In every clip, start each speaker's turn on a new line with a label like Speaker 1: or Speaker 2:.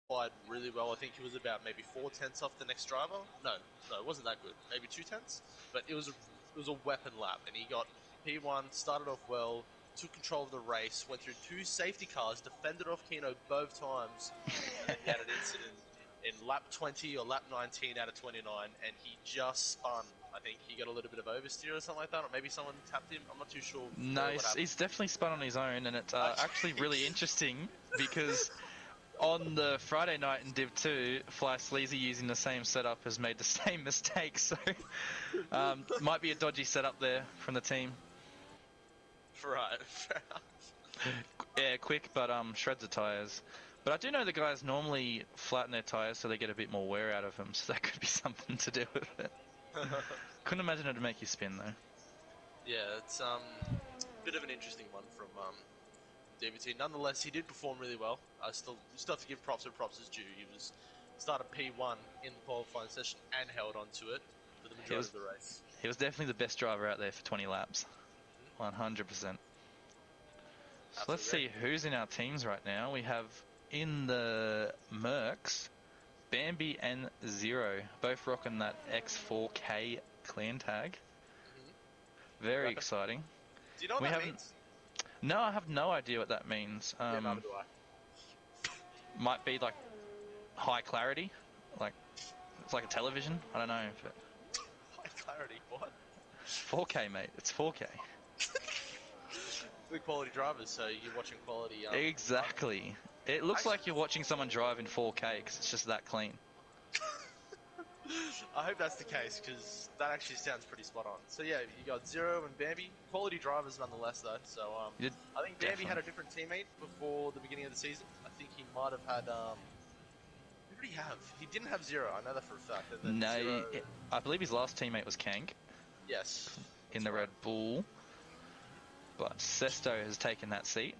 Speaker 1: qualified really well. I think he was about maybe 4/10 off the next driver. No, it wasn't that good. Maybe 2/10, but it was a weapon lap, and he got P1, started off well, took control of the race, went through 2 safety cars, defended off Kino both times, and then he had an incident in lap 20 or lap 19 out of 29, and he just spun. I think he got a little bit of oversteer or something like that, or maybe someone tapped him. I'm not too sure.
Speaker 2: No, he's definitely spun on his own, and it's actually really interesting because on the Friday night in Div 2, Fly Sleazy using the same setup has made the same mistake, so might be a dodgy setup there from the team.
Speaker 1: Right.
Speaker 2: Yeah, quick, but shreds the tyres. But I do know the guys normally flatten their tyres so they get a bit more wear out of them, so that could be something to do with it. Couldn't imagine it would make you spin, though.
Speaker 1: Yeah, it's a bit of an interesting one from DVT. Nonetheless, he did perform really well. I still have to give props where props is due. He was started P1 in the qualifying session and held onto it for the majority of the race.
Speaker 2: He was definitely the best driver out there for 20 laps. 100%. So let's see who's in our teams right now. We have in the Mercs, Bambi and Zero, both rocking that X4K clan tag. Very exciting.
Speaker 1: Do you know what that means?
Speaker 2: No, I have no idea what that means.
Speaker 1: Yeah, neither do I.
Speaker 2: Might be like high clarity, like it's like a television. I don't know. But
Speaker 1: high clarity, what?
Speaker 2: 4K, mate. It's 4K.
Speaker 1: Good quality drivers, so you're watching quality.
Speaker 2: Exactly. It looks like you're watching someone drive in 4K because it's just that clean.
Speaker 1: I hope that's the case, because that actually sounds pretty spot on. So yeah, you got Zero and Bambi, quality drivers nonetheless though. So I think Bambi had a different teammate before the beginning of the season. I think he might have had who did he have? He didn't have Zero, I know that for a fact. And then
Speaker 2: no, I believe his last teammate was Kank.
Speaker 1: Yes.
Speaker 2: In the Red Bull. But Sesto has taken that seat.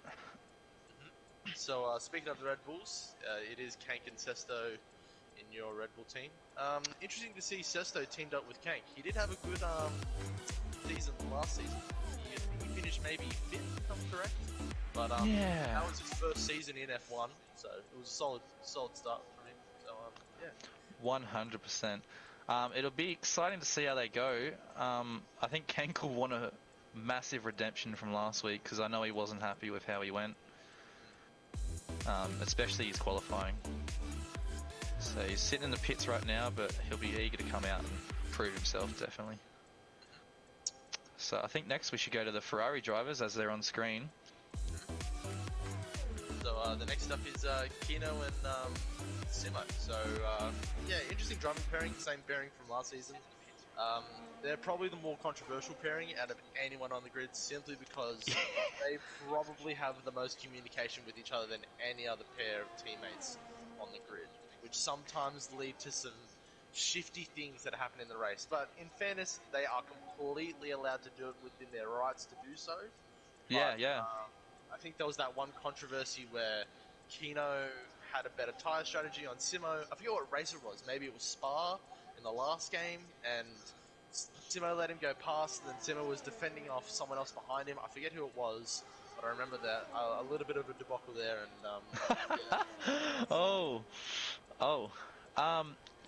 Speaker 1: So speaking of the Red Bulls, it is Kank and Sesto in your Red Bull team. Interesting to see Sesto teamed up with Kank. He did have a good season last season. He finished maybe 5th, if I'm correct. But that was his first season in F1, so it was a solid start for him. So yeah.
Speaker 2: 100%. It'll be exciting to see how they go. I think Kank will want a massive redemption from last week because I know he wasn't happy with how he went. Especially his qualifying. So he's sitting in the pits right now, but he'll be eager to come out and prove himself, definitely. So I think next we should go to the Ferrari drivers as they're on screen.
Speaker 1: So the next up is Kino and Simo. So yeah, interesting driving pairing, same pairing from last season. They're probably the more controversial pairing out of anyone on the grid, simply because they probably have the most communication with each other than any other pair of teammates on the grid, which sometimes lead to some shifty things that happen in the race. But in fairness, they are completely allowed to do it within their rights to do so.
Speaker 2: Yeah, yeah.
Speaker 1: I think there was that one controversy where Kino had a better tyre strategy on Simo. I forget what race it was. Maybe it was Spa in the last game, and Simo let him go past, and then Simo was defending off someone else behind him. I forget who it was, but I remember that a little bit of a debacle there. And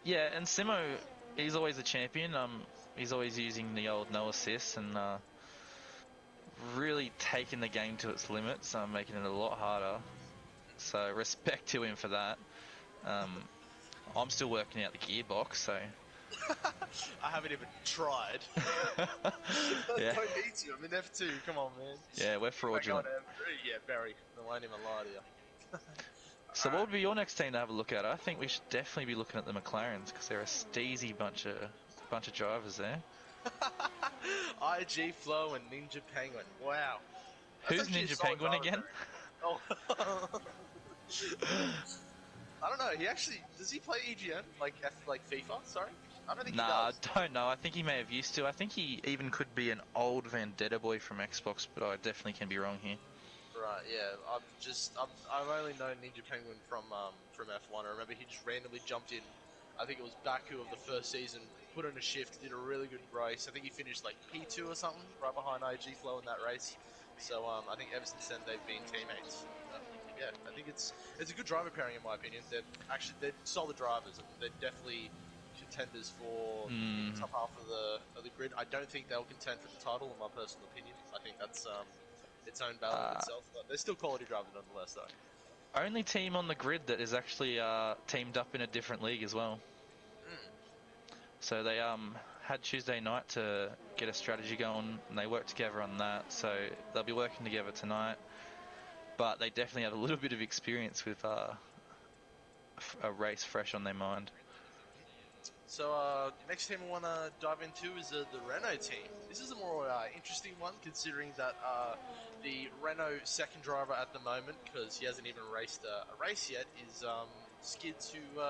Speaker 2: yeah, and Simo, he's always a champion. He's always using the old no assist and really taking the game to its limits, making it a lot harder. So respect to him for that. I'm still working out the gearbox, so
Speaker 1: I haven't even tried.
Speaker 2: Yeah.
Speaker 1: Don't need to. I'm in F2. Come on, man.
Speaker 2: Yeah, we're fraudulent.
Speaker 1: Yeah, very. I won't even lie to you.
Speaker 2: So what would be your next team to have a look at? I think we should definitely be looking at the McLarens because they're a steezy bunch of drivers there.
Speaker 1: IG Flow and Ninja Penguin. Wow.
Speaker 2: Who's Ninja Penguin again?
Speaker 1: Oh. I don't know. Does he play EGN like FIFA? Sorry, I don't think he does.
Speaker 2: I don't know. I think he may have used to. I think he even could be an old Vendetta boy from Xbox, but I definitely can be wrong here.
Speaker 1: Right. Yeah. I've only known Ninja Penguin from F1. I remember he just randomly jumped in. I think it was Baku of the first season. Put in a shift, did a really good race. I think he finished like P2 or something, right behind IG Flow in that race. So I think ever since then they've been teammates. yeah, I think it's a good driver pairing in my opinion. They're solid drivers and they're definitely contenders for the top half of the grid. I don't think they'll contend for the title, in my personal opinion. I think that's its own battle in itself, but they're still quality drivers nonetheless, though.
Speaker 2: Only team on the grid that is actually teamed up in a different league as well. So they had Tuesday night to get a strategy going, and they worked together on that. So they'll be working together tonight. But they definitely have a little bit of experience with a race fresh on their mind.
Speaker 1: So next team I want to dive into is the Renault team. This is a more interesting one, considering that the Renault second driver at the moment, because he hasn't even raced a race yet, is Skids, who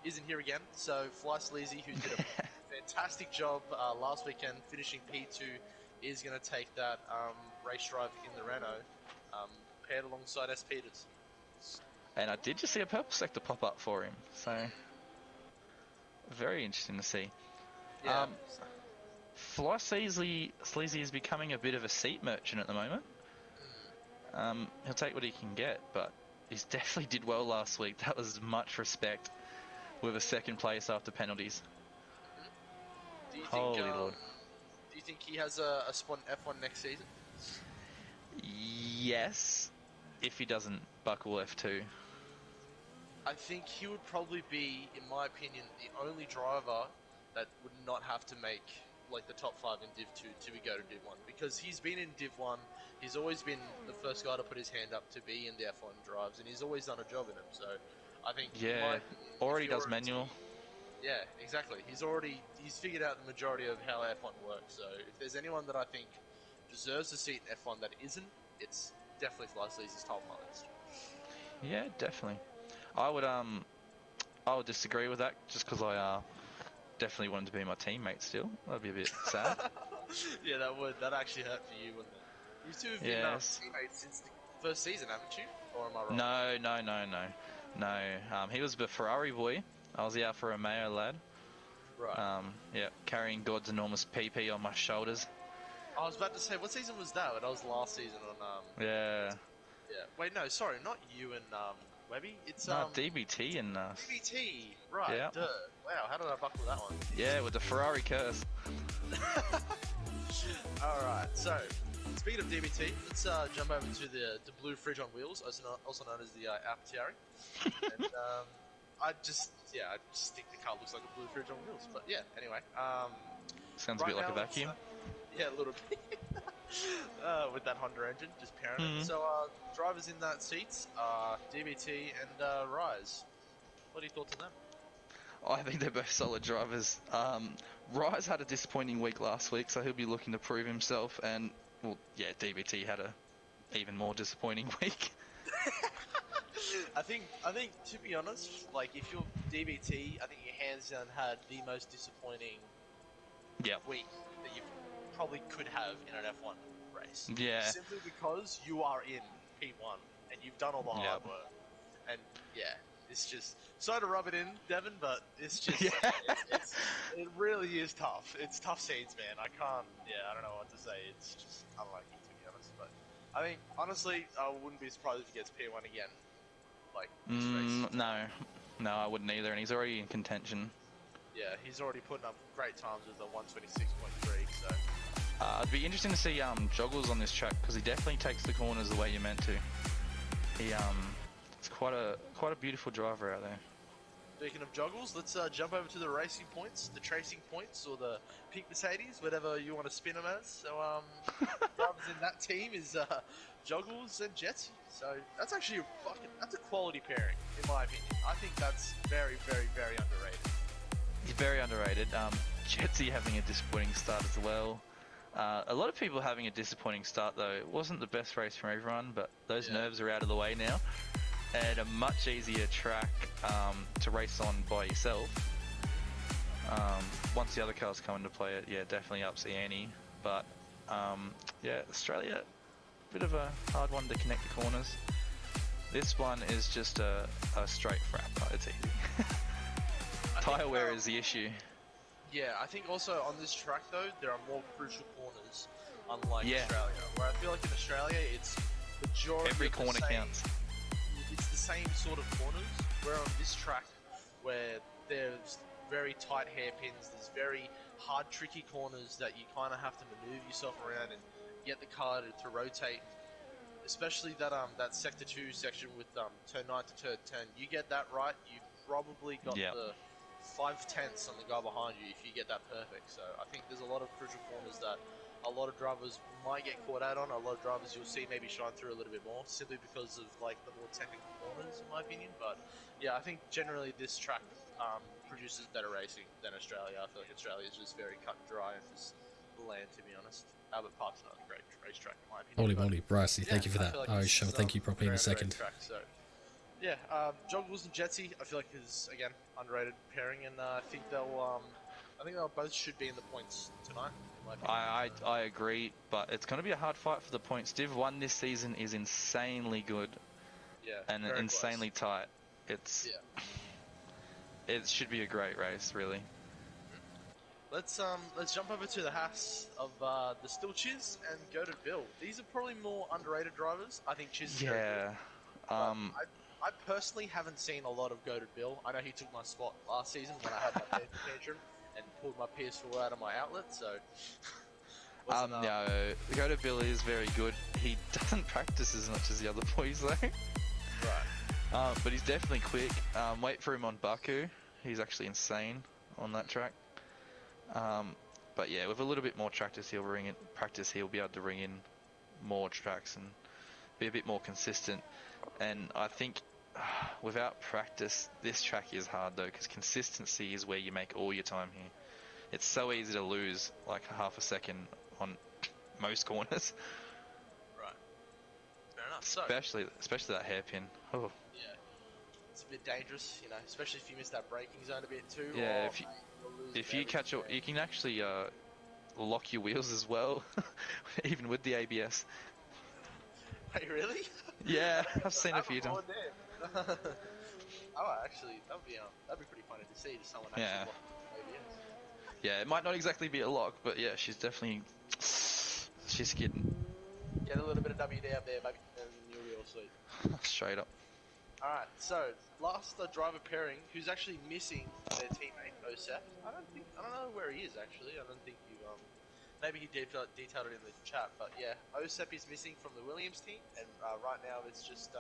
Speaker 1: isn't here again. So Fly Sleazy, who did a fantastic job last weekend finishing P2, is going to take that race drive in the Renault, paired alongside S. Peters.
Speaker 2: And I did just see a purple sector pop up for him, so very interesting to see.
Speaker 1: Yeah.
Speaker 2: Fly Sleazy is becoming a bit of a seat merchant at the moment. He'll take what he can get, but he definitely did well last week. That was much respect with a second place after penalties.
Speaker 1: Do you
Speaker 2: Holy
Speaker 1: think,
Speaker 2: Lord.
Speaker 1: Do you think he has a spot in F1 next season?
Speaker 2: Yes, if he doesn't buckle F2.
Speaker 1: I think he would probably be, in my opinion, the only driver that would not have to make like the top 5 in Div 2 to go to Div 1, because he's been in Div 1, he's always been the first guy to put his hand up to be in the F1 drives, and he's always done a job in them. So I think
Speaker 2: already does manual.
Speaker 1: Yeah, exactly. He's figured out the majority of how F1 works. So if there's anyone that I think deserves a seat in F1 that isn't, it's definitely Fly Sleazy's top of my list.
Speaker 2: Yeah, definitely. I would disagree with that, just because I definitely wanted to be my teammate still. That'd be a bit sad.
Speaker 1: Yeah, that actually hurt for you, wouldn't it? You two have been teammates since the first season, haven't you? Or am I wrong?
Speaker 2: No. He was the Ferrari boy. I was the Alfa Romeo lad.
Speaker 1: Right.
Speaker 2: Yeah, carrying God's enormous PP on my shoulders.
Speaker 1: I was about to say, what season was that? That was last season on
Speaker 2: Yeah.
Speaker 1: Yeah. Wait, no, sorry, not you and Webby. It's
Speaker 2: DBT and
Speaker 1: DBT. Right.
Speaker 2: Yeah.
Speaker 1: Duh. Wow, how did I buckle that one?
Speaker 2: Yeah, with the Ferrari curse.
Speaker 1: All right. So, speaking of DBT, let's jump over to the blue fridge on wheels, also known as the Apatari. And I just think the car looks like a blue fridge on wheels. But yeah, anyway.
Speaker 2: Sounds a bit like a vacuum.
Speaker 1: Yeah, a little bit. With that Honda engine, just pairing it. So, drivers in that seats are DBT and Rise. What are your thoughts on them?
Speaker 2: I think they're both solid drivers. Rise had a disappointing week last week, so he'll be looking to prove himself. And, well, yeah, DBT had a even more disappointing week.
Speaker 1: I think to be honest, like if you're DBT, I think you hands down had the most disappointing week that you probably could have in an F1 race.
Speaker 2: Yeah.
Speaker 1: Simply because you are in P1 and you've done all the hard work. And yeah, it's just sorry to rub it in, Devin, but it's just it really is tough. It's tough scenes, man. I don't know what to say. It's just unlucky, to be honest. But I think honestly, I wouldn't be surprised if he gets P1 again. Like this race.
Speaker 2: No, I wouldn't either, and he's already in contention.
Speaker 1: Yeah, he's already putting up great times with a 126.3. So
Speaker 2: it'd be interesting to see Joggles on this track, because he definitely takes the corners the way you're meant to. It's quite a beautiful driver out there.
Speaker 1: Speaking of Joggles, let's jump over to the racing points, the tracing points, or the pink Mercedes, whatever you want to spin them as. So drivers in that team is Joggles and Jetsy. So that's actually that's a quality pairing, in my opinion. I think that's very, very, very underrated.
Speaker 2: He's very underrated. Jetsy having a disappointing start as well. A lot of people having a disappointing start though. It wasn't the best race from everyone, but those nerves are out of the way now. And a much easier track to race on by yourself. Once the other cars come into play, it definitely ups the ante. But Australia, bit of a hard one to connect the corners. This one is just a straight frap. It's easy. Tyre wear is the issue.
Speaker 1: Yeah, I think also on this track though, there are more crucial corners, unlike Australia. Where I feel like in Australia, it's majority
Speaker 2: every corner counts.
Speaker 1: same sort of corners, where on this track, where there's very tight hairpins, there's very hard, tricky corners that you kind of have to maneuver yourself around and get the car to rotate. Especially that sector 2 section with turn 9 to turn 10. You get that right, you've probably got the 5/10 on the guy behind you if you get that perfect. So I think there's a lot of crucial corners that a lot of drivers might get caught out on. A lot of drivers you'll see maybe shine through a little bit more, simply because of like the more technical corners, in my opinion. But yeah, I think generally this track produces better racing than Australia. I feel like Australia is just very cut and dry and just bland, to be honest. Albert Park's not a great racetrack, in my opinion.
Speaker 3: Holy moly, Brycey, thank you for that.
Speaker 1: Like
Speaker 3: I shall thank you properly in a second.
Speaker 1: Track, so. Yeah, Joggles and Jetsy, I feel like is again underrated pairing, and I think they'll both should be in the points tonight. In my opinion.
Speaker 2: I agree, but it's going to be a hard fight for the points. Div 1 this season is insanely good, and insanely tight. It should be a great race, really.
Speaker 1: Let's jump over to the house of the Still Chiz and go to Bill. These are probably more underrated drivers. I think Chiz is very good. I personally haven't seen a lot of Go to Bill. I know he took my spot last season when I had my tantrum and pulled my PS4 out of my outlet, so...
Speaker 2: No, Go to Bill is very good. He doesn't practice as much as the other boys, though.
Speaker 1: Right.
Speaker 2: But he's definitely quick. Wait for him on Baku. He's actually insane on that track. But yeah, with a little bit more practice, he'll be able to ring in more tracks and be a bit more consistent. And I think without practice, this track is hard though, because consistency is where you make all your time here. It's so easy to lose like half a second on most corners.
Speaker 1: Right. Fair enough.
Speaker 2: Especially that hairpin. Oh.
Speaker 1: Yeah. It's a bit dangerous, you know, especially if you miss that braking zone a bit too.
Speaker 2: Yeah. If you catch it, you can actually lock your wheels as well, even with the ABS.
Speaker 1: Hey, really?
Speaker 2: Yeah, I've seen a few times.
Speaker 1: Oh, actually, that'd be pretty funny to see. Someone actually lock ABS.
Speaker 2: Yeah, it might not exactly be a lock, but yeah, she's skidding.
Speaker 1: Get a little bit of WD up there, baby, and you'll be all sweet.
Speaker 2: Straight up.
Speaker 1: Alright, so last driver pairing, who's actually missing their teammate OSEP. I don't know where he is actually. I don't think you maybe he detailed it in the chat, but yeah, OSEP is missing from the Williams team, and right now it's just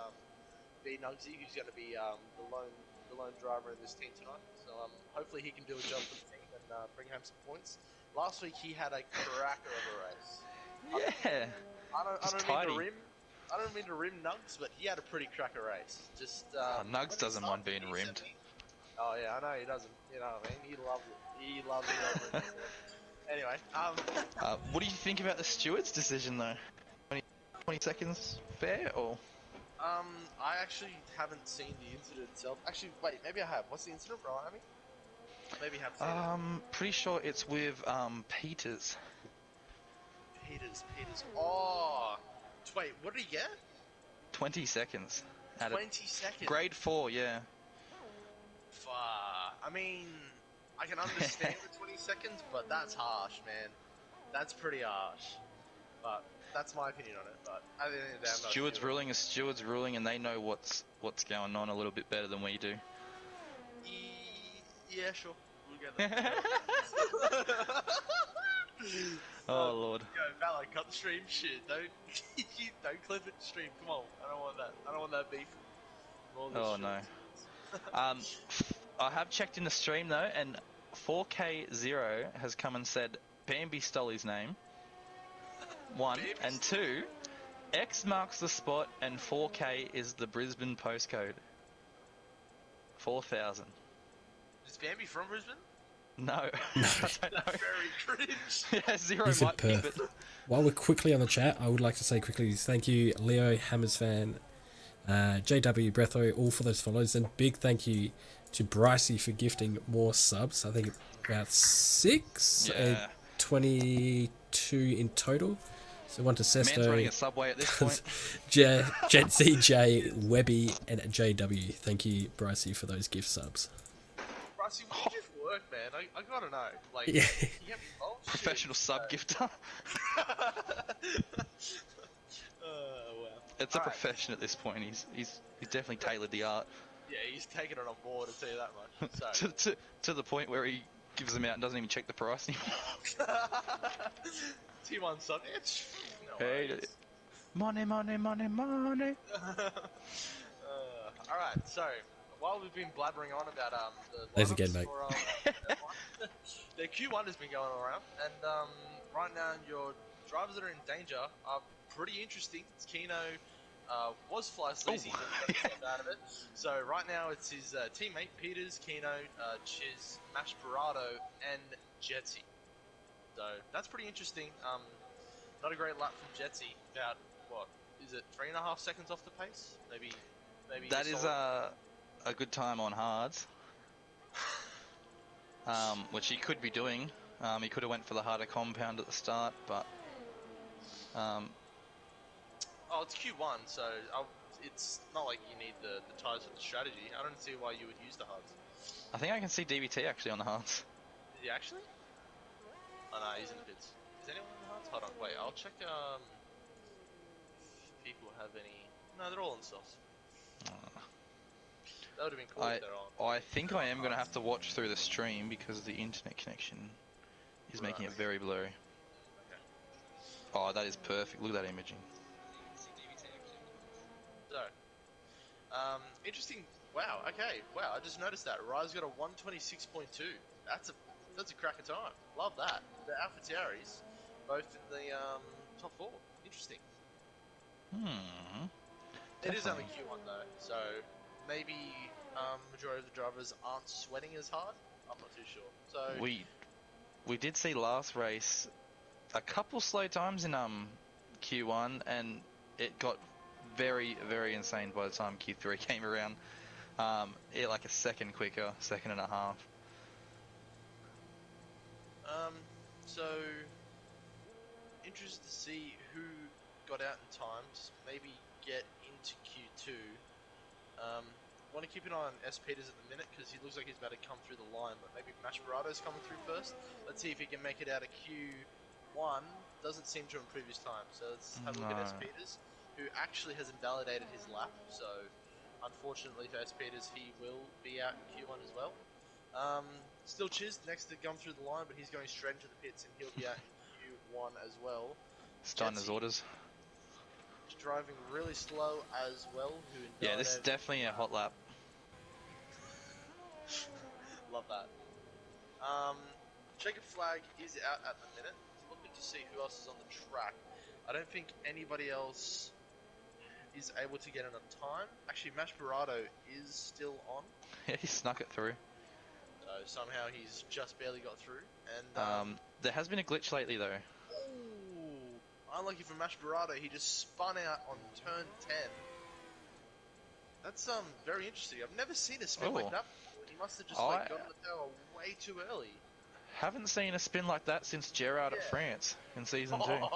Speaker 1: B Nugsy who's going to be the lone driver in this team tonight. So hopefully he can do a job for the team and bring home some points. Last week he had a cracker of a race.
Speaker 2: Yeah.
Speaker 1: I don't mean to rim Nugs, but he had a pretty cracker race. Just
Speaker 2: Nugs doesn't mind being rimmed.
Speaker 1: Oh yeah, I know he doesn't. You know what I mean? He loves it. He loves it. Anyway,
Speaker 2: what do you think about the steward's decision though? 20 seconds fair or?
Speaker 1: I actually haven't seen the incident itself. Actually, wait, maybe I have. What's the incident, bro? I mean, maybe I have seen it.
Speaker 2: Pretty sure it's with Peters.
Speaker 1: Peters. Oh, wait, what did he get?
Speaker 2: 20 seconds.
Speaker 1: 20 seconds.
Speaker 2: Grade 4, yeah.
Speaker 1: I mean, I can understand the 20 seconds, but that's harsh, man. That's pretty harsh. But that's my opinion on it. But at the end of the day, I'm not
Speaker 2: Steward's
Speaker 1: sure.
Speaker 2: ruling is steward's ruling, and they know what's going on a little bit better than we do.
Speaker 1: Yeah, sure. We'll get that.
Speaker 2: Oh lord.
Speaker 1: Yo, Valor, cut the stream. Shit, don't clip it. Stream. Come on, I don't want that. I don't want that beef.
Speaker 2: Oh no. I have checked in the stream though, and 4K0 has come and said Bambi stole his name. 1 and 2, X marks the spot, and 4K is the Brisbane postcode. 4,000.
Speaker 1: Is Bambi from Brisbane?
Speaker 2: No. I don't know.
Speaker 1: Very cringe.
Speaker 2: Yeah, 0
Speaker 3: He's in
Speaker 2: might be,
Speaker 3: Perth.
Speaker 2: but...
Speaker 3: While we're quickly on the chat, I would like to say quickly thank you, Leo, Hammers fan, JW, Bretho, all for those follows, and big thank you to Brycey for gifting more subs. I think about 6,
Speaker 2: Yeah.
Speaker 3: 22 in total. So one to
Speaker 2: Man's running
Speaker 3: Sesto,
Speaker 2: a Subway at this point.
Speaker 3: Jet CJ, Webby, and JW. Thank you, Brycey, for those gift subs.
Speaker 1: Brycey, what do you do for work, man? I gotta know. Like,
Speaker 3: Yeah.
Speaker 1: you have oh, shit.
Speaker 2: Professional sub gifter.
Speaker 1: Wow.
Speaker 2: It's a
Speaker 1: Alright.
Speaker 2: profession at this point. He's definitely tailored the art
Speaker 1: Yeah, he's taking it on board, I'll tell you that much. So,
Speaker 2: to the point where he gives them out and doesn't even check the price anymore.
Speaker 1: T1 sub. No
Speaker 2: Hey,
Speaker 1: worries.
Speaker 2: money, money, money, money.
Speaker 1: Alright, so while we've been blabbering on about the
Speaker 3: There's again,
Speaker 1: lineups
Speaker 3: mate.
Speaker 1: for F1, the Q1 has been going around, and right now your drivers that are in danger are pretty interesting. It's Kino, was Fly Sleazy, but he got out of it. So right now it's his teammate Peters, Kino, Chiz, Mash Parado, and Jetsy. So that's pretty interesting. Not a great lap from Jetsy. About what is it? 3.5 seconds off the pace? Maybe.
Speaker 2: That is a good time on hards, which he could be doing. He could have went for the harder compound at the start, but
Speaker 1: Oh, it's Q1, so it's not like you need the tires for the strategy. I don't see why you would use the hards.
Speaker 2: I think I can see DVT actually on the hards.
Speaker 1: Is he actually? Oh no, he's in the pits. Is anyone in the hards? Hold on, wait, I'll check if people have any... No, they're all in softs. That would have been cool if they're on.
Speaker 2: I think I am going to have to watch through the stream because the internet connection is making it very blurry.
Speaker 1: Okay.
Speaker 2: Oh, that is perfect. Look at that imaging.
Speaker 1: So, interesting. Wow. Okay. Wow. I just noticed that Rise got a 126.2. That's a cracker time. Love that. The AlphaTauris, both in the top 4. Interesting. It is only Q1 though, so maybe majority of the drivers aren't sweating as hard. I'm not too sure. So
Speaker 2: we did see last race a couple slow times in Q1, and it got very, very insane by the time Q3 came around. It like a second quicker, second and a half.
Speaker 1: So interested to see who got out in times. Maybe get into Q2. Want to keep an eye on S. Peters at the minute because he looks like he's about to come through the line, but maybe Mash Barado's coming through first. Let's see if he can make it out of Q1. Doesn't seem to in previous time, so let's have a look at S. Peters, who actually has invalidated his lap, so unfortunately for S. Peters, he will be out in Q1 as well. Still Chiz next to come through the line, but he's going straight into the pits and he'll be out in Q1 as well.
Speaker 2: Steiner's orders.
Speaker 1: He's driving really slow as well.
Speaker 2: Yeah, this is definitely a hot lap.
Speaker 1: Love that. Checkered flag is out at the minute. Looking to see who else is on the track. I don't think anybody else is able to get enough time. Actually, Mash Parado is still on.
Speaker 2: Yeah, he snuck it through.
Speaker 1: So somehow he's just barely got through. And
Speaker 2: there has been a glitch lately though.
Speaker 1: Ooh, unlucky for Mash Parado, he just spun out on turn 10. That's very interesting. I've never seen a spin like that before. He must have just like gotten the tower way too early.
Speaker 2: Haven't seen a spin like that since Gerard at France in season 2.
Speaker 1: Come on,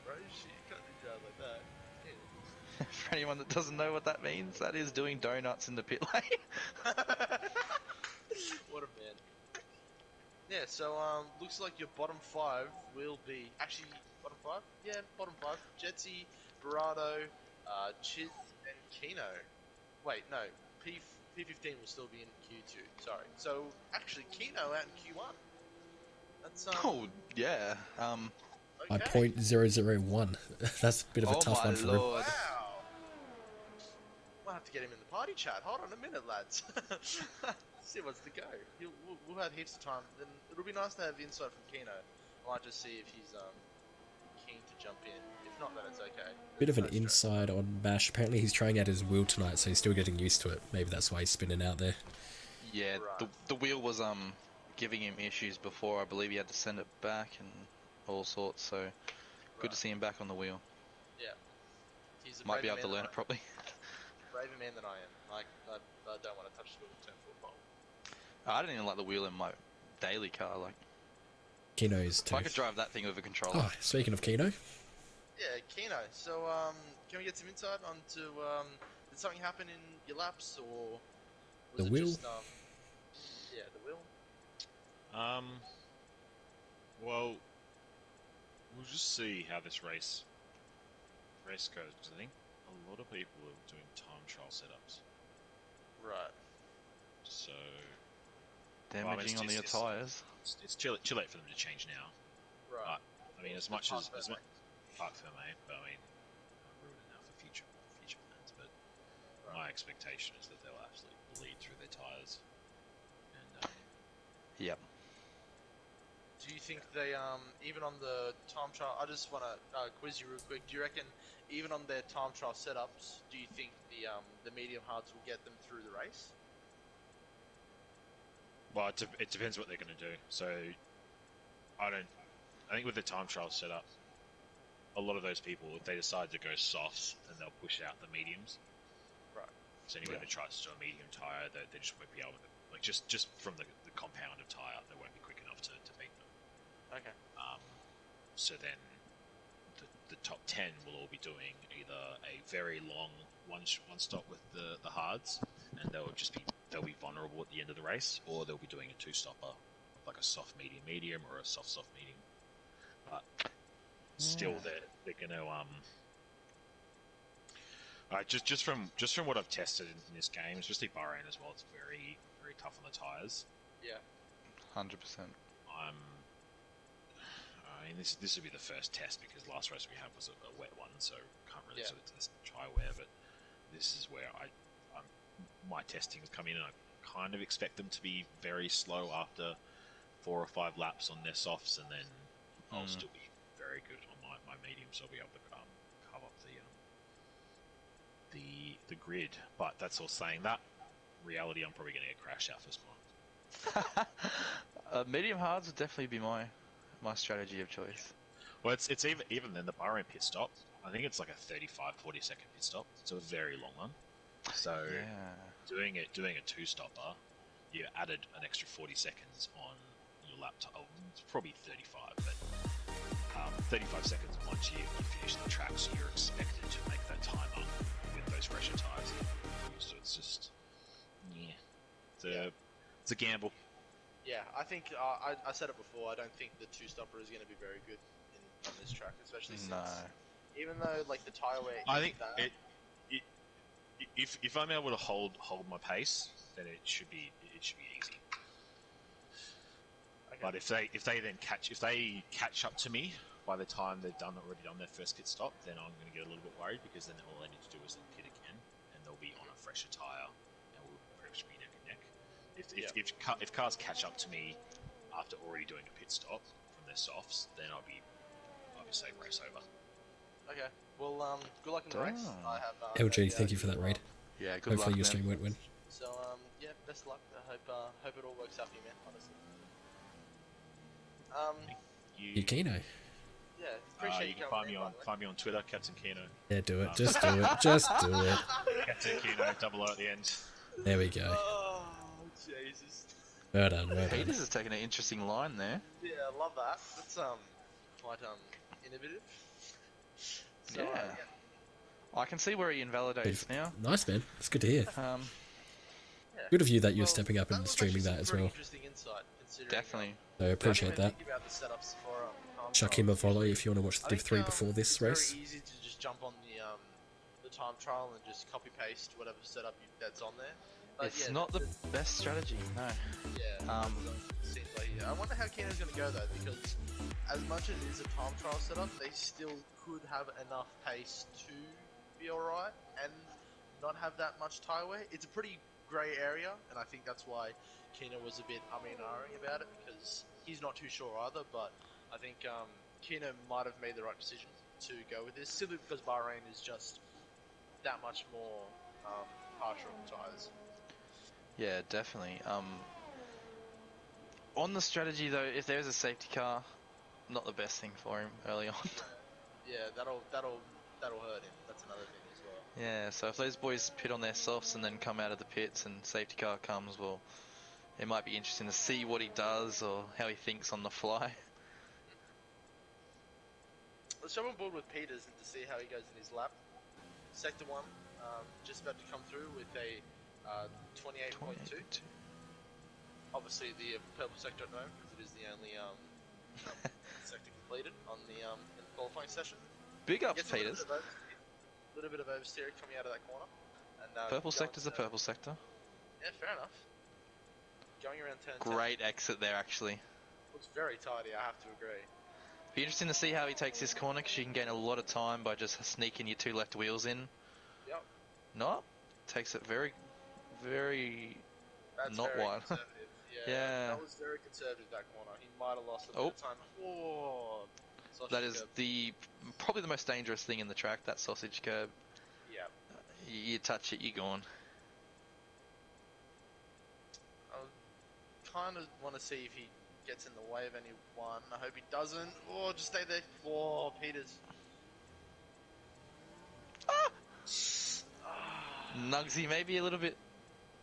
Speaker 1: bro. Shit, you can't do Gerard like that. Yeah.
Speaker 2: For anyone that doesn't know what that means, that is doing donuts in the pit lane.
Speaker 1: What a man. Yeah, so looks like your bottom 5 will be actually bottom 5. Yeah, bottom 5. Jetsy, Barado, Chiz, and Kino. Wait, no. P15 will still be in Q2. Sorry. So actually, Kino out in Q1. That's
Speaker 2: Oh yeah.
Speaker 3: By
Speaker 1: okay.
Speaker 3: .001. That's a bit of a tough one for him.
Speaker 2: Lord.
Speaker 1: Wow. Might have to get him in the party chat. Hold on a minute, lads. See what's to go. We'll have heaps of time. Then it'll be nice to have insight from Kino. I might just see if he's keen to jump in. If not, then it's okay.
Speaker 3: Bit of an inside on Bash. Apparently he's trying out his wheel tonight, so he's still getting used to it. Maybe that's why he's spinning out there.
Speaker 2: Yeah,
Speaker 1: Right.
Speaker 2: the wheel was giving him issues before. I believe he had to send it back and all sorts. So good to see him back on the wheel.
Speaker 1: Yeah. He's a
Speaker 2: Might be
Speaker 1: braver
Speaker 2: able to
Speaker 1: man
Speaker 2: learn it properly.
Speaker 1: braver man than I am. Like, I don't want to touch the wheel in turn 4 pole.
Speaker 2: I don't even like the wheel in my daily car. Like,
Speaker 3: Kino's
Speaker 2: if
Speaker 3: too.
Speaker 2: I could drive that thing with a controller.
Speaker 3: Oh, speaking of Kino,
Speaker 1: Yeah, Kino. So, can we get some insight onto, did something happen in your laps, or was
Speaker 3: The
Speaker 1: it
Speaker 3: wheel?
Speaker 1: just, yeah, the wheel?
Speaker 4: Well, we'll just see how this race goes. 'Cause I think a lot of people are doing time trial setups.
Speaker 1: Right.
Speaker 4: So
Speaker 2: Damaging on the tyres.
Speaker 4: it's too late for them to change now.
Speaker 1: Right.
Speaker 4: I mean, as much as Park Ferme, but I mean, ruin it now for future plans. But my expectation is that they'll absolutely bleed through their tyres. And
Speaker 2: Yep.
Speaker 1: Do you think they even on the time trial? I just want to quiz you real quick. Do you reckon even on their time trial setups, do you think the medium hards will get them through the race?
Speaker 4: well, it depends what they're going to do. So I think with the time trial setup, a lot of those people, if they decide to go softs, then they'll push out the mediums.
Speaker 1: Right.
Speaker 4: So anyone who tries to do a medium tyre, they just won't be able to, like, just from the compound of tyre, they won't be quick enough to beat them.
Speaker 1: Okay.
Speaker 4: So then the top 10 will all be doing either a very long one stop with the hards, and they'll be vulnerable at the end of the race, or they'll be doing a two-stopper, like a soft medium or a soft medium. But still, they're going to just from what I've tested in this game, especially Bahrain as well, it's very very tough on the tires.
Speaker 1: Yeah.
Speaker 2: 100%.
Speaker 4: I mean, this will be the first test because last race we had was a wet one, so can't really sort of test dry wear. But this is where my testing has come in, and I kind of expect them to be very slow after 4 or 5 laps on their softs, and then I'll still be very good on my mediums. So I'll be able to carve up the grid. But that's all saying that. Reality, I'm probably going to get crashed out first point.
Speaker 2: Medium hards would definitely be my strategy of choice.
Speaker 4: Well, it's even then the Bahrain pit stop. I think it's like a 35-40 second pit stop. It's a very long one. So doing a two-stopper, you added an extra 40 seconds on your laptop. Oh, it's probably 35, but 35 seconds once you finish the track, so you're expected to make that time up with those fresher tyres. So it's just, it's a gamble.
Speaker 1: Yeah, I think I said it before. I don't think the two-stopper is going to be very good on this track, especially since even though like the tyre wear.
Speaker 4: I think if I'm able to hold my pace, then it should be easy. Okay. But if they catch up to me by the time they've already done their first pit stop, then I'm going to get a little bit worried, because then all they need to do is then pit again, and they'll be on a fresher tyre, and we'll pretty much be neck and neck. If cars catch up to me after already doing a pit stop from their softs, then I'll be safe, race over.
Speaker 1: Okay. Well, good luck in the race. I have
Speaker 3: LG, thank you for that raid.
Speaker 2: Yeah, good luck.
Speaker 3: Hopefully your stream won't win.
Speaker 1: So yeah, best of luck. I hope it all works out for you, man. Honestly.
Speaker 3: You Keno.
Speaker 1: Yeah, appreciate
Speaker 4: you can find me on Twitter, Captain Keno.
Speaker 3: Yeah, do it. Just do it. Just do it.
Speaker 4: Captain Keno, double O at the end.
Speaker 3: There we go.
Speaker 1: Oh, Jesus.
Speaker 3: Well done, well done.
Speaker 2: Peters has taken an interesting line there.
Speaker 1: Yeah, I love that. That's quite innovative. So,
Speaker 2: yeah. I can see where he invalidates now.
Speaker 3: Nice, man. It's good to hear.
Speaker 1: yeah.
Speaker 3: Good of you that you're stepping up and streaming that as well.
Speaker 1: Interesting insight,
Speaker 2: Definitely.
Speaker 3: So I appreciate that.
Speaker 1: About the setups for,
Speaker 3: Chuck him a follow if you want to watch the Div 3 before this race.
Speaker 1: It's very easy to just jump on the time trial and just copy paste whatever setup that's on there. But
Speaker 2: It's not the best strategy, no.
Speaker 1: Yeah. Seems like, I wonder how Keno's going to go though, because as much as it is a time trial setup, they still could have enough pace to be alright and not have that much tyre wear. It's a pretty grey area, and I think that's why Keno was a bit umming about it, because he's not too sure either. But I think Keno might have made the right decision to go with this, simply because Bahrain is just that much more harsher on the tyres.
Speaker 2: Yeah, definitely. On the strategy though, if there's a safety car, not the best thing for him early on.
Speaker 1: Yeah, that'll hurt him. That's another thing as well.
Speaker 2: Yeah, so if those boys pit on their softs and then come out of the pits and safety car comes, well, it might be interesting to see what he does or how he thinks on the fly.
Speaker 1: Let's jump on board with Peters and to see how he goes in his lap. Sector 1, just about to come through with a 28.2. Obviously the purple sector at the moment, because it is the only sector completed on the in the qualifying session.
Speaker 2: Big ups,
Speaker 1: Gets a
Speaker 2: Peters.
Speaker 1: little bit of oversteering coming out of that corner. And,
Speaker 2: Purple sector's a purple sector.
Speaker 1: Yeah, fair enough. Going around turn 10.
Speaker 2: Great exit there, actually.
Speaker 1: Looks very tidy, I have to agree.
Speaker 2: Be interesting to see how he takes this corner, because you can gain a lot of time by just sneaking your 2 left wheels in.
Speaker 1: Yep.
Speaker 2: Nope. Takes it very, very
Speaker 1: That's
Speaker 2: not
Speaker 1: very
Speaker 2: wide.
Speaker 1: conservative. Yeah,
Speaker 2: Yeah.
Speaker 1: that was very conservative, that corner. He might have lost a bit of time. Oh,
Speaker 2: That is probably the most dangerous thing in the track, that sausage curb.
Speaker 1: Yeah.
Speaker 2: You touch it, you're gone.
Speaker 1: I kind of want to see if he gets in the way of anyone. I hope he doesn't. Oh, just stay there. Oh, Peters.
Speaker 2: Nugsy may be a little bit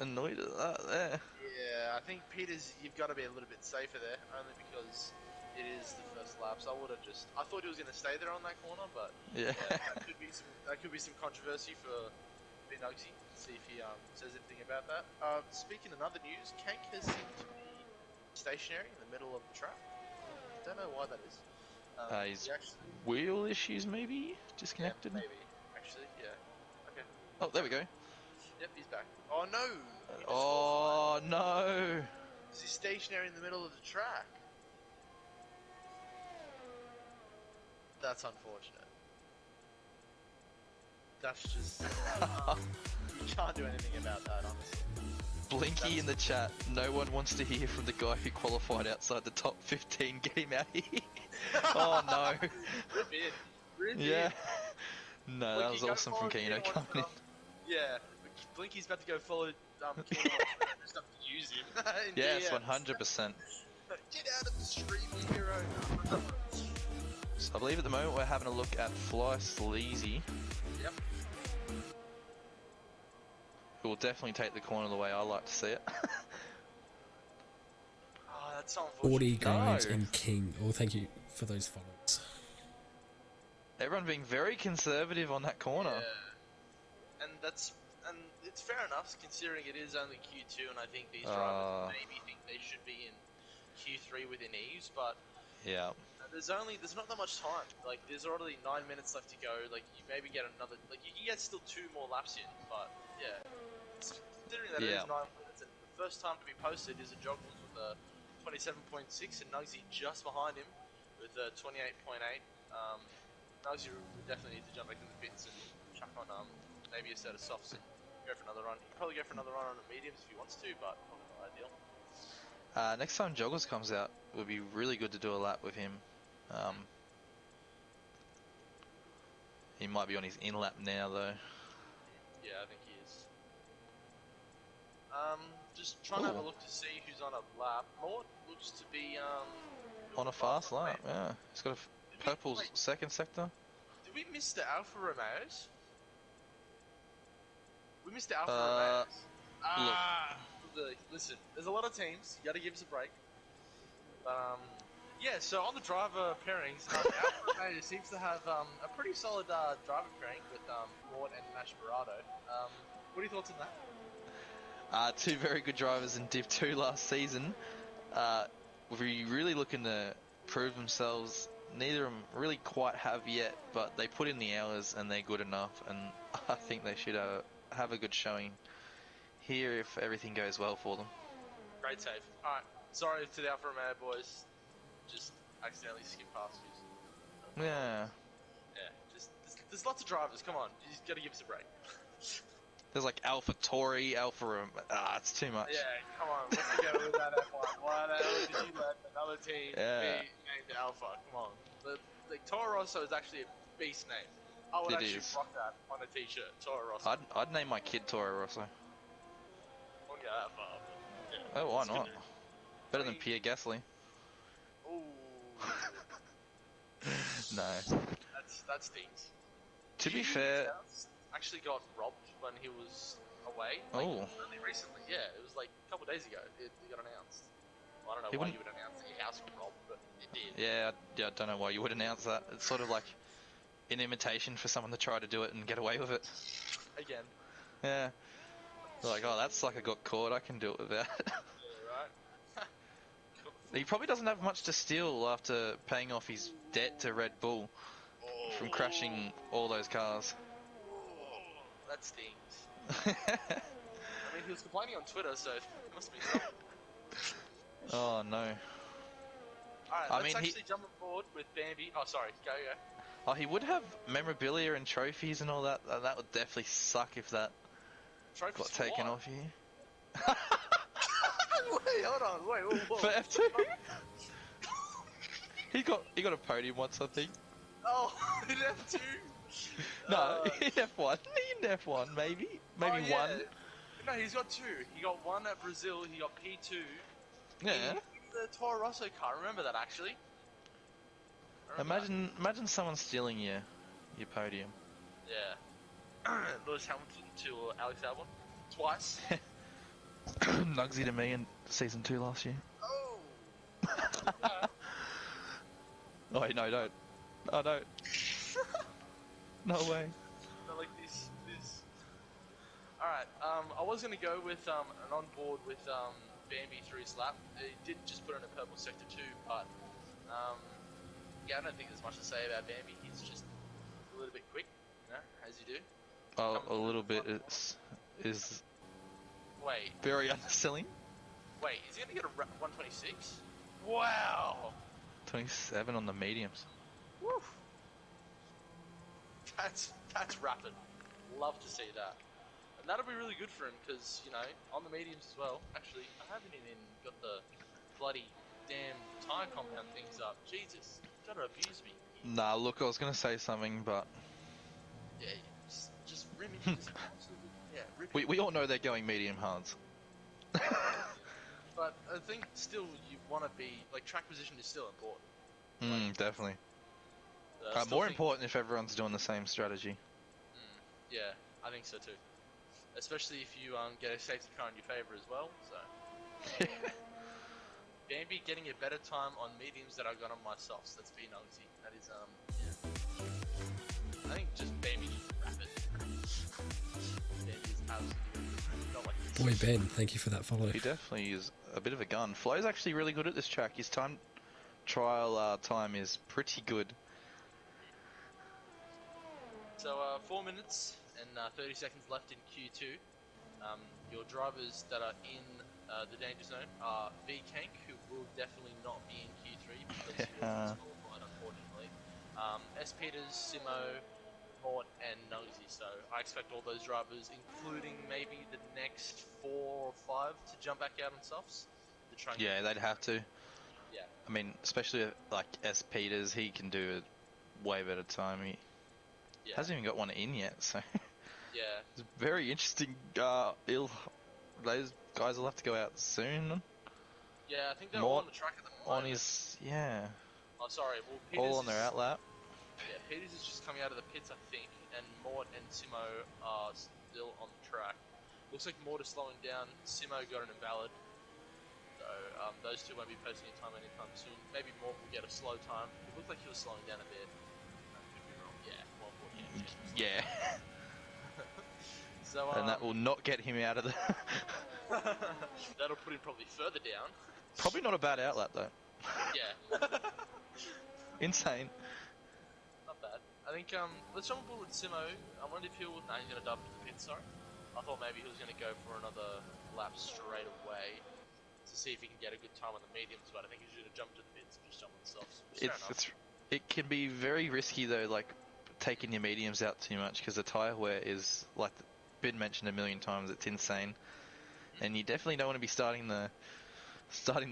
Speaker 2: annoyed at that there.
Speaker 1: Yeah, I think Peters, you've got to be a little bit safer there, only because it is the first lap. So I thought he was going to stay there on that corner, but
Speaker 2: Yeah.
Speaker 1: that could be some controversy for Nugsy. See if he says anything about that. Speaking of other news, Kank has seemed to be stationary in the middle of the track. Don't know why that is.
Speaker 2: His wheel issues maybe? Disconnected?
Speaker 1: Yeah, maybe. Actually, yeah. Okay.
Speaker 2: Oh, there we go.
Speaker 1: Yep, he's back. Oh no!
Speaker 2: Oh no!
Speaker 1: He's stationary in the middle of the track. That's unfortunate. That's just... you can't do anything about that, honestly.
Speaker 2: Blinky in the chat. No one wants to hear from the guy who qualified outside the top 15. Get him out of here. Oh no.
Speaker 1: Rip in. Rip
Speaker 2: Yeah.
Speaker 1: in.
Speaker 2: No, that was awesome from Keno coming in.
Speaker 1: Yeah. Blinky's about to go follow Keno stuff to use him.
Speaker 2: Yes,
Speaker 1: DMs.
Speaker 2: 100%.
Speaker 1: Get out of the stream, hero.
Speaker 2: So I believe at the moment we're having a look at Fly Sleazy.
Speaker 1: Yep.
Speaker 2: Who will definitely take the corner the way I like to see it.
Speaker 1: Oh, that's so unfortunate.
Speaker 3: 40 Grinds
Speaker 2: No.
Speaker 3: and King. Oh, thank you for those follows.
Speaker 2: Everyone being very conservative on that corner.
Speaker 1: Yeah. And it's fair enough considering it is only Q2, and I think these drivers maybe think they should be in Q3 within ease, but
Speaker 2: Yeah.
Speaker 1: there's not that much time. Like, there's already 9 minutes left to go. Like, you maybe get another, like, you can get still 2 more laps in, but yeah, considering that it is 9 minutes, and the first time to be posted is a Joggles with a 27.6, and Nugsy just behind him with a 28.8. Nugsy will definitely need to jump back in the pits and chuck on maybe a set of softs and go for another run. He can probably go for another run on the mediums if he wants to, but probably not ideal.
Speaker 2: Next time Joggles comes out, it would be really good to do a lap with him. He might be on his in-lap now, though.
Speaker 1: Yeah, I think he is. Just trying to have a look to see who's on a lap. Mort looks to be
Speaker 2: On a fast lap, yeah. He's got a purple second sector.
Speaker 1: Did we miss the Alfa Romeos? We missed the Alfa Romeos. Listen, there's a lot of teams. You got to give us a break. Yeah, so on the driver pairings, Alfa Romeo seems to have a pretty solid driver pairing with Mort and Mashbarato. What are your thoughts on that?
Speaker 2: 2 very good drivers in Div 2 last season. We're really looking to prove themselves. Neither of them really quite have yet, but they put in the hours and they're good enough, and I think they should have a good showing here if everything goes well for them.
Speaker 1: Great save. Alright, sorry to the Alfa Romeo boys. Just accidentally skipped past you.
Speaker 2: Yeah.
Speaker 1: Yeah, there's lots of drivers, come on. You just gotta give us a break.
Speaker 2: There's like Alpha Tori, it's too much.
Speaker 1: Yeah, come on, what's the go with that F1? Why the hell did you let another team be named Alpha? Come on. The Toro Rosso is actually a beast name. I would actually rock that on a t-shirt, Toro Rosso.
Speaker 2: I'd name my kid Toro Rosso.
Speaker 1: Won't go that far, but yeah.
Speaker 2: Oh, why
Speaker 1: It's
Speaker 2: not?
Speaker 1: good.
Speaker 2: Better than Pierre Gasly.
Speaker 1: Ooh.
Speaker 2: No.
Speaker 1: That stings.
Speaker 2: To be fair,
Speaker 1: Actually got robbed when he was away. Only recently. Yeah, it was like a couple of days ago. It got announced. Well, I don't know why you would announce that your house got robbed, but it did.
Speaker 2: Yeah, I don't know why you would announce that. It's sort of like an invitation for someone to try to do it and get away with it.
Speaker 1: Again.
Speaker 2: Yeah. They're like, oh, that sucker got caught. I can do it without.
Speaker 1: Yeah, right.
Speaker 2: He probably doesn't have much to steal after paying off his debt to Red Bull from crashing all those cars.
Speaker 1: Oh, that stings. I mean, he was complaining on Twitter, so it must be something.
Speaker 2: Oh no.
Speaker 1: Alright,
Speaker 2: I
Speaker 1: let's
Speaker 2: mean,
Speaker 1: actually jump on board with Bambi. Oh, sorry, go.
Speaker 2: Oh, he would have memorabilia and trophies and all that. That would definitely suck if that
Speaker 1: Trophies
Speaker 2: got
Speaker 1: for
Speaker 2: taken
Speaker 1: what?
Speaker 2: off you.
Speaker 1: Wait, hold on, wait, whoa.
Speaker 2: For F2? he got a podium once, I think.
Speaker 1: Oh, in F2?
Speaker 2: No, in F1. In F1, maybe
Speaker 1: Oh,
Speaker 2: one.
Speaker 1: yeah. No, he's got 2. He got 1 at Brazil, he got P2.
Speaker 2: Yeah.
Speaker 1: In the Toro Rosso car, remember that actually? I remember
Speaker 2: Imagine someone stealing your podium.
Speaker 1: that. Yeah. Lewis Hamilton to Alex Albon. Twice.
Speaker 2: Nugsy to me in season 2 last year.
Speaker 1: Oh!
Speaker 2: Oh wait, no, don't. Oh, don't. No way.
Speaker 1: Not like this. Alright, I was gonna go with an onboard with Bambi through his lap. He did just put in a purple sector 2, but yeah, I don't think there's much to say about Bambi. He's just a little bit quick, you know, as you do.
Speaker 2: Oh,
Speaker 1: Coming
Speaker 2: a
Speaker 1: through
Speaker 2: little
Speaker 1: the
Speaker 2: bit
Speaker 1: front.
Speaker 2: is
Speaker 1: Wait,
Speaker 2: very underselling.
Speaker 1: is he gonna get a 126? Wow!
Speaker 2: 27 on the mediums.
Speaker 1: Woo! That's rapid. Love to see that. And that'll be really good for him because, you know, on the mediums as well. Actually, I haven't even got the bloody damn tyre compound things up. Jesus, you gotta abuse me.
Speaker 2: Nah, look, I was gonna say something, but
Speaker 1: Yeah, just rim it. Just absolutely, yeah, rip it.
Speaker 2: we all know they're going medium hards.
Speaker 1: But I think still you want to be, like, track position is still important.
Speaker 2: Definitely.
Speaker 1: Still
Speaker 2: More
Speaker 1: think-
Speaker 2: important if everyone's doing the same strategy.
Speaker 1: Yeah, I think so too. Especially if you get a safety car in your favour as well. So Bambi getting a better time on mediums that I got on my softs. That's been ugly. That is yeah. I think just Bambi just rapid. Bambi is absolutely not like this.
Speaker 3: Boy, Ben, thank you for that follow.
Speaker 2: He definitely is a bit of a gun. Flo's actually really good at this track. His trial time is pretty good.
Speaker 1: So 4 minutes and 30 seconds left in Q2. Your drivers that are in the danger zone are V-Kank, who will definitely not be in Q3 because he was disqualified, unfortunately. S. Peters, Simo, Mort, and Nosy. So I expect all those drivers, including maybe the next 4 or 5, to jump back out on softs. To try and
Speaker 2: Yeah, they'd have to.
Speaker 1: Yeah.
Speaker 2: I mean, especially like S. Peters, he can do a way better time. He hasn't even got one in yet, so
Speaker 1: Yeah.
Speaker 2: it's very interesting. Those guys will have to go out soon.
Speaker 1: Yeah, I think they're
Speaker 2: Mort
Speaker 1: all on the track at the moment.
Speaker 2: On his
Speaker 1: Oh, sorry. Well, Peters
Speaker 2: all on their
Speaker 1: is-
Speaker 2: outlap.
Speaker 1: Yeah, Peters is just coming out of the pits, I think, and Mort and Simo are still on the track. Looks like Mort is slowing down. Simo got an invalid. So those two won't be posting a time anytime soon. Maybe Mort will get a slow time. It looked like he was slowing down a bit. I could be wrong. Yeah, Mort will get
Speaker 2: Yeah,
Speaker 1: So,
Speaker 2: and that will not get him out of the.
Speaker 1: that'll put him probably further down.
Speaker 2: Probably not a bad outlap though.
Speaker 1: Yeah.
Speaker 2: Insane.
Speaker 1: Not bad. I think, let's jump on board with Simo. I wonder if he'll... Nah, he's going to dive into the pit, sorry. I thought maybe he was going to go for another lap straight away to see if he can get a good time on the mediums, but I think he should have jumped to the pits and just jumped on the softs. Fair enough.
Speaker 2: It can be very risky though, like taking your mediums out too much, because the tyre wear is, like been mentioned a million times, it's insane, and you definitely don't want to be starting the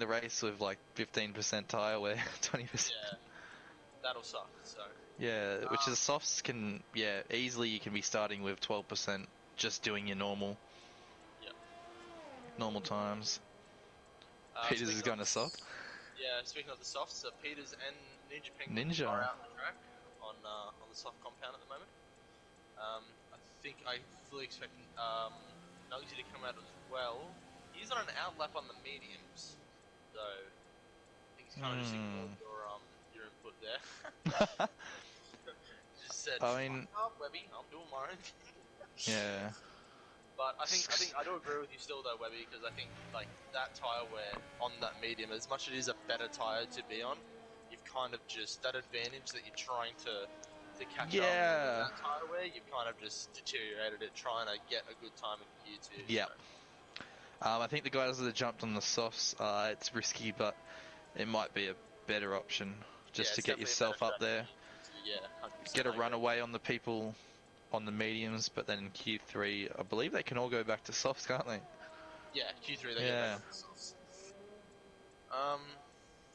Speaker 2: race with like 15% tyre wear, 20%.
Speaker 1: Yeah, that'll suck. So
Speaker 2: Yeah, which is softs can, easily you can be starting with 12%, just doing your normal times. Peters is going to soft.
Speaker 1: Yeah, speaking of the softs, Peters and Ninja are out on the track on the soft compound at the moment. I fully expect Nugsy to come out as well. He's on an outlap on the mediums, so I think he's kind of just ignored your input there. Just said,
Speaker 2: I mean,
Speaker 1: "Fuck up, Webby, I'm doing mine."
Speaker 2: yeah.
Speaker 1: But I think I do agree with you still though, Webby, because I think like that tire wear on that medium, as much as it is a better tire to be on, you've kind of just that advantage that you're trying to catch up with that tire wear, you've kind of just deteriorated it trying to get a good time in Q2.
Speaker 2: Yep.
Speaker 1: So.
Speaker 2: I think the guys that have jumped on the softs, it's risky, but it might be a better option just to
Speaker 1: it's
Speaker 2: get
Speaker 1: definitely a
Speaker 2: yourself
Speaker 1: better
Speaker 2: up there.
Speaker 1: strategy. Yeah, 100%.
Speaker 2: Get a
Speaker 1: I agree.
Speaker 2: runaway on the people on the mediums, but then in Q3, I believe they can all go back to softs, can't they?
Speaker 1: Yeah, Q3 they get back to themselves.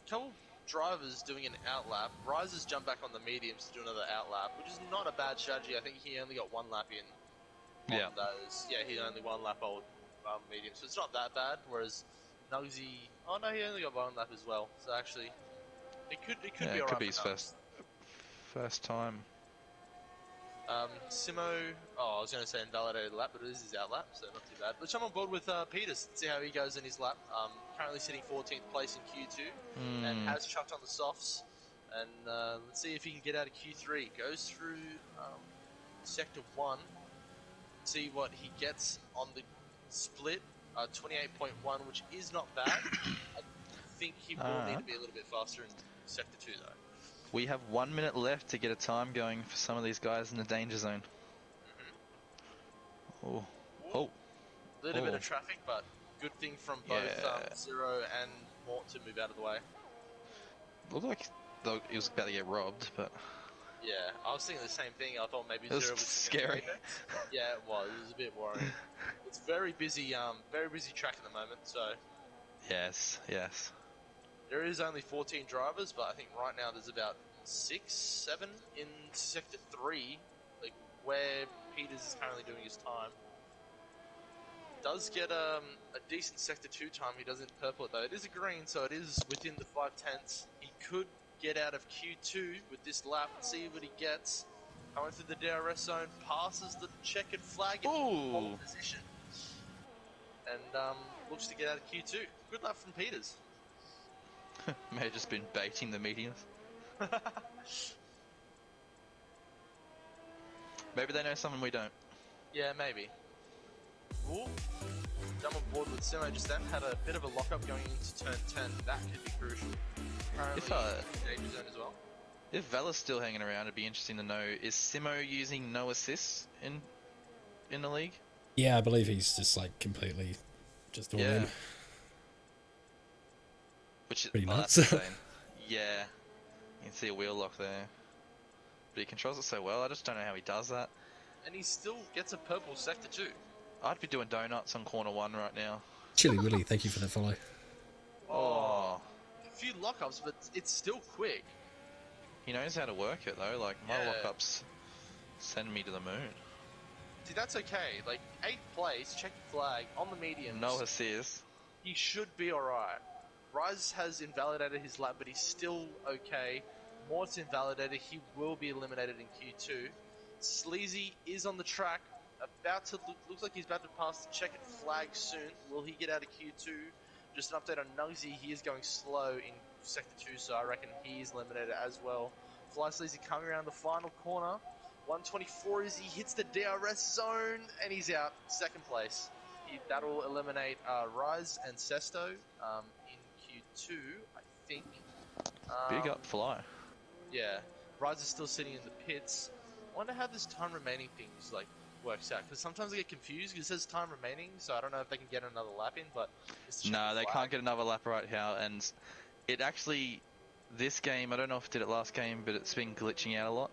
Speaker 1: Couple drivers doing an outlap. Rises jump back on the mediums to do another outlap, which is not a bad strategy. I think he only got one lap in on those. Yeah, he only one lap old medium, so it's not that bad. Whereas Nugsy, oh no, he only got one lap as well. So actually, it could be alright.
Speaker 2: It could be
Speaker 1: for
Speaker 2: his first time.
Speaker 1: Simo, I was going to say invalidated lap, but it is his outlap, so not too bad. Let's jump on board with Peters, see how he goes in his lap. Currently sitting 14th place in Q2, and has chucked on the softs. And let's see if he can get out of Q3. Goes through Sector 1, see what he gets on the split, 28.1, which is not bad. I think he will need to be a little bit faster in Sector 2, though.
Speaker 2: We have 1 minute left to get a time going for some of these guys in the danger zone. Oh.
Speaker 1: A little bit of traffic, but good thing from both Zero and Mort to move out of the way.
Speaker 2: Looked like he was about to get robbed, but...
Speaker 1: Yeah, I was thinking the same thing. I thought maybe
Speaker 2: it was
Speaker 1: Zero was
Speaker 2: scary.
Speaker 1: Yeah, it was. It was a bit worrying. It's very busy track at the moment, so...
Speaker 2: Yes.
Speaker 1: There is only 14 drivers, but I think right now there's about 6, 7 in Sector 3, like where Peters is currently doing his time. Does get a decent Sector 2 time. He doesn't purple it though. It is a green, so it is within the 5/10. He could get out of Q2 with this lap and see what he gets. Going through the DRS zone, passes the checkered flag in pole position, and looks to get out of Q2. Good lap from Peters.
Speaker 2: May have just been baiting the mediums. Maybe they know something we don't.
Speaker 1: Yeah, maybe. Ooh. Jump on board with Simo just then. Had a bit of a lockup going into turn 10. That could be crucial. Apparently, danger zone as well.
Speaker 2: If Vala's still hanging around, it'd be interesting to know, is Simo using no assists in the league?
Speaker 3: Yeah, I believe he's just like completely just all in.
Speaker 2: Which is
Speaker 3: pretty nuts.
Speaker 2: That's insane. Yeah, you can see a wheel lock there. But he controls it so well, I just don't know how he does that.
Speaker 1: And he still gets a purple sector too.
Speaker 2: I'd be doing donuts on corner 1 right now.
Speaker 3: Chili Willy, thank you for that follow.
Speaker 1: Oh. A few lockups, but it's still quick.
Speaker 2: He knows how to work it though, like my lockups send me to the moon.
Speaker 1: See, that's okay. Like, 8th place, check the flag, on the mediums.
Speaker 2: No assists.
Speaker 1: He should be alright. Rise has invalidated his lap, but he's still okay. Mort's invalidated, he will be eliminated in Q2. Sleazy is on the track, looks like he's about to pass the checkered flag soon. Will he get out of Q2? Just an update on Nugsy, he is going slow in Sector 2, so I reckon he is eliminated as well. Fly Sleazy coming around the final corner. 124 as he hits the DRS zone, and he's out, 2nd place. That'll eliminate Rise and Sesto in Q2, I think.
Speaker 2: Big up Fly.
Speaker 1: Yeah, Rise is still sitting in the pits. I wonder how this time remaining things works out, because sometimes I get confused because it says time remaining, so I don't know if they can get another lap in, but...
Speaker 2: No, they can't get another lap right now, and it actually... This game, I don't know if it did it last game, but it's been glitching out a lot.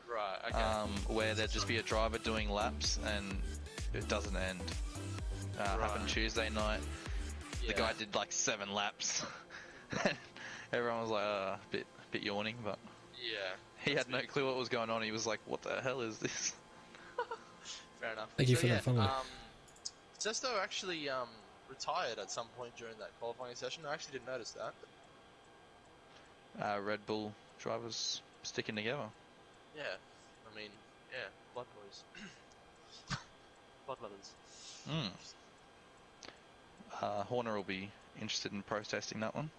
Speaker 1: Right, okay.
Speaker 2: Where there'd just be a driver doing laps, and it doesn't end. Happened Tuesday night. The guy did like 7 laps. Everyone was like, bit yawning, but
Speaker 1: yeah,
Speaker 2: he had no clue what was going on. He was like, "What the hell is this?"
Speaker 1: Fair enough.
Speaker 3: Thank you for that follow.
Speaker 1: Sesto actually retired at some point during that qualifying session. I actually didn't notice that.
Speaker 2: Red Bull drivers sticking together.
Speaker 1: Yeah, I mean, blood boys, blood brothers.
Speaker 2: Horner will be interested in protesting that one.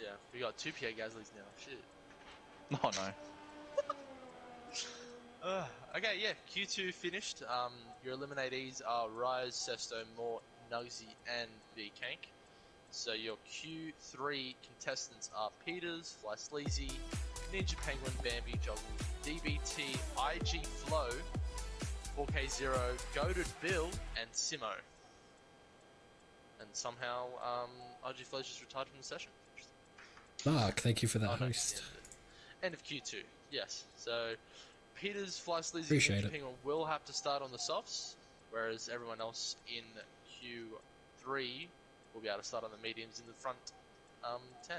Speaker 1: Yeah, we got 2 Pierre Gasly's now. Shit.
Speaker 2: Oh no.
Speaker 1: Okay, yeah, Q2 finished. Your eliminatees are Rise, Sesto, Mort, Nugsy, and V-Kank. So your Q3 contestants are Peters, Fly Sleazy, Ninja Penguin, Bambi, Joggle, DBT, IG Flow, 4K0, Goated Bill, and Simo. And somehow, IG Flow's just retired from the session.
Speaker 3: Mark, thank you for that
Speaker 1: Oh, no,
Speaker 3: host.
Speaker 1: end of Q2, yes. So, Peters, Fly Sleazy,
Speaker 3: Appreciate
Speaker 1: and Ninja
Speaker 3: it.
Speaker 1: Penguin will have to start on the softs, whereas everyone else in Q3 will be able to start on the mediums in the front 10.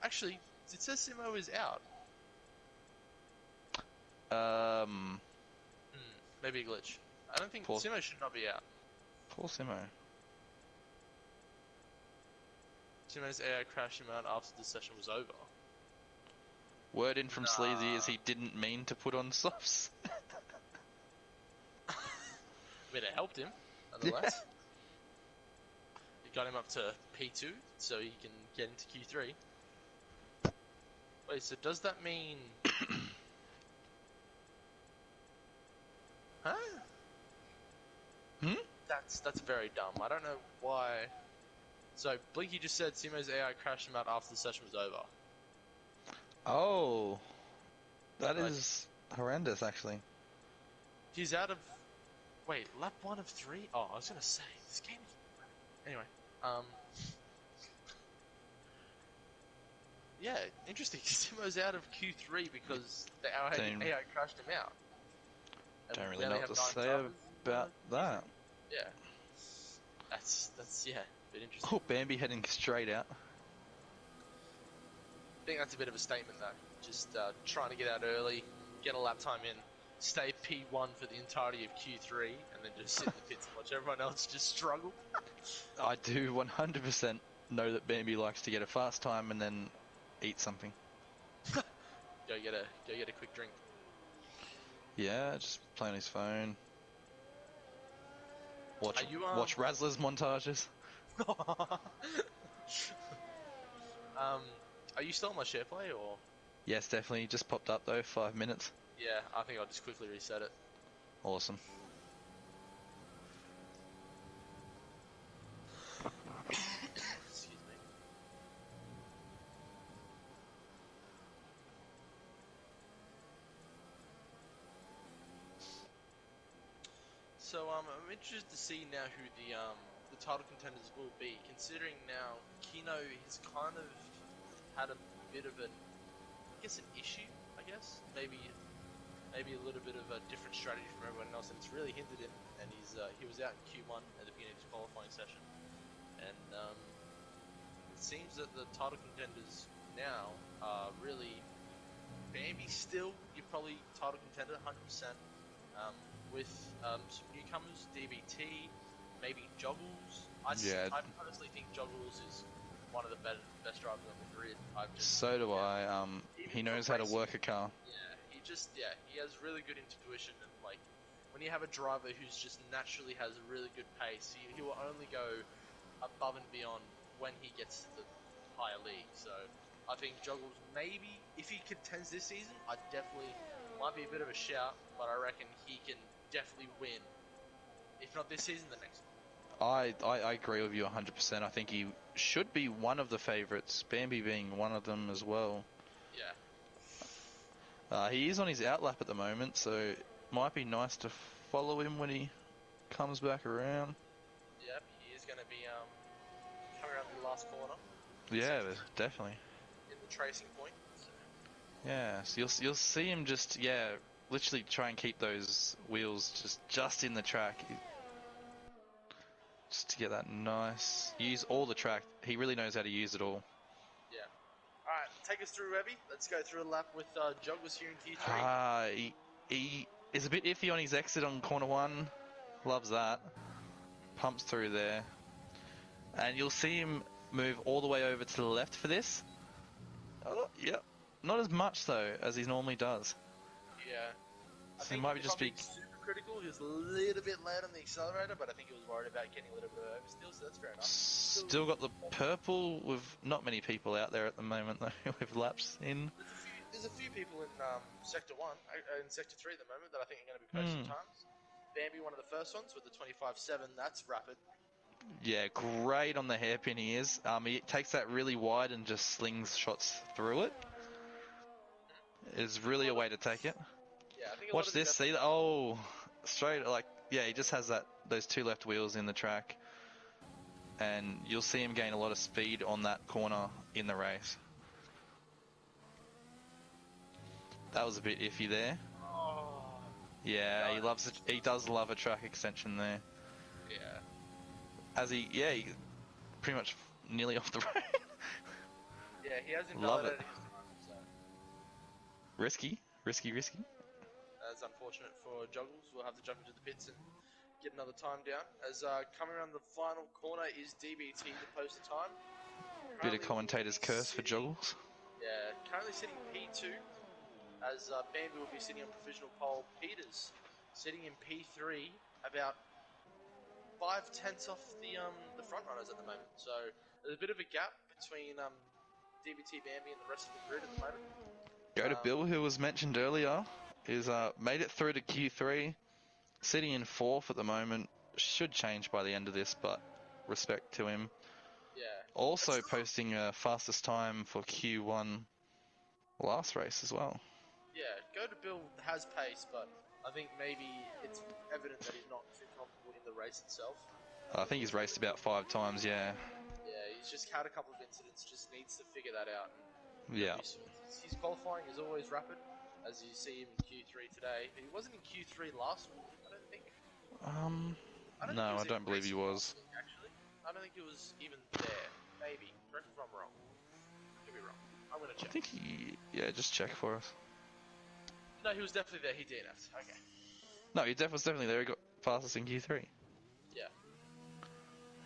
Speaker 1: Actually, it says Simo is out. Maybe a glitch. I don't think Simo should not be out.
Speaker 2: Poor Simo.
Speaker 1: Simo's AI crashed him out after the session was over.
Speaker 2: Word in from Sleazy is he didn't mean to put on softs.
Speaker 1: I mean, it helped him, nonetheless. It got him up to P2, so he can get into Q3. Wait, so does that mean... Huh? That's very dumb. I don't know why... So, Blinky just said Simo's AI crashed him out after the session was over.
Speaker 2: Oh. That is horrendous, actually.
Speaker 1: He's out of... Wait, lap 1 of 3? Oh, I was gonna say, this game... Anyway, yeah, interesting. Simo's out of Q3 because the AI crashed him out. And
Speaker 2: Don't
Speaker 1: we
Speaker 2: really
Speaker 1: only
Speaker 2: know what
Speaker 1: have
Speaker 2: to
Speaker 1: 9
Speaker 2: say
Speaker 1: drivers.
Speaker 2: about that.
Speaker 1: Yeah. That's yeah, a bit interesting.
Speaker 2: Oh, Bambi heading straight out.
Speaker 1: I think that's a bit of a statement though. Just trying to get out early, get a lap time in, stay P1 for the entirety of Q3, and then just sit in the pits and watch everyone else just struggle.
Speaker 2: I do 100% know that Bambi likes to get a fast time and then eat something.
Speaker 1: Go get a quick drink.
Speaker 2: Yeah, just play on his phone. Watch
Speaker 1: Are
Speaker 2: Razzler's montages.
Speaker 1: Are you still on my share play or?
Speaker 2: Yes, definitely. Just popped up though, 5 minutes.
Speaker 1: Yeah, I think I'll just quickly reset it.
Speaker 2: Awesome.
Speaker 1: Excuse me. So I'm interested to see now who the title contenders will be, considering now Kino has kind of had a bit of an issue, I guess. Maybe a little bit of a different strategy from everyone else, and it's really hindered him. And he was out in Q1 at the beginning of the qualifying session, and it seems that the title contenders now are really Bambi. Still, you're probably title contender 100%. With some newcomers, DBT, maybe Joggles. I honestly think Joggles is one of the best drivers on the grid.
Speaker 2: So do I. He knows how to work a car.
Speaker 1: Yeah, he has really good intuition, and like when you have a driver who's just naturally has a really good pace, he will only go above and beyond when he gets to the higher league. So I think Joggles, maybe if he contends this season, I definitely might be a bit of a shout, but I reckon he can definitely win. If not this season, the next one.
Speaker 2: I agree with you 100%. I think he should be one of the favourites, Bambi being one of them as well.
Speaker 1: Yeah.
Speaker 2: He is on his outlap at the moment, so it might be nice to follow him when he comes back around.
Speaker 1: Yep, he is going to be coming around the last corner.
Speaker 2: Yeah, definitely.
Speaker 1: In the tracing point. So.
Speaker 2: Yeah, so you'll see him just literally try and keep those wheels just in the track. Just to get that nice... Use all the track. He really knows how to use it all.
Speaker 1: Yeah. Alright, take us through, Webby. Let's go through a lap with Joggles here in Q3.
Speaker 2: He is a bit iffy on his exit on corner 1. Loves that. Pumps through there. And you'll see him move all the way over to the left for this. Oh, yep. Not as much, though, as he normally does.
Speaker 1: Yeah. I
Speaker 2: So
Speaker 1: think
Speaker 2: he might be just be...
Speaker 1: super critical. He was a little bit late on the accelerator, but I think he was worried about getting a little bit of oversteal, so that's fair enough.
Speaker 2: Still got the purple with not many people out there at the moment, though, with laps in.
Speaker 1: there's a few people in Sector 1, in Sector 3 at the moment that I think are going to be posting times. Bambi, one of the first ones with the 25.7, that's rapid.
Speaker 2: Yeah, great on the hairpin he is. He takes that really wide and just slings shots through it. Is really a way to take it.
Speaker 1: Yeah, I think a lot
Speaker 2: Watch
Speaker 1: of these
Speaker 2: this, see that? Oh, straight, like, yeah, he just has those two left wheels in the track. And you'll see him gain a lot of speed on that corner in the race. That was a bit iffy there.
Speaker 1: Oh,
Speaker 2: Yeah, he does love a track extension there.
Speaker 1: yeah.
Speaker 2: He pretty much nearly off the road.
Speaker 1: Yeah, he has
Speaker 2: Love it.
Speaker 1: invalidated his time, so
Speaker 2: Risky.
Speaker 1: that's unfortunate for Joggles. We'll have to jump into the pits and get another time down. As coming around the final corner is DBT to post the time.
Speaker 2: Bit of commentator's curse for Joggles.
Speaker 1: Yeah, currently sitting P2, as Bambi will be sitting on provisional pole. Peters sitting in P3, about 5/10 off the front runners at the moment. So there's a bit of a gap between DBT, Bambi, and the rest of the grid at the moment.
Speaker 2: Go to Bill, who was mentioned earlier, is made it through to Q3, sitting in 4th at the moment. Should change by the end of this, but respect to him.
Speaker 1: Yeah.
Speaker 2: Also posting fastest time for Q1 last race as well.
Speaker 1: Yeah, Go to Bill has pace, but I think maybe it's evident that he's not too comfortable in the race itself.
Speaker 2: I think he's raced about 5 times, yeah.
Speaker 1: Yeah, he's just had a couple of incidents, just needs to figure that out. And
Speaker 2: Yeah.
Speaker 1: His qualifying is always rapid, as you see him in Q3 today. He wasn't in Q3 last week, I don't think.
Speaker 2: No, I don't believe he was.
Speaker 1: Week, actually, I don't think it was even there. Maybe. Correct me if I'm wrong. Could be wrong. I'm gonna check.
Speaker 2: I think yeah, just check for us.
Speaker 1: No, he was definitely there. He DNF'd. Okay.
Speaker 2: No, he was definitely there. He got fastest in Q3.
Speaker 1: Yeah.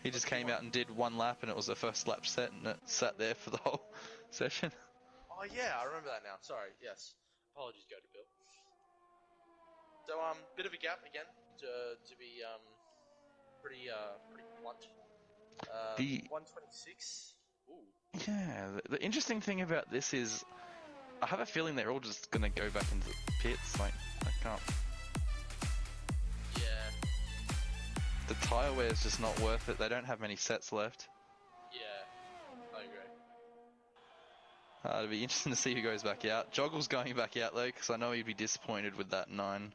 Speaker 2: He just came out and did one lap, and it was the first lap set, and it sat there for the whole session.
Speaker 1: Oh yeah, I remember that now. Sorry. Yes. Apologies, Go to Bill. So bit of a gap again to be pretty blunt.
Speaker 2: The
Speaker 1: 126. Ooh.
Speaker 2: Yeah, the interesting thing about this is, I have a feeling they're all just gonna go back into the pits. Like, I can't.
Speaker 1: Yeah.
Speaker 2: The tyre wear is just not worth it. They don't have many sets left.
Speaker 1: Yeah, I agree.
Speaker 2: It'll be interesting to see who goes back out. Joggle's going back out though, because I know he'd be disappointed with that 9.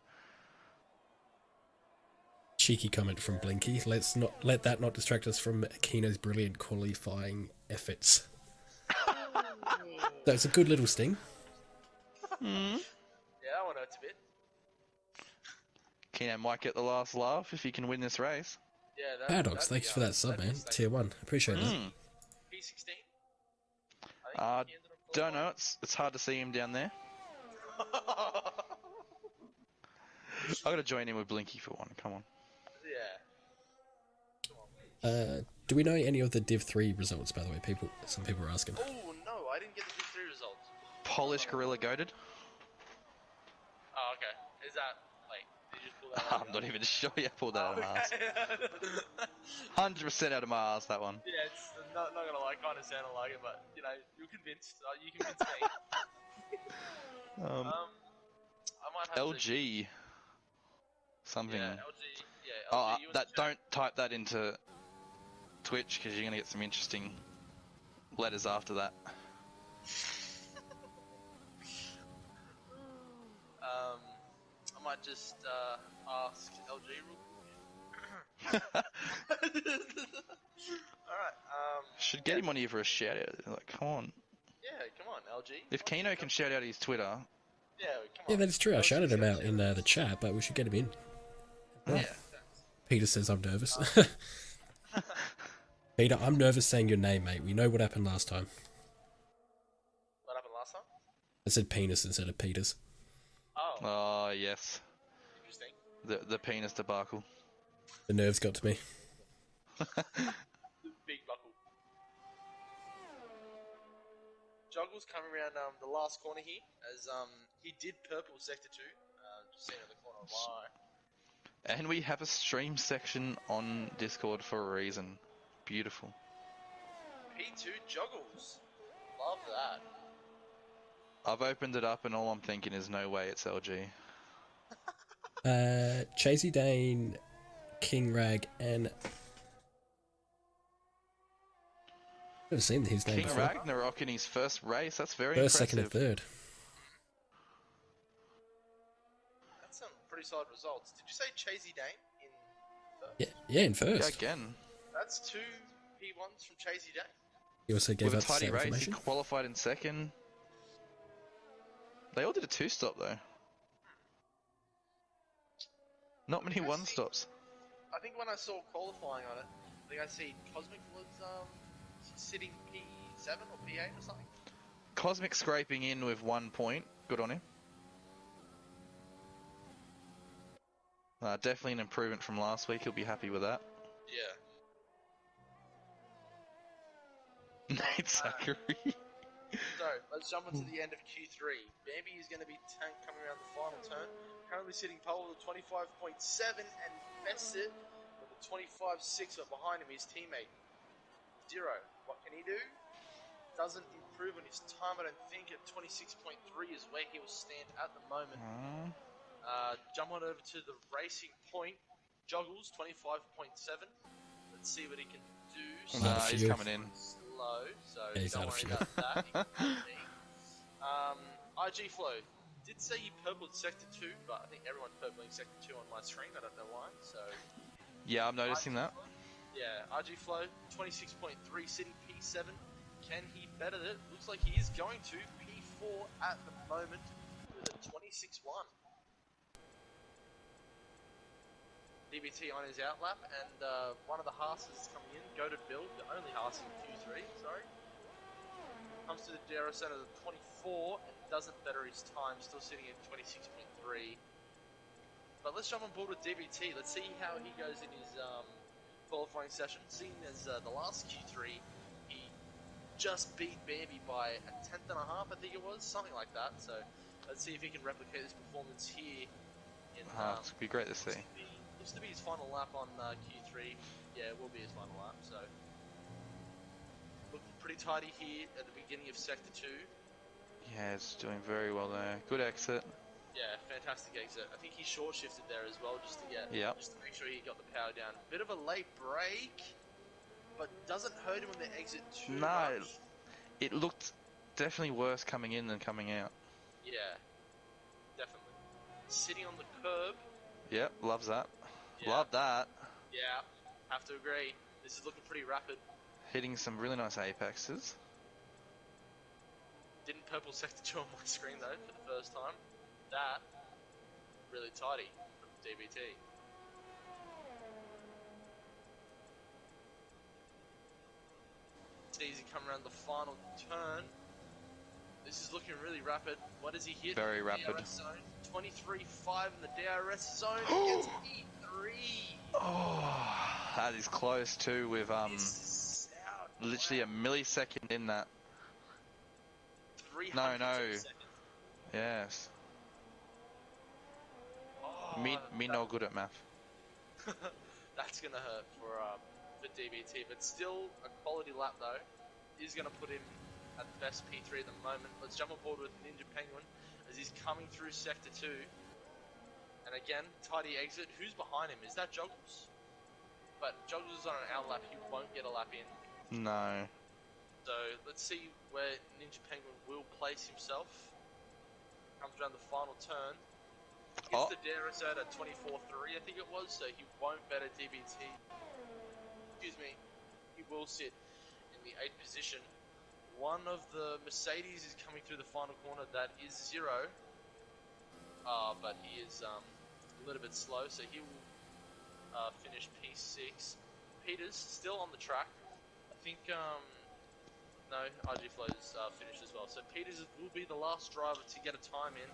Speaker 3: Cheeky comment from Blinky. Let's not let that not distract us from Kino's brilliant qualifying efforts. That's a good little sting.
Speaker 1: Yeah, that one hurts a bit.
Speaker 2: Kino might get the last laugh if he can win this race.
Speaker 1: Yeah,
Speaker 3: Paradox, thanks for that sub, man. Tier 1. Appreciate that.
Speaker 1: P16?
Speaker 2: Don't know. It's hard to see him down there. I gotta join in with Blinky for one. Come on.
Speaker 1: Yeah.
Speaker 3: Do we know any of the Div 3 results, by the way? Some people are asking.
Speaker 1: Oh no, I didn't get the Div 3 results.
Speaker 2: Polish Gorilla goated.
Speaker 1: Oh, okay. Is that like? Did you just pull that out?
Speaker 2: I'm not even sure. Yeah, pulled that out of my ass. 100% out of my ass, that one.
Speaker 1: Yeah, it's not gonna lie, kind of sounded like it, but you know, you're convinced. You convinced me. I might have
Speaker 2: LG. Something.
Speaker 1: Yeah, LG. Yeah, LG.
Speaker 2: Don't type that into Twitch because you're gonna get some interesting letters after that.
Speaker 1: I might just ask LG real quick. Alright,
Speaker 2: Should get him on here for a shout out. Like, come on.
Speaker 1: Yeah, come on, LG.
Speaker 2: If Kino can shout out his Twitter.
Speaker 1: Yeah, come on.
Speaker 3: Yeah, that is true. I shouted him out in the chat, but we should get him in.
Speaker 1: Yeah.
Speaker 3: Peter says I'm nervous. Peter, I'm nervous saying your name, mate. We know what happened last time.
Speaker 1: What happened last time?
Speaker 3: I said penis instead of Peters.
Speaker 1: Oh.
Speaker 2: Oh, yes.
Speaker 1: Interesting.
Speaker 2: The penis debacle.
Speaker 3: The nerves got to me.
Speaker 1: The big buckle. Joggle's coming around the last corner here, as he did purple sector 2. Just seeing in the corner why.
Speaker 2: And we have a stream section on Discord for a reason. Beautiful.
Speaker 1: P2 Joggles. Love that.
Speaker 2: I've opened it up and all I'm thinking is no way it's LG.
Speaker 3: Chasey Dane, King Rag, and I've never seen his name
Speaker 2: King
Speaker 3: before.
Speaker 2: Ragnarok in his first race. That's very
Speaker 3: First,
Speaker 2: impressive.
Speaker 3: second, and third.
Speaker 1: That's some pretty solid results. Did you say Chasey Dane in first?
Speaker 3: Yeah, in
Speaker 2: Yeah,
Speaker 3: first.
Speaker 2: again.
Speaker 1: That's 2 P1s from Chasey Dane.
Speaker 3: He also gave
Speaker 2: With a
Speaker 3: up
Speaker 2: tidy
Speaker 3: that
Speaker 2: race, he
Speaker 3: information.
Speaker 2: qualified in second. They all did a 2-stop though. Not many 1-stops.
Speaker 1: I think when I saw qualifying on it, I think I see Cosmic was sitting P7 or P8 or something.
Speaker 2: Cosmic scraping in with 1 point. Good on him. Definitely an improvement from last week. He'll be happy with that.
Speaker 1: Yeah.
Speaker 2: Nate Zachary.
Speaker 1: So, let's jump into the end of Q3. Bambi is going to be tank coming around the final turn. Currently sitting pole with a 25.7 and Fested with a 25.6, but behind him his teammate Zero. What can he do? Doesn't improve on his time, I don't think. At 26.3 is where he will stand at the moment. Jump on over to the racing point. Joggles 25.7. Let's see what he can do.
Speaker 2: Nah, he's coming in.
Speaker 1: Slow, so
Speaker 3: Yeah, he's
Speaker 1: don't
Speaker 3: out of
Speaker 1: worry
Speaker 3: fuel.
Speaker 1: about that. IG Flow did say he purpled sector 2, but I think everyone's purpling sector 2 on my screen. I don't know why. So
Speaker 2: Yeah, I'm noticing that.
Speaker 1: yeah, RG Flow 26.3 sitting P7. Can he better it? Looks like he is going to P4 at the moment with a 26.1. DBT on his outlap, and one of the Haas's is coming in. Go to build, the only Haas in Q3, sorry. Comes to the DRS at a 24 and doesn't better his time, still sitting at 26.3. But let's jump on board with DBT. Let's see how he goes in his qualifying session. Seeing as the last Q3, he just beat Bambi by a 10th and a half, I think it was, something like that. So let's see if he can replicate this performance here.
Speaker 2: It's be great to see.
Speaker 1: Looks to be his final lap on Q3. Yeah, it will be his final lap. So looking pretty tidy here at the beginning of Sector 2.
Speaker 2: Yeah, it's doing very well there. Good exit.
Speaker 1: Yeah, fantastic exit. I think he short shifted there as well, just to just to make sure he got the power down. Bit of a late break, but doesn't hurt him on the exit too much.
Speaker 2: It looked definitely worse coming in than coming out.
Speaker 1: Yeah, definitely. Sitting on the curb.
Speaker 2: Yep, loves that.
Speaker 1: Yeah.
Speaker 2: Love that.
Speaker 1: Yeah, have to agree. This is looking pretty rapid.
Speaker 2: Hitting some really nice apexes.
Speaker 1: Didn't purple sector 2 on my screen though for the first time. That really tidy from DBT. It's easy coming around the final turn. This is looking really rapid. What does he hit?
Speaker 2: Very rapid.
Speaker 1: DRS zone. 23.5 in the DRS zone. He gets P3.
Speaker 2: Oh, that is close too with literally a millisecond in that.
Speaker 1: 300
Speaker 2: No.
Speaker 1: seconds.
Speaker 2: Yes.
Speaker 1: Oh,
Speaker 2: Me no good at math.
Speaker 1: That's gonna hurt for DBT, but still a quality lap though. Is gonna put him at the best P3 at the moment. Let's jump on board with Ninja Penguin as he's coming through Sector 2. And again, tidy exit. Who's behind him? Is that Joggles? But Joggles is on an out lap. He won't get a lap in.
Speaker 2: No.
Speaker 1: So let's see where Ninja Penguin will place himself. Comes around the final turn. Gets the DRS out at 24.3, I think it was, so he won't better DBT. Excuse me. He will sit in the 8th position. One of the Mercedes is coming through the final corner. That is Zero. But he is a little bit slow, so he will finish P6. Peters still on the track. I think no, RG Flow's finished as well. So Peters will be the last driver to get a time in.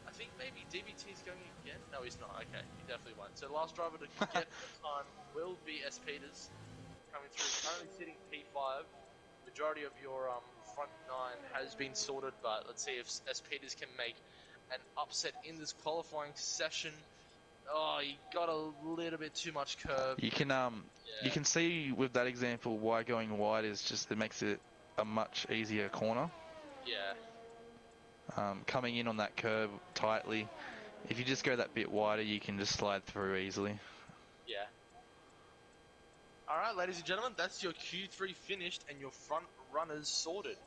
Speaker 1: I think maybe DBT's going again. No, he's not. Okay, he definitely won't. So the last driver to get a time will be S Peters coming through. Currently sitting P5. Majority of your front 9 has been sorted, but let's see if S Peters can make an upset in this qualifying session. Oh, he got a little bit too much curve.
Speaker 2: You can you can see with that example why going wide is just it makes it a much easier corner.
Speaker 1: Yeah.
Speaker 2: coming in on that curb tightly. If you just go that bit wider, you can just slide through easily.
Speaker 1: Yeah. Alright, ladies and gentlemen, that's your Q3 finished and your front runners sorted.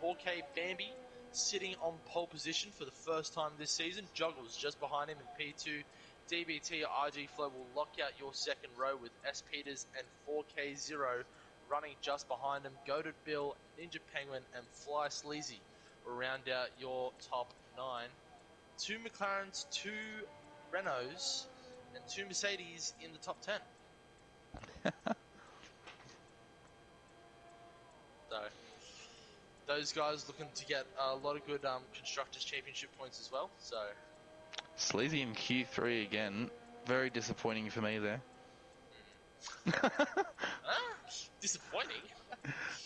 Speaker 1: 4K Bambi sitting on pole position for the first time this season. Juggles just behind him in P2. DBT RG Flow will lock out your second row with S Peters and 4K Zero running just behind him. Goated Bill, Ninja Penguin, and Fly Sleazy will round out your top 9. 2 McLarens, 2 Renaults, and 2 Mercedes in the top 10. So, those guys looking to get a lot of good Constructors' Championship points as well. So,
Speaker 2: Sleazy in Q3 again. Very disappointing for me there.
Speaker 1: disappointing.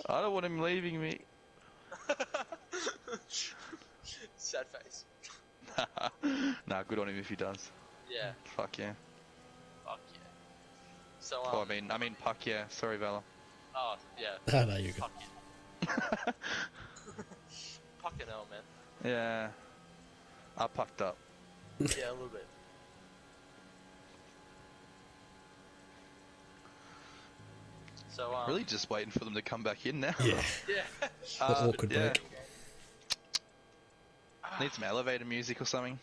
Speaker 2: I don't want him leaving me.
Speaker 1: Sad face.
Speaker 2: Nah, good on him if he does.
Speaker 1: Yeah.
Speaker 2: Fuck yeah.
Speaker 1: Fuck yeah. So
Speaker 2: Oh, I mean, puck yeah. Sorry, Vala.
Speaker 1: Oh yeah.
Speaker 3: Ah, no, you're good.
Speaker 1: Fuck yeah. Fucking hell, man.
Speaker 2: Yeah. I pucked up.
Speaker 1: Yeah, a little bit. So
Speaker 2: Really just waiting for them to come back in now.
Speaker 3: Yeah.
Speaker 1: Yeah.
Speaker 3: The awkward break.
Speaker 2: Need some elevator music or something.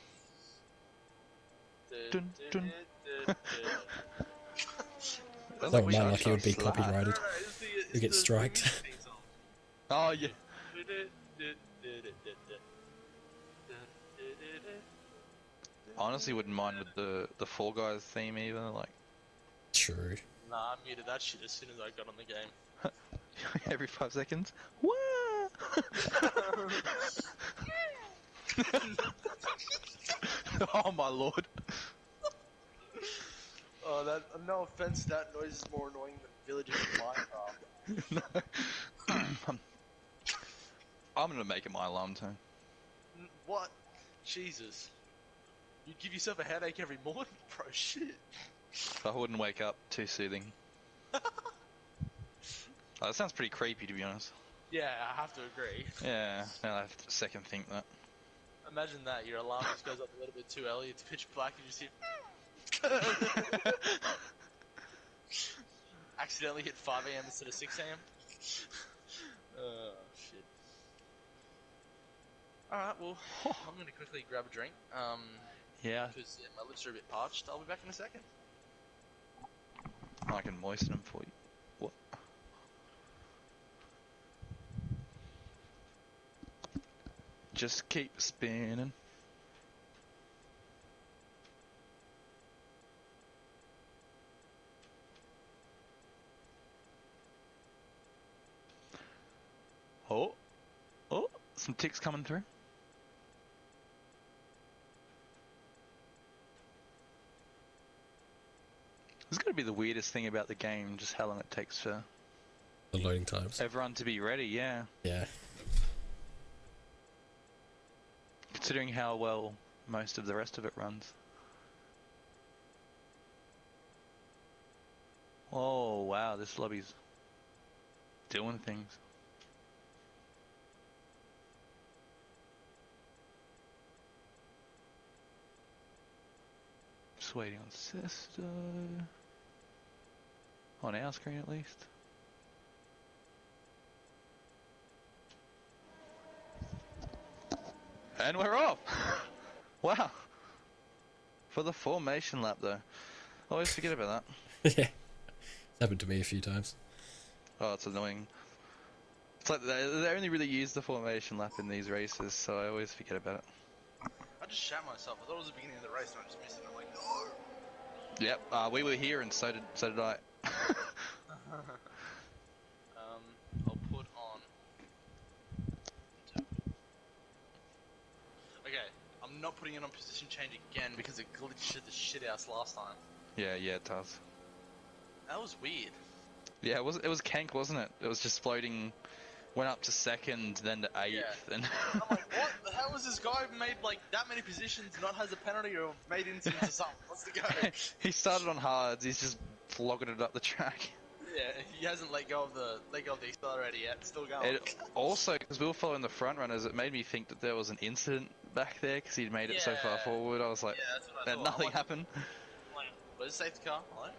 Speaker 2: Dun, dun. Sounds
Speaker 3: Don't
Speaker 2: we
Speaker 3: mind
Speaker 2: should
Speaker 3: like it would be
Speaker 2: slide.
Speaker 3: copyrighted. You get striked.
Speaker 2: Oh yeah. Honestly, wouldn't mind with the Fall Guys theme either. Like
Speaker 3: True.
Speaker 1: Nah, I muted that shit as soon as I got on the game.
Speaker 2: every 5 seconds. Wah! Oh my lord.
Speaker 1: Oh, that no offense, that noise is more annoying than villagers in Minecraft.
Speaker 2: I'm gonna make it my alarm tone.
Speaker 1: What? Jesus. You give yourself a headache every morning, bro. Shit.
Speaker 2: I wouldn't wake up. Too soothing. That sounds pretty creepy, to be honest.
Speaker 1: Yeah, I have to agree.
Speaker 2: Yeah, now I have to second think that.
Speaker 1: Imagine that, your alarm just goes up a little bit too early, it's pitch black, and you just hear... Accidentally hit 5 AM instead of 6 AM. Oh, shit. Alright, well, I'm gonna quickly grab a drink.
Speaker 2: Yeah,
Speaker 1: Because my lips are a bit parched. I'll be back in a second.
Speaker 2: I can moisten them for you. What? Just keep spinning. Oh, some ticks coming through. This is going to be the weirdest thing about the game, just how long it takes for
Speaker 3: The loading times.
Speaker 2: everyone to be ready, yeah.
Speaker 3: Yeah.
Speaker 2: Considering how well most of the rest of it runs. Oh, wow, this lobby's doing things. Just waiting on Sesto. On our screen at least. And we're off! Wow. For the formation lap though. Always forget about that.
Speaker 3: Yeah. It's happened to me a few times.
Speaker 2: Oh, it's annoying. It's like they only really use the formation lap in these races, so I always forget about it.
Speaker 1: I just shat myself. I thought it was the beginning of the race and I just missed it. I'm like, no!
Speaker 2: Yep, we were here and so did I.
Speaker 1: I'll put on... Okay, I'm not putting it on position change again because it glitched the shit out last time.
Speaker 2: Yeah, it does.
Speaker 1: That was weird.
Speaker 2: Yeah, it was Kank, wasn't it? It was just floating, went up to second, then to 8th, and...
Speaker 1: I'm like, what the hell was this guy made like that many positions, not has a penalty or made into something? What's the go?
Speaker 2: He started on hards, he's just flogging it up the track.
Speaker 1: Yeah, he hasn't let go of the accelerator yet. Still going.
Speaker 2: It also, because we were following the front runners, it made me think that there was an incident back there because he'd made it so far
Speaker 1: Yeah.
Speaker 2: forward. I was like,
Speaker 1: Yeah, that's what I
Speaker 2: and
Speaker 1: thought.
Speaker 2: nothing happened.
Speaker 1: Where's the safety car? Hello?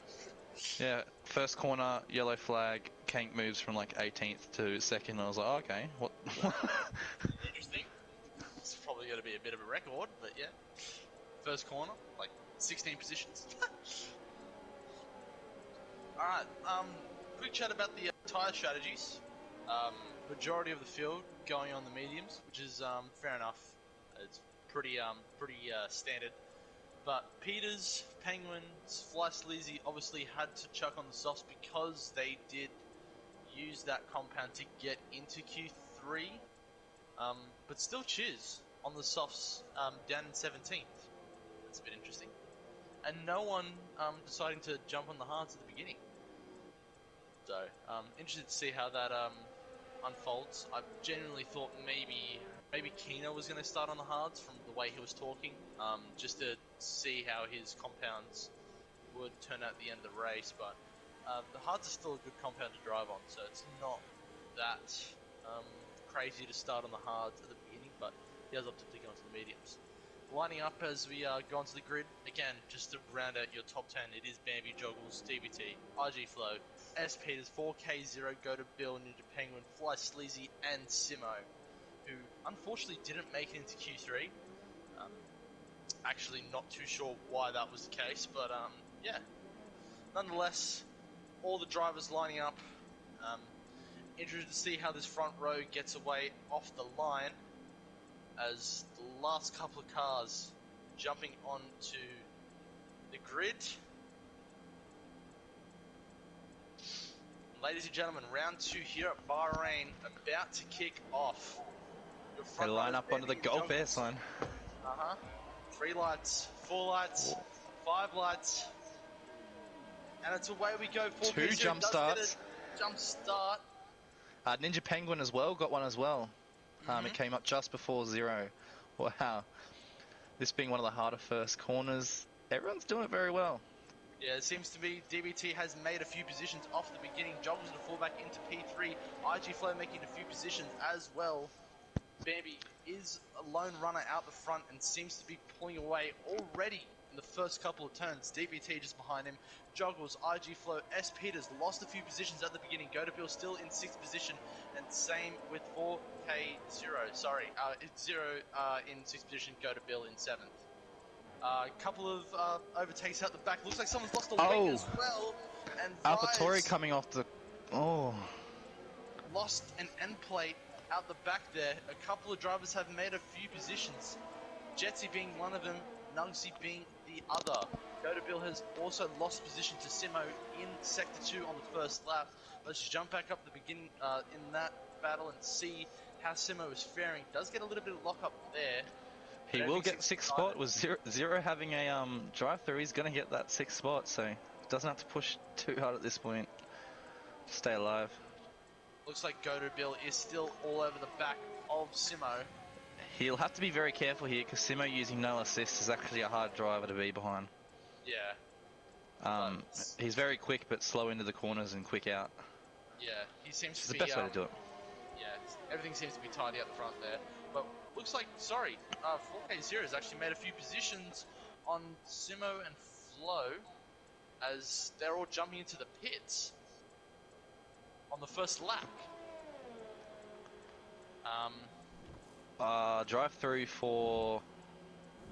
Speaker 2: Yeah, first corner, yellow flag. Kank moves from like 18th to 2nd. I was like, oh, okay, what?
Speaker 1: Interesting. It's probably going to be a bit of a record, but yeah. First corner, like 16 positions. Alright, quick chat about the tyre strategies. Majority of the field going on the mediums, which is fair enough. It's pretty standard. But Peters, Penguins, Fly Sleazy obviously had to chuck on the softs because they did use that compound to get into Q3. But still Chiz on the softs down in 17th. That's a bit interesting. And no one deciding to jump on the hards at the beginning. So, interested to see how that unfolds. I genuinely thought maybe Kino was going to start on the hards from the way he was talking, just to see how his compounds would turn out at the end of the race. But the hards are still a good compound to drive on, so it's not that crazy to start on the hards at the beginning, but he has opted to go into the mediums. Lining up as we go onto the grid, again, just to round out your top 10, it is Bambi, Joggles, DBT, IG Flow, S Peters, 4K0, Go to Bill, Ninja Penguin, Fly Sleazy, and Simo, who unfortunately didn't make it into Q3. Actually not too sure why that was the case, but yeah. Nonetheless, all the drivers lining up. Interested to see how this front row gets away off the line, as the last couple of cars jumping onto the grid. Ladies and gentlemen, round 2 here at Bahrain about to kick off. Your
Speaker 2: They
Speaker 1: front
Speaker 2: line
Speaker 1: runners,
Speaker 2: up onto the
Speaker 1: Bambi,
Speaker 2: Golf Air
Speaker 1: Joggles.
Speaker 2: sign.
Speaker 1: 3 lights, 4 lights, 5 lights, and it's away we go. 4K
Speaker 2: 2 jump
Speaker 1: does get a
Speaker 2: starts.
Speaker 1: Jump start.
Speaker 2: Ninja Penguin as well, got one as well. It came up just before 0. Wow. This being one of the harder first corners, everyone's doing it very well.
Speaker 1: Yeah, it seems to be DBT has made a few positions off the beginning. Joggles to fall back into P3. IG Flow making a few positions as well. Bambi is a lone runner out the front and seems to be pulling away already in the first couple of turns. DBT just behind him. Joggles, IG Flow, S Peters lost a few positions at the beginning. Go to Bill still in 6th position, and same with 4K0. Sorry, 0 in 6th position. Go to Bill in 7th. A couple of overtakes out the back. Looks like someone's lost a wing as well. And
Speaker 2: AlphaTauri
Speaker 1: Vise
Speaker 2: coming off the... Oh.
Speaker 1: lost an end plate out the back there. A couple of drivers have made a few positions. Jetsy being one of them, Nugsy being the other. Go to Bill has also lost position to Simo in Sector 2 on the first lap. Let's jump back up the beginning in that battle and see how Simo is faring. Does get a little bit of lock up there.
Speaker 2: He will get 6th spot. With zero having a drive-through, he's going to get that 6th spot, so doesn't have to push too hard at this point. Stay alive.
Speaker 1: Looks like Go to Bill is still all over the back of Simo.
Speaker 2: He'll have to be very careful here, because Simo using no assist is actually a hard driver to be behind.
Speaker 1: Yeah.
Speaker 2: He's very quick, but slow into the corners and quick out.
Speaker 1: Yeah, he seems
Speaker 2: It's
Speaker 1: to
Speaker 2: the
Speaker 1: be...
Speaker 2: best way to do it.
Speaker 1: Yeah, everything seems to be tidy up the front there. But looks like, 4K0 has actually made a few positions on Simo and Flo as they're all jumping into the pits on the first lap.
Speaker 2: Drive through for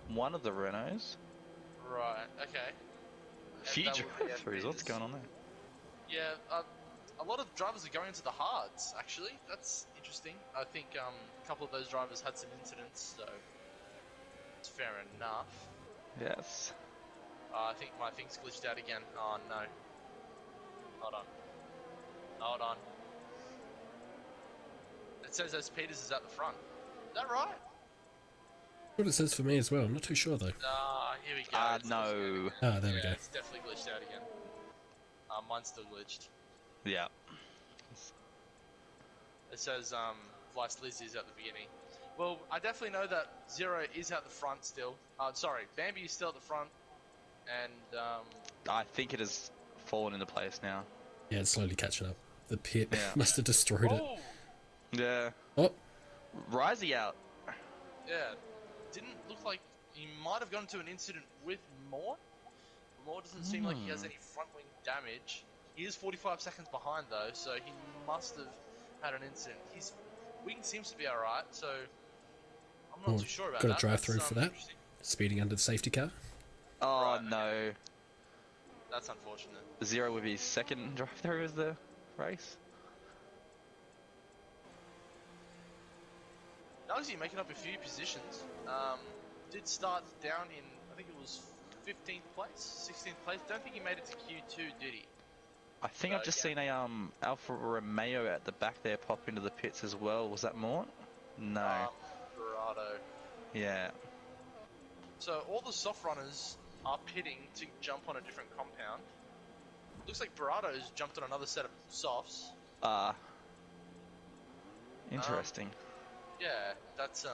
Speaker 2: one of the Renaults.
Speaker 1: Right, okay.
Speaker 2: Few
Speaker 1: That would be
Speaker 2: drive throughs. What's going on there?
Speaker 1: Yeah, a lot of drivers are going into the hards, actually. That's interesting. I think a couple of those drivers had some incidents, so it's fair enough.
Speaker 2: Yes.
Speaker 1: I think my thing's glitched out again. Oh, no. Hold on. Hold on. It says S. Peters is at the front. Is that right?
Speaker 3: What it says for me as well. I'm not too sure though.
Speaker 1: Here we go.
Speaker 2: No.
Speaker 3: There we go.
Speaker 1: It's definitely glitched out again. Mine's still glitched.
Speaker 2: Yeah.
Speaker 1: It says Vice Lizzie is at the beginning. Well, I definitely know that Zero is at the front still. Sorry, Bambi is still at the front, and
Speaker 2: I think it has fallen into place now.
Speaker 3: Yeah, it's slowly catching up. The pit
Speaker 2: Yeah.
Speaker 3: must have destroyed it.
Speaker 1: Oh,
Speaker 2: Yeah.
Speaker 3: Oh,
Speaker 2: Risey out.
Speaker 1: yeah. Didn't look like he might have gone to an incident with Moore. Moore doesn't seem like he has any front wing damage. He is 45 seconds behind though, so he must have had an incident. His wing seems to be alright, so I'm not
Speaker 3: oh,
Speaker 1: too sure about
Speaker 3: got a
Speaker 1: that.
Speaker 3: drive through for that.
Speaker 1: Interesting.
Speaker 3: Speeding under the safety car.
Speaker 2: Oh
Speaker 1: Right,
Speaker 2: no.
Speaker 1: okay. That's unfortunate.
Speaker 2: Zero with his second drive through of the race.
Speaker 1: Nugsy making up a few positions. Did start down in, I think it was 15th place, 16th place. Don't think he made it to Q2, did he?
Speaker 2: I think I've just seen a Alfa Romeo at the back there pop into the pits as well. Was that Mort? No.
Speaker 1: Verado.
Speaker 2: Yeah.
Speaker 1: So all the soft runners are pitting to jump on a different compound. Looks like Barado's jumped on another set of softs.
Speaker 2: Interesting.
Speaker 1: Yeah, that's I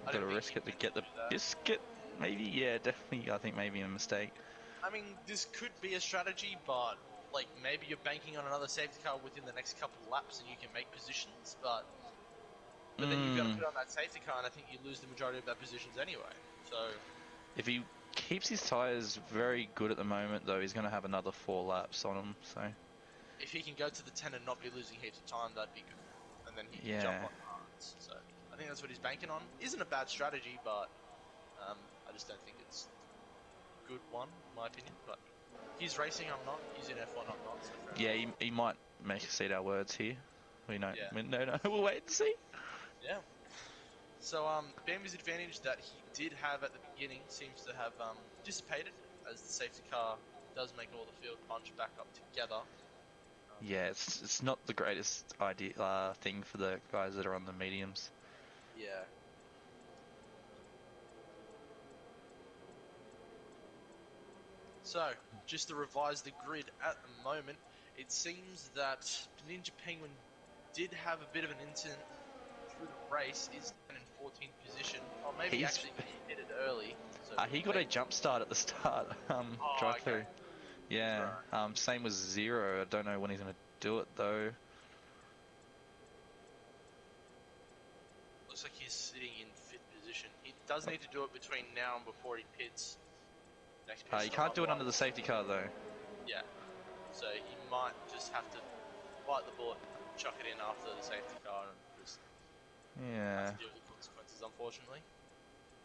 Speaker 2: Gotta
Speaker 1: don't think
Speaker 2: risk
Speaker 1: he
Speaker 2: it to
Speaker 1: meant
Speaker 2: get the
Speaker 1: do that.
Speaker 2: biscuit. Maybe, yeah, definitely. I think maybe a mistake.
Speaker 1: I mean, this could be a strategy, but like maybe you're banking on another safety car within the next couple of laps, and you can make positions. But then you've got to put on that safety car, and I think you lose the majority of that positions anyway. So
Speaker 2: If he keeps his tyres very good at the moment, though, he's going to have another 4 laps on him. So
Speaker 1: if he can go to the 10 and not be losing heaps of time, that'd be good. And then he can jump on hards. So I think that's what he's banking on. Isn't a bad strategy, but I just don't think it's a good one, in my opinion. But he's racing, I'm not. He's in F1, I'm not. So fair
Speaker 2: yeah,
Speaker 1: enough.
Speaker 2: he might make us eat our words here. We know.
Speaker 1: Yeah.
Speaker 2: No, we'll wait and see.
Speaker 1: Yeah. So Bambi's advantage that he did have at the beginning seems to have dissipated as the safety car does make all the field punch back up together.
Speaker 2: Yeah, it's not the greatest idea thing for the guys that are on the mediums.
Speaker 1: Yeah. So, just to revise the grid at the moment, it seems that Ninja Penguin did have a bit of an incident through the race, is in 14th position, or maybe actually he hit it early. So
Speaker 2: He got a jump start at the start, drive
Speaker 1: okay.
Speaker 2: through. Yeah, same with Zero. I don't know when he's going to do it though.
Speaker 1: Looks like he's sitting in 5th position. He does need to do it between now and before he pits. Next pit
Speaker 2: You
Speaker 1: stop,
Speaker 2: can't do it
Speaker 1: otherwise-
Speaker 2: under the safety car though.
Speaker 1: Yeah. So he might just have to bite the bullet, chuck it in after the safety car, and just
Speaker 2: Yeah,
Speaker 1: have to deal with the consequences, unfortunately.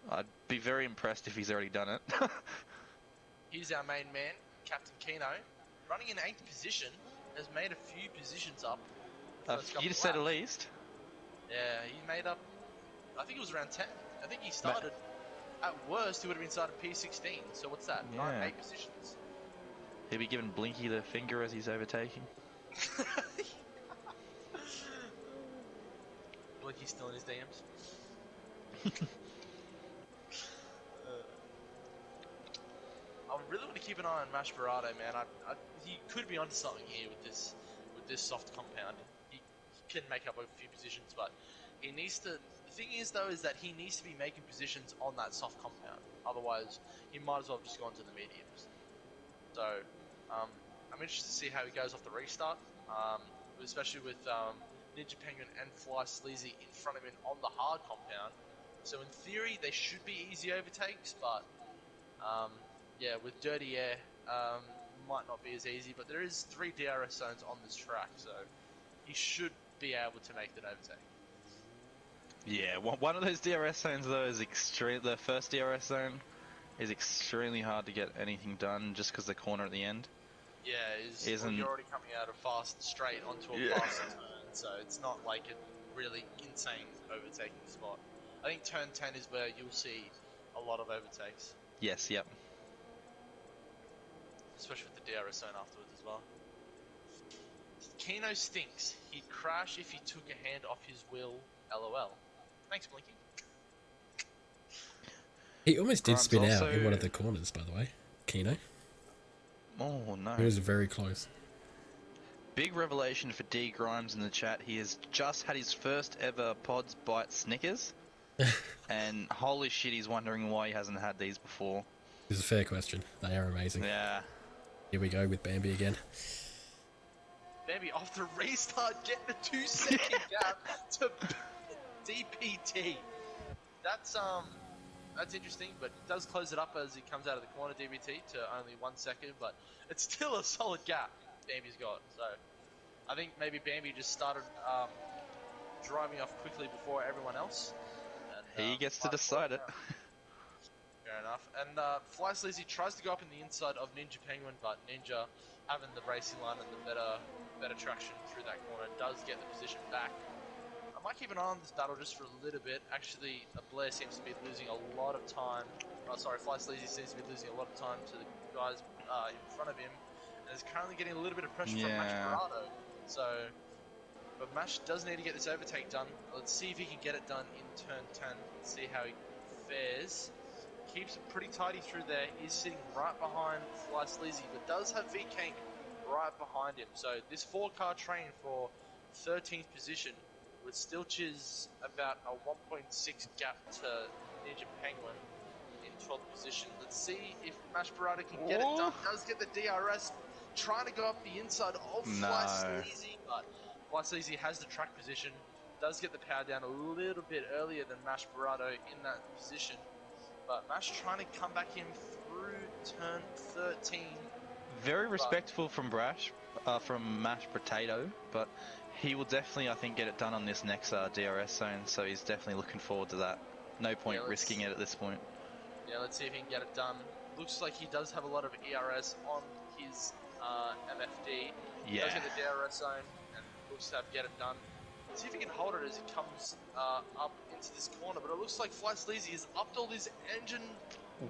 Speaker 2: I'd be very impressed if he's already done it.
Speaker 1: Here's our main man, Captain Keno, running in 8th position, has made a few positions up.
Speaker 2: You just said at least.
Speaker 1: Yeah, he made up, I think it was around 10. I think he started, at worst, he would have been started P16. So what's that?
Speaker 2: Yeah.
Speaker 1: 9, 8 positions.
Speaker 2: He'll be giving Blinky the finger as he's overtaking.
Speaker 1: Blinky's still in his DMs. I really want to keep an eye on Mash Barado, man. He could be onto something here with this soft compound. He can make up a few positions, but he needs to. The thing is, though, is that he needs to be making positions on that soft compound. Otherwise, he might as well have just gone to the mediums. So, I'm interested to see how he goes off the restart, especially with Ninja Penguin and Fly Sleazy in front of him on the hard compound. So in theory, they should be easy overtakes, but yeah, with Dirty Air, might not be as easy. But there is 3 DRS zones on this track, so he should be able to make that overtake.
Speaker 2: Yeah, one of those DRS zones though is extreme. The first DRS zone is extremely hard to get anything done just because the corner at the end.
Speaker 1: Yeah, you're already coming out of fast straight onto a fast turn, so it's not like a really insane overtaking spot. I think turn 10 is where you'll see a lot of overtakes,
Speaker 2: Yes, yep.
Speaker 1: especially with the DRS zone afterwards as well. Keno stinks. He'd crash if he took a hand off his wheel. LOL. Thanks, Blinky.
Speaker 3: He almost did
Speaker 2: Grimes
Speaker 3: spin out
Speaker 2: also-
Speaker 3: in one of the corners, by the way. Keno.
Speaker 2: Oh no.
Speaker 3: He was very close.
Speaker 2: Big revelation for D Grimes in the chat. He has just had his first ever Pods Bite Snickers. And holy shit, he's wondering why he hasn't had these before.
Speaker 3: This is a fair question. They are amazing.
Speaker 2: Yeah.
Speaker 3: Here we go with Bambi again.
Speaker 1: Bambi off the restart, get the 2-second gap to DPT. That's interesting, but it does close it up as he comes out of the corner, DPT, to only 1 second, but it's still a solid gap Bambi's got. So I think maybe Bambi just started driving off quickly before everyone else. And,
Speaker 2: He gets to decide it.
Speaker 1: Fair enough. And Fly Sleazy tries to go up in the inside of Ninja Penguin, but Ninja, having the racing line and the better traction through that corner, does get the position back. I might keep an eye on this battle just for a little bit. Actually, Blair seems to be losing a lot of time. Oh, sorry, Fly Sleazy seems to be losing a lot of time to the guys in front of him, and is currently getting a little bit of pressure from Mash Parado. So, but Mash does need to get this overtake done. Let's see if he can get it done in turn 10. See how he fares. Keeps it pretty tidy through there. He's sitting right behind Fly Sleazy, but does have V-Kank right behind him. So this 4-car train for 13th position with Stilch's about a 1.6 gap to Ninja Penguin in 12th position. Let's see if Mash Parada can get it done. Does get the DRS, trying to go up the inside of Fly Sleazy, but Fly Sleazy has the track position. Does get the power down a little bit earlier than Mash Parado in that position. But Mash trying to come back in through turn 13.
Speaker 2: Very respectful from Mash Potato, but he will definitely, I think, get it done on this next DRS zone, so he's definitely looking forward to that. No point risking it at this point.
Speaker 1: Yeah, let's see if he can get it done. Looks like he does have a lot of ERS on his MFD. He does get the DRS zone and looks to get it done. Let's see if he can hold it as he comes up into this corner, but it looks like Fly Sleazy has upped all his engine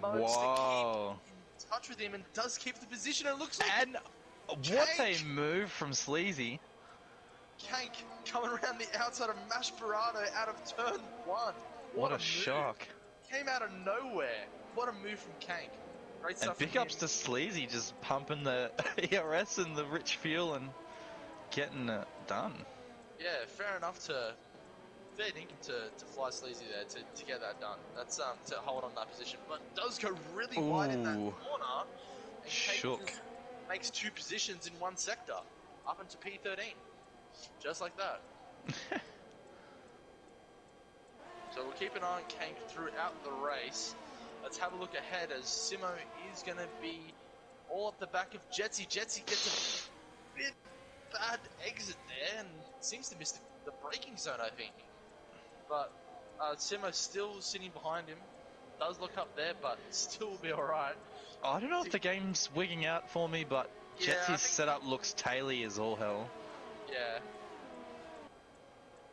Speaker 1: modes to keep in touch with him and does keep the position. It looks like
Speaker 2: what a move from Sleazy.
Speaker 1: Kank coming around the outside of Mash Parado out of turn 1.
Speaker 2: What a shock.
Speaker 1: Came out of nowhere. What a move from Kank. Great stuff.
Speaker 2: And big ups to Sleazy, just pumping the ERS and the rich fuel and getting it done.
Speaker 1: Yeah, fair enough fair dinkum to Fly Sleazy there to get that done. That's to hold on that position, but does go really wide in that corner. And
Speaker 2: Shook.
Speaker 1: Makes 2 positions in 1 sector, up into P13, just like that. So we'll keep an eye on Kank throughout the race. Let's have a look ahead as Simo is going to be all at the back of Jetsy. Jetsy gets a bit bad exit there and seems to miss the braking zone, I think. But Simo's still sitting behind him. Does look up there, but still will be alright.
Speaker 2: I don't know if the game's wigging out for me, but Jetsy's setup looks taily as all hell.
Speaker 1: Yeah.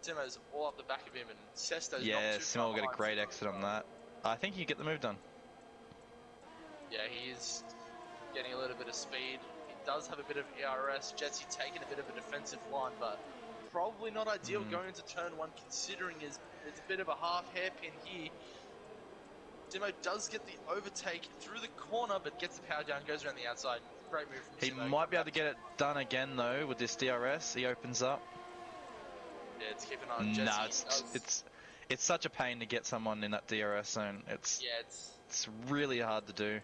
Speaker 1: Simo's all up the back of him, and Sesto's
Speaker 2: yeah,
Speaker 1: not too
Speaker 2: Simo will get a great
Speaker 1: Simo,
Speaker 2: exit on that. I think you get the move done.
Speaker 1: Yeah, he is getting a little bit of speed. He does have a bit of ERS. Jetsy taking a bit of a defensive line, but probably not ideal going into turn 1, considering it's a bit of a half hairpin here. Simo does get the overtake through the corner, but gets the power down, goes around the outside. Great move from Simo.
Speaker 2: He might be able to get it done again, though, with this DRS. He opens up.
Speaker 1: Yeah, it's keep an eye on Jetsy.
Speaker 2: No, it's such a pain to get someone in that DRS zone. It's really hard to do.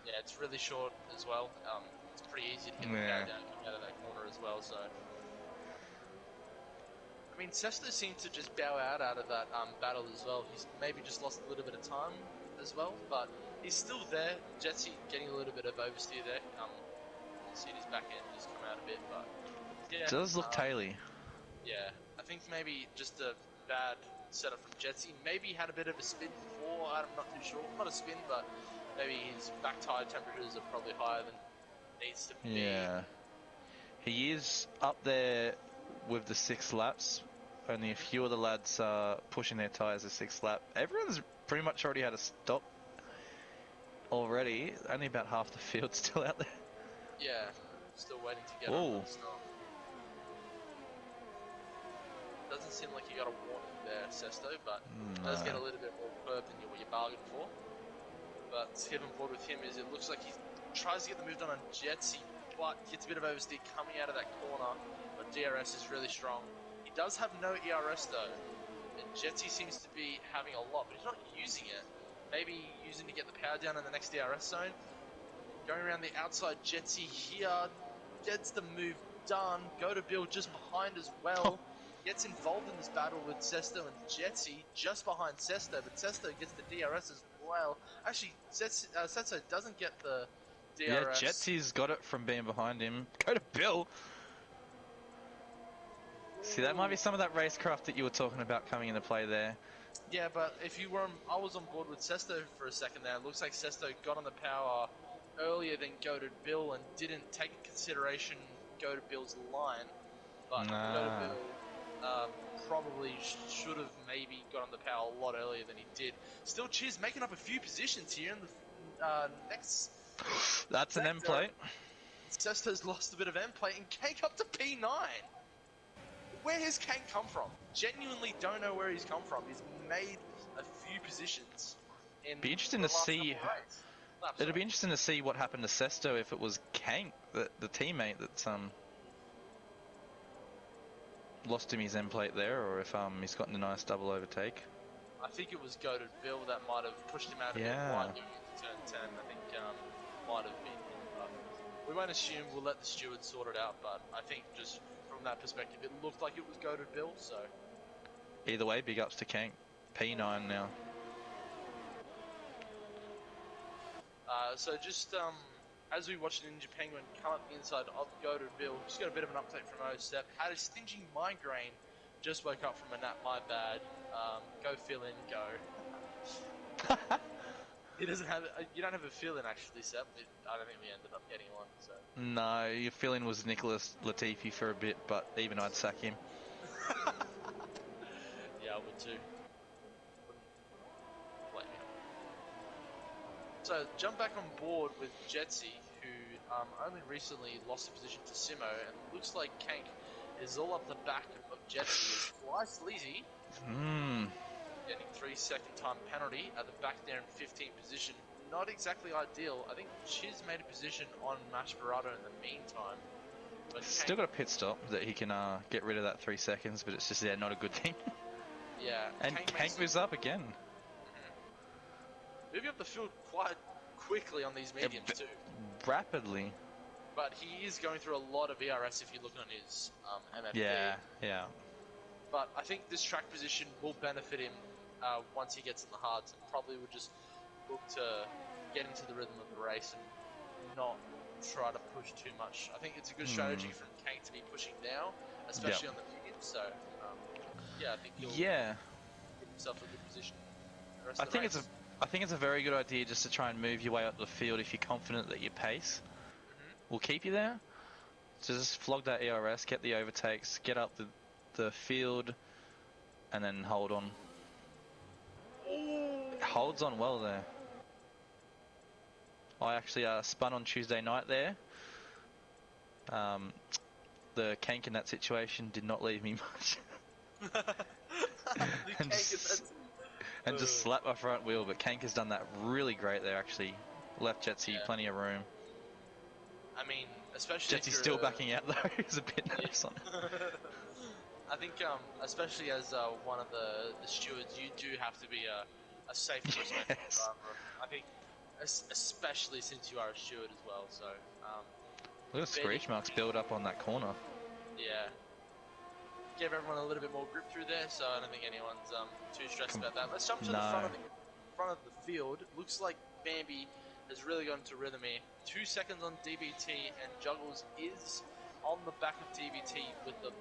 Speaker 1: Yeah, it's really short as well. It's pretty easy to get the power down coming out of that corner as well. So, I mean, Sesto seemed to just bow out of that battle as well. He's maybe just lost a little bit of time as well, but he's still there. Jetsy getting a little bit of oversteer there. See his back end just come out a bit, but yeah,
Speaker 2: it does look taily.
Speaker 1: Yeah, I think maybe just a bad setup from Jetsy. Maybe he had a bit of a spin before. I'm not too sure. Not a spin, but maybe his back tire temperatures are probably higher than needs to be.
Speaker 2: Yeah, he is up there with the 6 laps. Only a few of the lads are pushing their tyres a 6th lap. Everyone's pretty much already had a stop already. Only about half the field's still out there.
Speaker 1: Yeah, still waiting to get on the start. Doesn't seem like you got a warning there, Sesto, but does get a little bit more curb than what you bargained for. But to get on board with him is it looks like he tries to get the move done on Jetsy, but gets a bit of oversteer coming out of that corner. But DRS is really strong. He does have no ERS though, and Jetsy seems to be having a lot, but he's not using it. Maybe using to get the power down in the next DRS zone. Going around the outside, Jetsy here gets the move done. Go to Bill just behind as well. Gets involved in this battle with Sesto and Jetsy just behind Sesto, but Sesto gets the DRS as well. Actually, Sesto doesn't get the DRS.
Speaker 2: Yeah, Jetsy's got it from being behind him. Go to Bill. See, that might be some of that racecraft that you were talking about coming into play there.
Speaker 1: Yeah, but if you were, I was on board with Sesto for a second there. It looks like Sesto got on the power earlier than Go to Bill and didn't take into consideration Go to Bill's line. But Go to Bill probably should have maybe got on the power a lot earlier than he did. Still, Chiz making up a few positions here in the next.
Speaker 2: That's sector. An M plate.
Speaker 1: Sesto's lost a bit of M plate and Kank up to P9. Where has Kank come from? Genuinely don't know where he's come from. He's made a few positions.
Speaker 2: Be interesting to see. It'll be interesting to see what happened to Sesto if it was Kank, the teammate that's lost him his end plate there, or if he's gotten a nice double overtake.
Speaker 1: I think it was Goated Bill that might have pushed him out a bit wide into turn 10. I think might have been. We won't assume. We'll let the stewards sort it out. But I think just from that perspective, it looked like it was Goated Bill. So
Speaker 2: either way, big ups to Kank. P9 now.
Speaker 1: So just as we watched Ninja Penguin come up the inside of Goated Bill, just got a bit of an update from O-Step. Had a stinging migraine, just woke up from a nap, my bad. Go fill in, go. He doesn't have, you don't have a fill in actually, Sep. I don't think we ended up getting one, so.
Speaker 2: No, your fill in was Nicholas Latifi for a bit, but even I'd sack him.
Speaker 1: Yeah, I would too. So jump back on board with Jetsy, who only recently lost a position to Simo, and looks like Kank is all up the back of Jetsy. Twice Sleazy, getting 3-second time penalty at the back there in 15th position. Not exactly ideal. I think Chiz made a position on Mashbarado in the meantime. But
Speaker 2: still got a pit stop that he can get rid of that 3 seconds, but it's just not a good thing.
Speaker 1: Yeah.
Speaker 2: And Kank moves up again.
Speaker 1: Moving up the field quite quickly on these mediums too.
Speaker 2: Rapidly.
Speaker 1: But he is going through a lot of ERS if you look on his MFD.
Speaker 2: Yeah.
Speaker 1: But I think this track position will benefit him once he gets in the hards, and probably would just look to get into the rhythm of the race and not try to push too much. I think it's a good strategy from Kank to be pushing now, especially on the mediums. So yeah, I think he'll get himself a good position.
Speaker 2: I think it's a very good idea just to try and move your way up the field if you're confident that your pace will keep you there. So just flog that ERS, get the overtakes, get up the field, and then hold on. It holds on well there. I actually spun on Tuesday night there. The Kank in that situation did not leave me much. And just slap my front wheel, but Kank has done that really great there actually. Left Jetsy plenty of room.
Speaker 1: I mean, especially
Speaker 2: Jetsy's still backing out though, he's a bit nervous on it.
Speaker 1: I think especially as one of the stewards, you do have to be a safe respectful driver. I think especially since you are a steward as well, so
Speaker 2: look at screech marks build up on that corner.
Speaker 1: Yeah. Give everyone a little bit more grip through there, so I don't think anyone's too stressed about that. Let's jump to the front of the field. Looks like Bambi has really gone to rhythm here. 2 seconds on DBT, and Juggles is on the back of DBT with the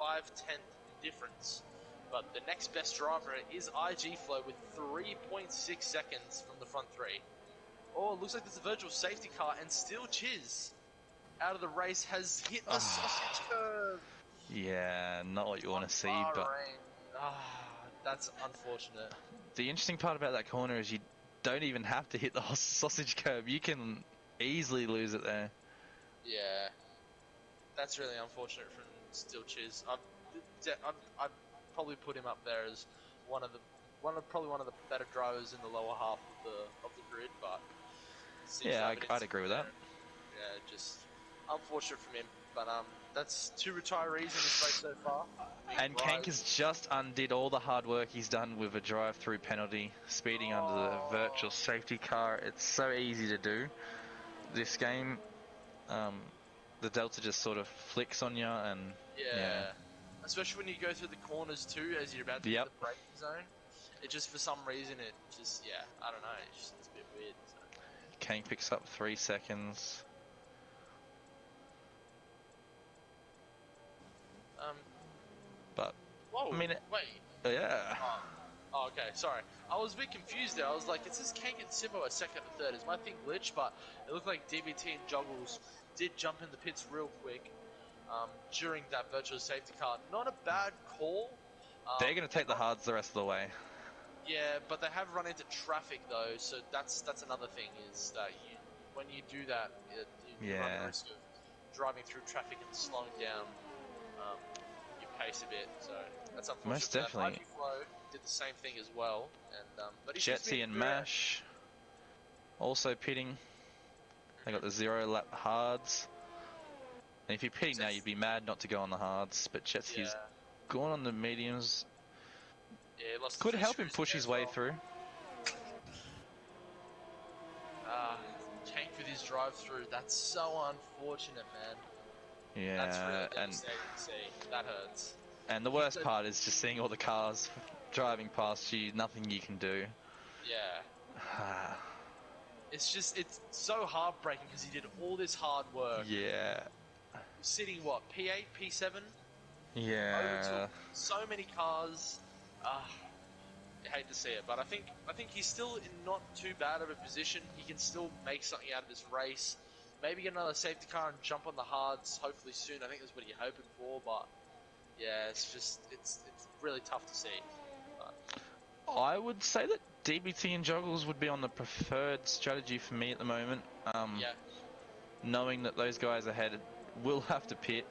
Speaker 1: 5/10 difference. But the next best driver is IG Flow with 3.6 seconds from the front three. Oh, it looks like there's a virtual safety car, and still Chiz out of the race has hit the sausage curve.
Speaker 2: Yeah, not what you want to see, but
Speaker 1: that's unfortunate.
Speaker 2: The interesting part about that corner is you don't even have to hit the sausage curve. You can easily lose it there.
Speaker 1: Yeah, that's really unfortunate from Still Chiz. I'd probably put him up there as probably one of the better drivers in the lower half of the grid, but
Speaker 2: yeah, I'd agree with that.
Speaker 1: Yeah, just unfortunate from him, but that's 2 retirees in this race so far.
Speaker 2: And Kank has just undid all the hard work he's done with a drive-through penalty, speeding under the virtual safety car. It's so easy to do this game. the delta just sort of flicks on you, and
Speaker 1: Yeah. Especially when you go through the corners too, as you're about to hit the braking zone. It just, for some reason, it just, I don't know, it's a bit weird. So.
Speaker 2: Kane picks up 3 seconds. But,
Speaker 1: whoa,
Speaker 2: I mean,
Speaker 1: wait.
Speaker 2: yeah.
Speaker 1: Oh, okay, sorry. I was a bit confused there. I was like, it says Kank and Simbo at second and third. Is my thing glitched? But it looked like DBT and Joggles did jump in the pits real quick during that virtual safety car. Not a bad call.
Speaker 2: They're going to take the hards the rest of the way.
Speaker 1: Yeah, but they have run into traffic though, so that's another thing is that when you do that, you run the risk of driving through traffic and slowing down your pace a bit. So that's unfortunate.
Speaker 2: Most definitely.
Speaker 1: IG Flow did the same thing as well, and but
Speaker 2: Jetsy and Mash also pitting. They got the 0 lap hards. And if you're pitting now, you'd be mad not to go on the hards, but Jetsy's gone on the mediums.
Speaker 1: Yeah, he lost
Speaker 2: Could help him push his way through.
Speaker 1: Tank with his drive through. That's so unfortunate, man.
Speaker 2: Yeah,
Speaker 1: that's really devastating to see. That hurts.
Speaker 2: And the worst part is just seeing all the cars driving past you. Nothing you can do.
Speaker 1: Yeah. It's so heartbreaking because he did all this hard work.
Speaker 2: Yeah.
Speaker 1: Sitting what, P8, P7?
Speaker 2: Yeah.
Speaker 1: Overtook so many cars. I hate to see it, but I think he's still in not too bad of a position. He can still make something out of this race. Maybe get another safety car and jump on the hards hopefully soon. I think that's what you're hoping for, but yeah, it's really tough to see. But
Speaker 2: I would say that DBT and Joggles would be on the preferred strategy for me at the moment. Knowing that those guys ahead will have to pit,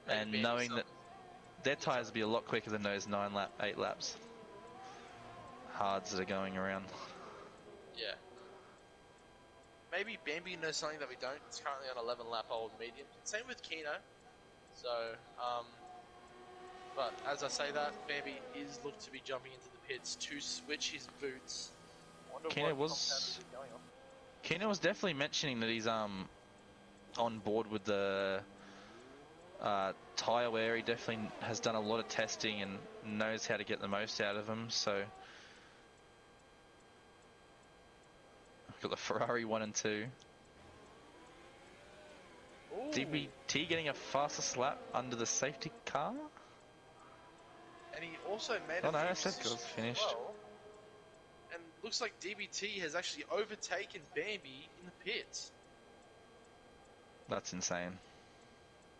Speaker 2: and knowing that their tyres will be a lot quicker than those 8 laps hards that are going around.
Speaker 1: Yeah. Maybe Bambi knows something that we don't. It's currently on 11 lap old medium. Same with Kino. So, but as I say that, Bambi is looked to be jumping into the pits to switch his boots.
Speaker 2: Kino was definitely mentioning that he's on board with the tyre wear. He definitely has done a lot of testing and knows how to get the most out of them. So got the Ferrari 1 and 2.
Speaker 1: Ooh.
Speaker 2: DBT getting a fastest lap under the safety car.
Speaker 1: And he also made
Speaker 2: AEST was finished.
Speaker 1: Well. And looks like DBT has actually overtaken Bambi in the pits.
Speaker 2: That's insane.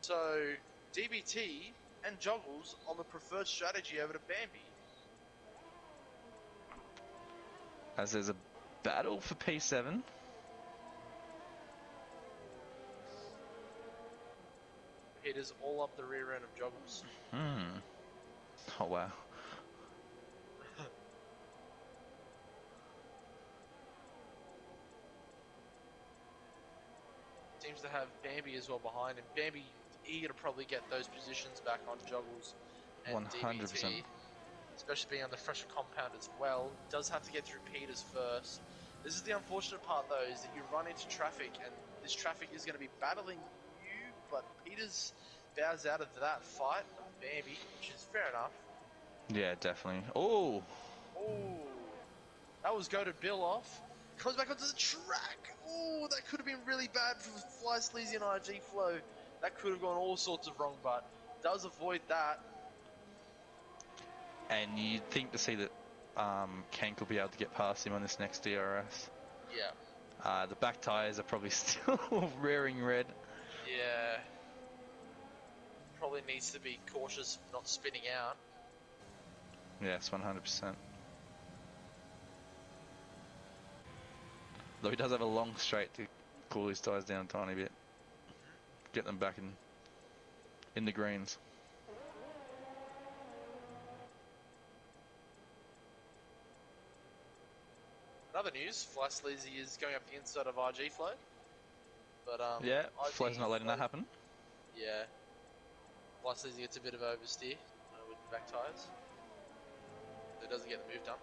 Speaker 1: So, DBT and Joggles on the preferred strategy over to Bambi.
Speaker 2: As there's a battle for P7.
Speaker 1: Peters all up the rear end of Joggles.
Speaker 2: Oh, wow.
Speaker 1: Seems to have Bambi as well behind him. Bambi eager to probably get those positions back on Joggles and
Speaker 2: 100%.
Speaker 1: DBT, especially being on the fresher compound as well. Does have to get through Peters first. This is the unfortunate part though, is that you run into traffic and this traffic is going to be battling you, but Peters bows out of that fight of Bambi, which is fair enough.
Speaker 2: Yeah, definitely. Oh!
Speaker 1: That was go to Bill off. Comes back onto the track. Oh, that could have been really bad for Fly Sleazy and IG Flow. That could have gone all sorts of wrong, but does avoid that.
Speaker 2: And you'd think to see that Kank will be able to get past him on this next DRS.
Speaker 1: Yeah.
Speaker 2: The back tyres are probably still rearing red.
Speaker 1: Yeah. Probably needs to be cautious not spinning out.
Speaker 2: Yes, 100%. Though he does have a long straight to cool his tyres down a tiny bit. Get them back in the greens.
Speaker 1: Another news, Fly Sleazy is going up the inside of IG Flow. But
Speaker 2: yeah,
Speaker 1: IG
Speaker 2: Flo's not letting that happen.
Speaker 1: Yeah. Fly Sleazy gets a bit of oversteer with the back tyres. So it doesn't get the move done.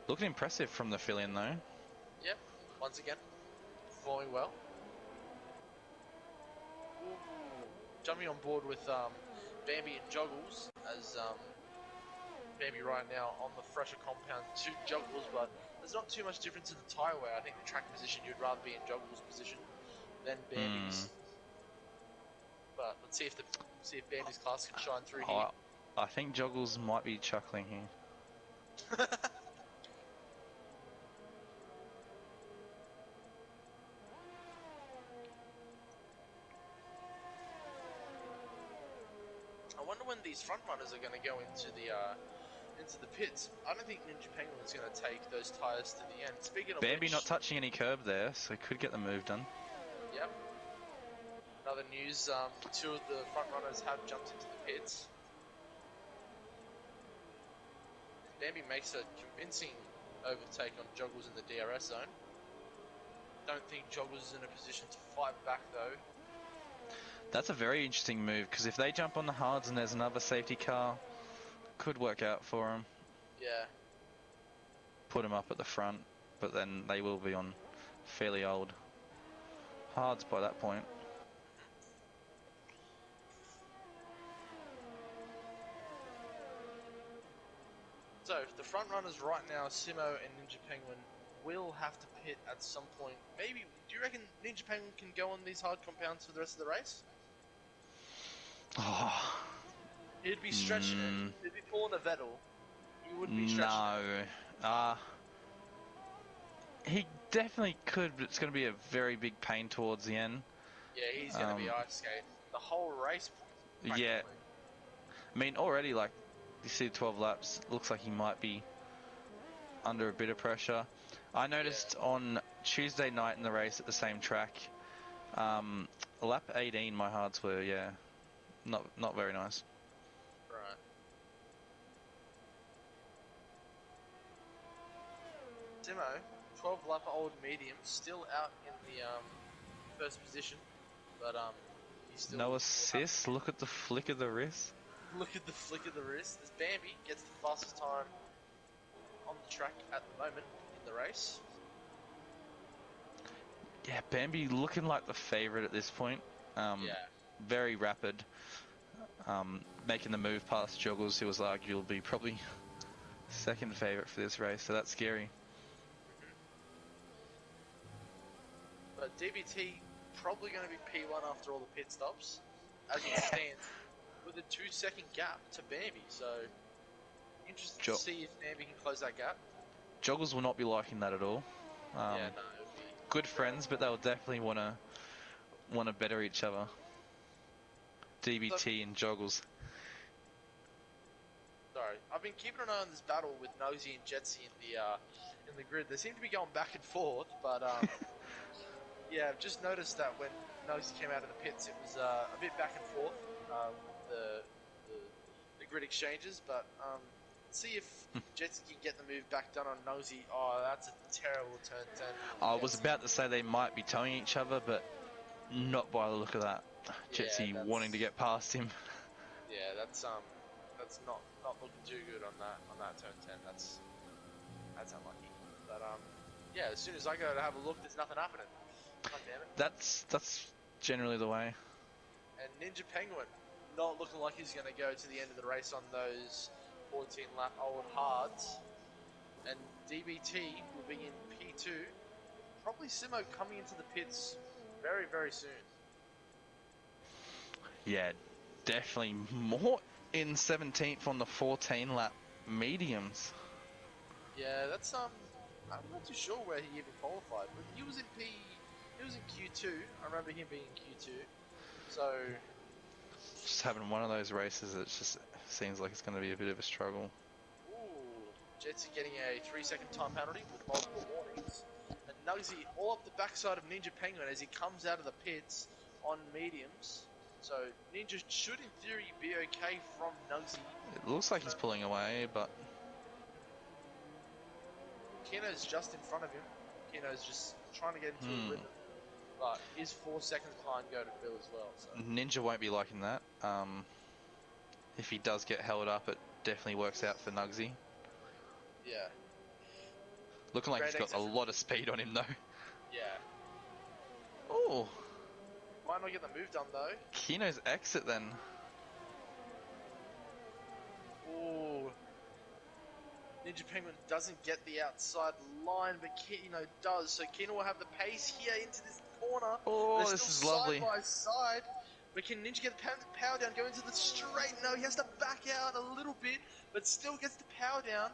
Speaker 2: Looking impressive from the fill-in though.
Speaker 1: Yep, once again. performing well. Ooh. Jumping on board with Bambi and Joggles, as Bambi right now on the fresher compound to Joggles, but there's not too much difference in the tyre wear. I think the track position, you'd rather be in Joggles' position than Bambi's. But let's see if Bambi's class can shine through here.
Speaker 2: I think Joggles might be chuckling here.
Speaker 1: I wonder when these front runners are going to go into the pits. I don't think Ninja Penguin's going to take those tyres to the end. Speaking of
Speaker 2: Bambi
Speaker 1: which,
Speaker 2: not touching any curb there, so could get the move done.
Speaker 1: Yep. Another news, two of the front runners have jumped into the pits. Bambi makes a convincing overtake on Joggles in the DRS zone. Don't think Joggles is in a position to fight back though.
Speaker 2: That's a very interesting move, because if they jump on the hards and there's another safety car, could work out for them.
Speaker 1: Yeah.
Speaker 2: Put them up at the front, but then they will be on fairly old hards by that point.
Speaker 1: So, the front runners right now, Simo and Ninja Penguin, will have to pit at some point. Maybe, do you reckon Ninja Penguin can go on these hard compounds for the rest of the race?
Speaker 2: Oh,
Speaker 1: He'd be stretching it. He'd be pulling a Vettel. He wouldn't be stretching it.
Speaker 2: No. He definitely could, but it's going to be a very big pain towards the end.
Speaker 1: Yeah, he's going to be ice skating the whole race.
Speaker 2: Yeah. I mean, already, like, you see 12 laps, looks like he might be under a bit of pressure. I noticed on Tuesday night in the race at the same track, lap 18, my hards were, not very nice.
Speaker 1: Right. Simo, 12 lap old medium, still out in the first position, but he's still
Speaker 2: No assist. Look at the flick of the wrist.
Speaker 1: Look at the flick of the wrist. As Bambi gets the fastest time on the track at the moment in the race.
Speaker 2: Yeah, Bambi looking like the favourite at this point. Very rapid. Making the move past Joggles, who was arguably probably second favourite for this race, so that's scary.
Speaker 1: But DBT probably going to be P1 after all the pit stops, as it stands, with a 2-second gap to Bambi. So interested to see if Bambi can close that gap.
Speaker 2: Joggles will not be liking that at all.
Speaker 1: It would be
Speaker 2: good friends, but they'll definitely want to better each other. DBT and Joggles.
Speaker 1: Sorry, I've been keeping an eye on this battle with Nosy and Jetsy in the grid. They seem to be going back and forth, but yeah, I've just noticed that when Nosy came out of the pits, it was a bit back and forth, the grid exchanges. But see if Jetsy can get the move back done on Nosy. Oh, that's a terrible turn 10.
Speaker 2: I was about to say they might be towing each other, but not by the look of that. Jetsy wanting to get past him.
Speaker 1: Yeah, that's not looking too good on that turn 10. That's unlucky. But yeah, as soon as I go to have a look, there's nothing happening. God damn it.
Speaker 2: That's generally the way.
Speaker 1: And Ninja Penguin not looking like he's going to go to the end of the race on those 14 lap old hards. And DBT will be in P2. Probably Simo coming into the pits very, very soon.
Speaker 2: Yeah, definitely more in 17th on the 14 lap mediums.
Speaker 1: Yeah, that's I'm not too sure where he even qualified, but he was in Q2. I remember him being in Q2. So
Speaker 2: just having one of those races, it just seems like it's going to be a bit of a struggle.
Speaker 1: Ooh, Jetsy getting a 3-second time penalty with multiple warnings. And Nugsy all up the backside of Ninja Penguin as he comes out of the pits on mediums. So Ninja should in theory be okay from Nugsy.
Speaker 2: It looks like he's pulling away, but
Speaker 1: Kino's just in front of him. Kino's just trying to get into a rhythm. But is 4 seconds behind go to Bill as well. So.
Speaker 2: Ninja won't be liking that. If he does get held up, it definitely works out for Nugsy.
Speaker 1: Yeah.
Speaker 2: Looking like he's got a lot of speed on him though.
Speaker 1: Yeah.
Speaker 2: Oh,
Speaker 1: Might not get the move done though.
Speaker 2: Kino's exit then.
Speaker 1: Ooh. Ninja Penguin doesn't get the outside line, but Kino does. So Kino will have the pace here into this corner.
Speaker 2: Oh,
Speaker 1: They're
Speaker 2: this
Speaker 1: still
Speaker 2: is lovely.
Speaker 1: Side by side. But can Ninja get the power down, go into the straight? No, he has to back out a little bit, but still gets the power down.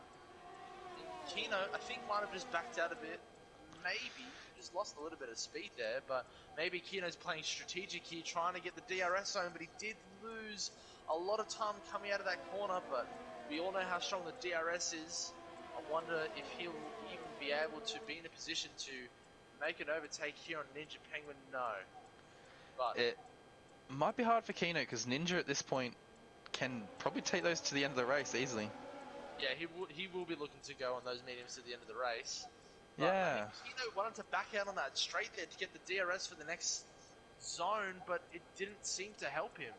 Speaker 1: Kino, I think, might have just backed out a bit. Maybe just lost a little bit of speed there, but maybe Kino's playing strategic here, trying to get the DRS zone, but he did lose a lot of time coming out of that corner, but we all know how strong the DRS is. I wonder if he'll even be able to be in a position to make an overtake here on Ninja Penguin. No. But
Speaker 2: It might be hard for Kino because Ninja at this point can probably take those to the end of the race easily.
Speaker 1: yeah, he will be looking to go on those mediums to the end of the race. But
Speaker 2: Yeah.
Speaker 1: Kino wanted to back out on that straight there to get the DRS for the next zone, but it didn't seem to help him,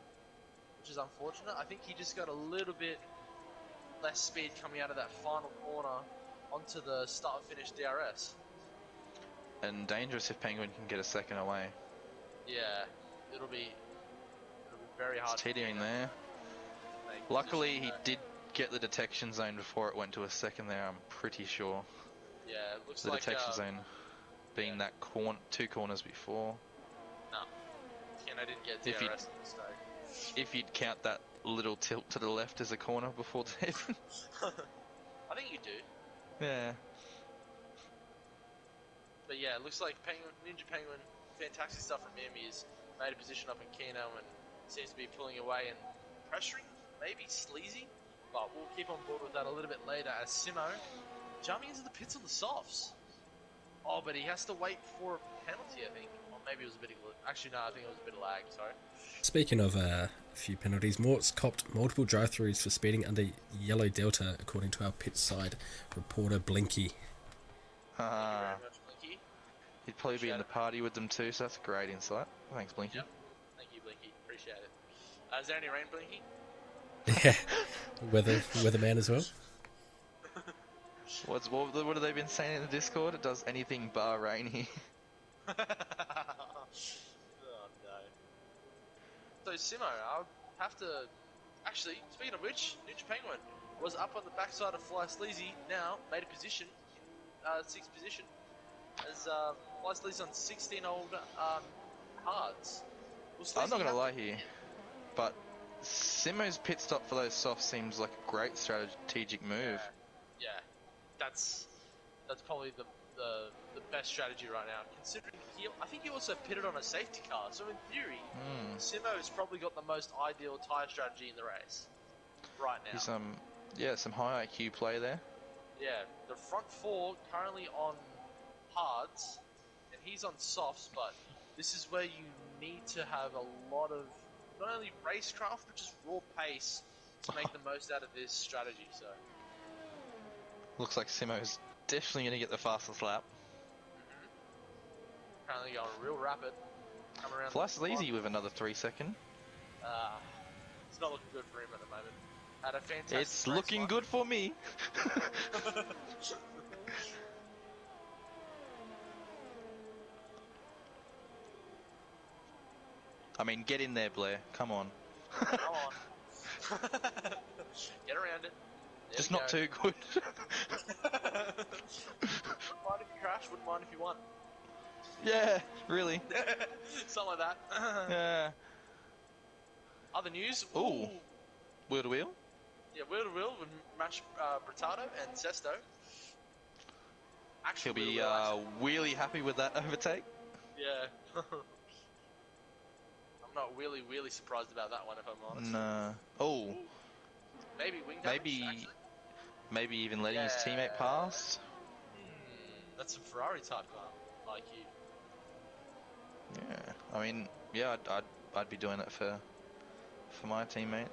Speaker 1: which is unfortunate. I think he just got a little bit less speed coming out of that final corner onto the start-finish DRS.
Speaker 2: And dangerous if Penguin can get a second away.
Speaker 1: Yeah, it'll be very hard.
Speaker 2: It's teetering there.
Speaker 1: to make
Speaker 2: Luckily,
Speaker 1: decisions
Speaker 2: he
Speaker 1: there.
Speaker 2: did get the detection zone before it went to a second there, I'm pretty sure.
Speaker 1: Yeah, it looks
Speaker 2: The
Speaker 1: like
Speaker 2: detection zone being
Speaker 1: yeah.
Speaker 2: that two corners before.
Speaker 1: No, Kino didn't get
Speaker 2: If he-
Speaker 1: DRS, so
Speaker 2: If you'd count that little tilt to the left as a corner before David.
Speaker 1: I think you do.
Speaker 2: Yeah.
Speaker 1: But yeah, it looks like Ninja Penguin, fantastic stuff from him. He's made a position up in Kino and seems to be pulling away and pressuring, maybe Sleazy, but we'll keep on board with that a little bit later as Simo jumping into the pits on the softs. Oh, but he has to wait for a penalty, I think. Or maybe it was a bit of... Actually, no, I think it was a bit of lag, sorry.
Speaker 3: Speaking of a few penalties, Mort's copped multiple drive-throughs for speeding under yellow delta, according to our pit side reporter Blinky.
Speaker 1: Thank you very much, Blinky.
Speaker 2: He'd probably be in the party with them too, so that's a great insight. Thanks, Blinky.
Speaker 1: Yep. Thank you, Blinky. Appreciate it. Is there any rain, Blinky?
Speaker 3: Yeah, weatherman as well.
Speaker 2: What have they been saying in the Discord? It does anything bar rainy.
Speaker 1: Oh no. So Simo, I'll have to... Actually, speaking of which, Ninja Penguin was up on the backside of Fly Sleazy, now made a position in 6th position. As Fly Sleazy's on 16 old hards.
Speaker 2: I'm not going to lie here, but Simo's pit stop for those softs seems like a great strategic move.
Speaker 1: Yeah, that's probably the best strategy right now. Considering I think he also pitted on a safety car, so in theory, Simo has probably got the most ideal tyre strategy in the race right now.
Speaker 2: He's some high IQ play there.
Speaker 1: Yeah, the front four currently on hards, and he's on softs, but this is where you need to have a lot of not only racecraft, but just raw pace to make the most out of this strategy. So
Speaker 2: Looks like Simo's definitely going to get the fastest lap.
Speaker 1: currently going real rapid. Coming around.
Speaker 2: Flash is easy with another 3 second.
Speaker 1: It's not looking good for him at the moment. Had a fantastic.
Speaker 2: It's
Speaker 1: race
Speaker 2: looking
Speaker 1: one.
Speaker 2: good for me. I mean, get in there, Blair. Come on.
Speaker 1: Come on. Get around it. There
Speaker 2: Just
Speaker 1: we
Speaker 2: not
Speaker 1: go.
Speaker 2: too good.
Speaker 1: Wouldn't mind if you crash. Wouldn't mind if you won.
Speaker 2: Yeah, really.
Speaker 1: Something like that.
Speaker 2: Yeah.
Speaker 1: Other news.
Speaker 2: Ooh. Wheel to wheel.
Speaker 1: Yeah, wheel to wheel with Mash Bratado and Sesto.
Speaker 2: He'll
Speaker 1: Actually,
Speaker 2: be really happy with that overtake.
Speaker 1: Yeah. I'm not really surprised about that one, if I'm honest.
Speaker 2: No. Oh,
Speaker 1: Maybe wing damage,
Speaker 2: maybe
Speaker 1: actually.
Speaker 2: maybe even letting his teammate pass.
Speaker 1: That's some Ferrari type IQ.
Speaker 2: Yeah. I mean, yeah, I'd be doing it for my teammate.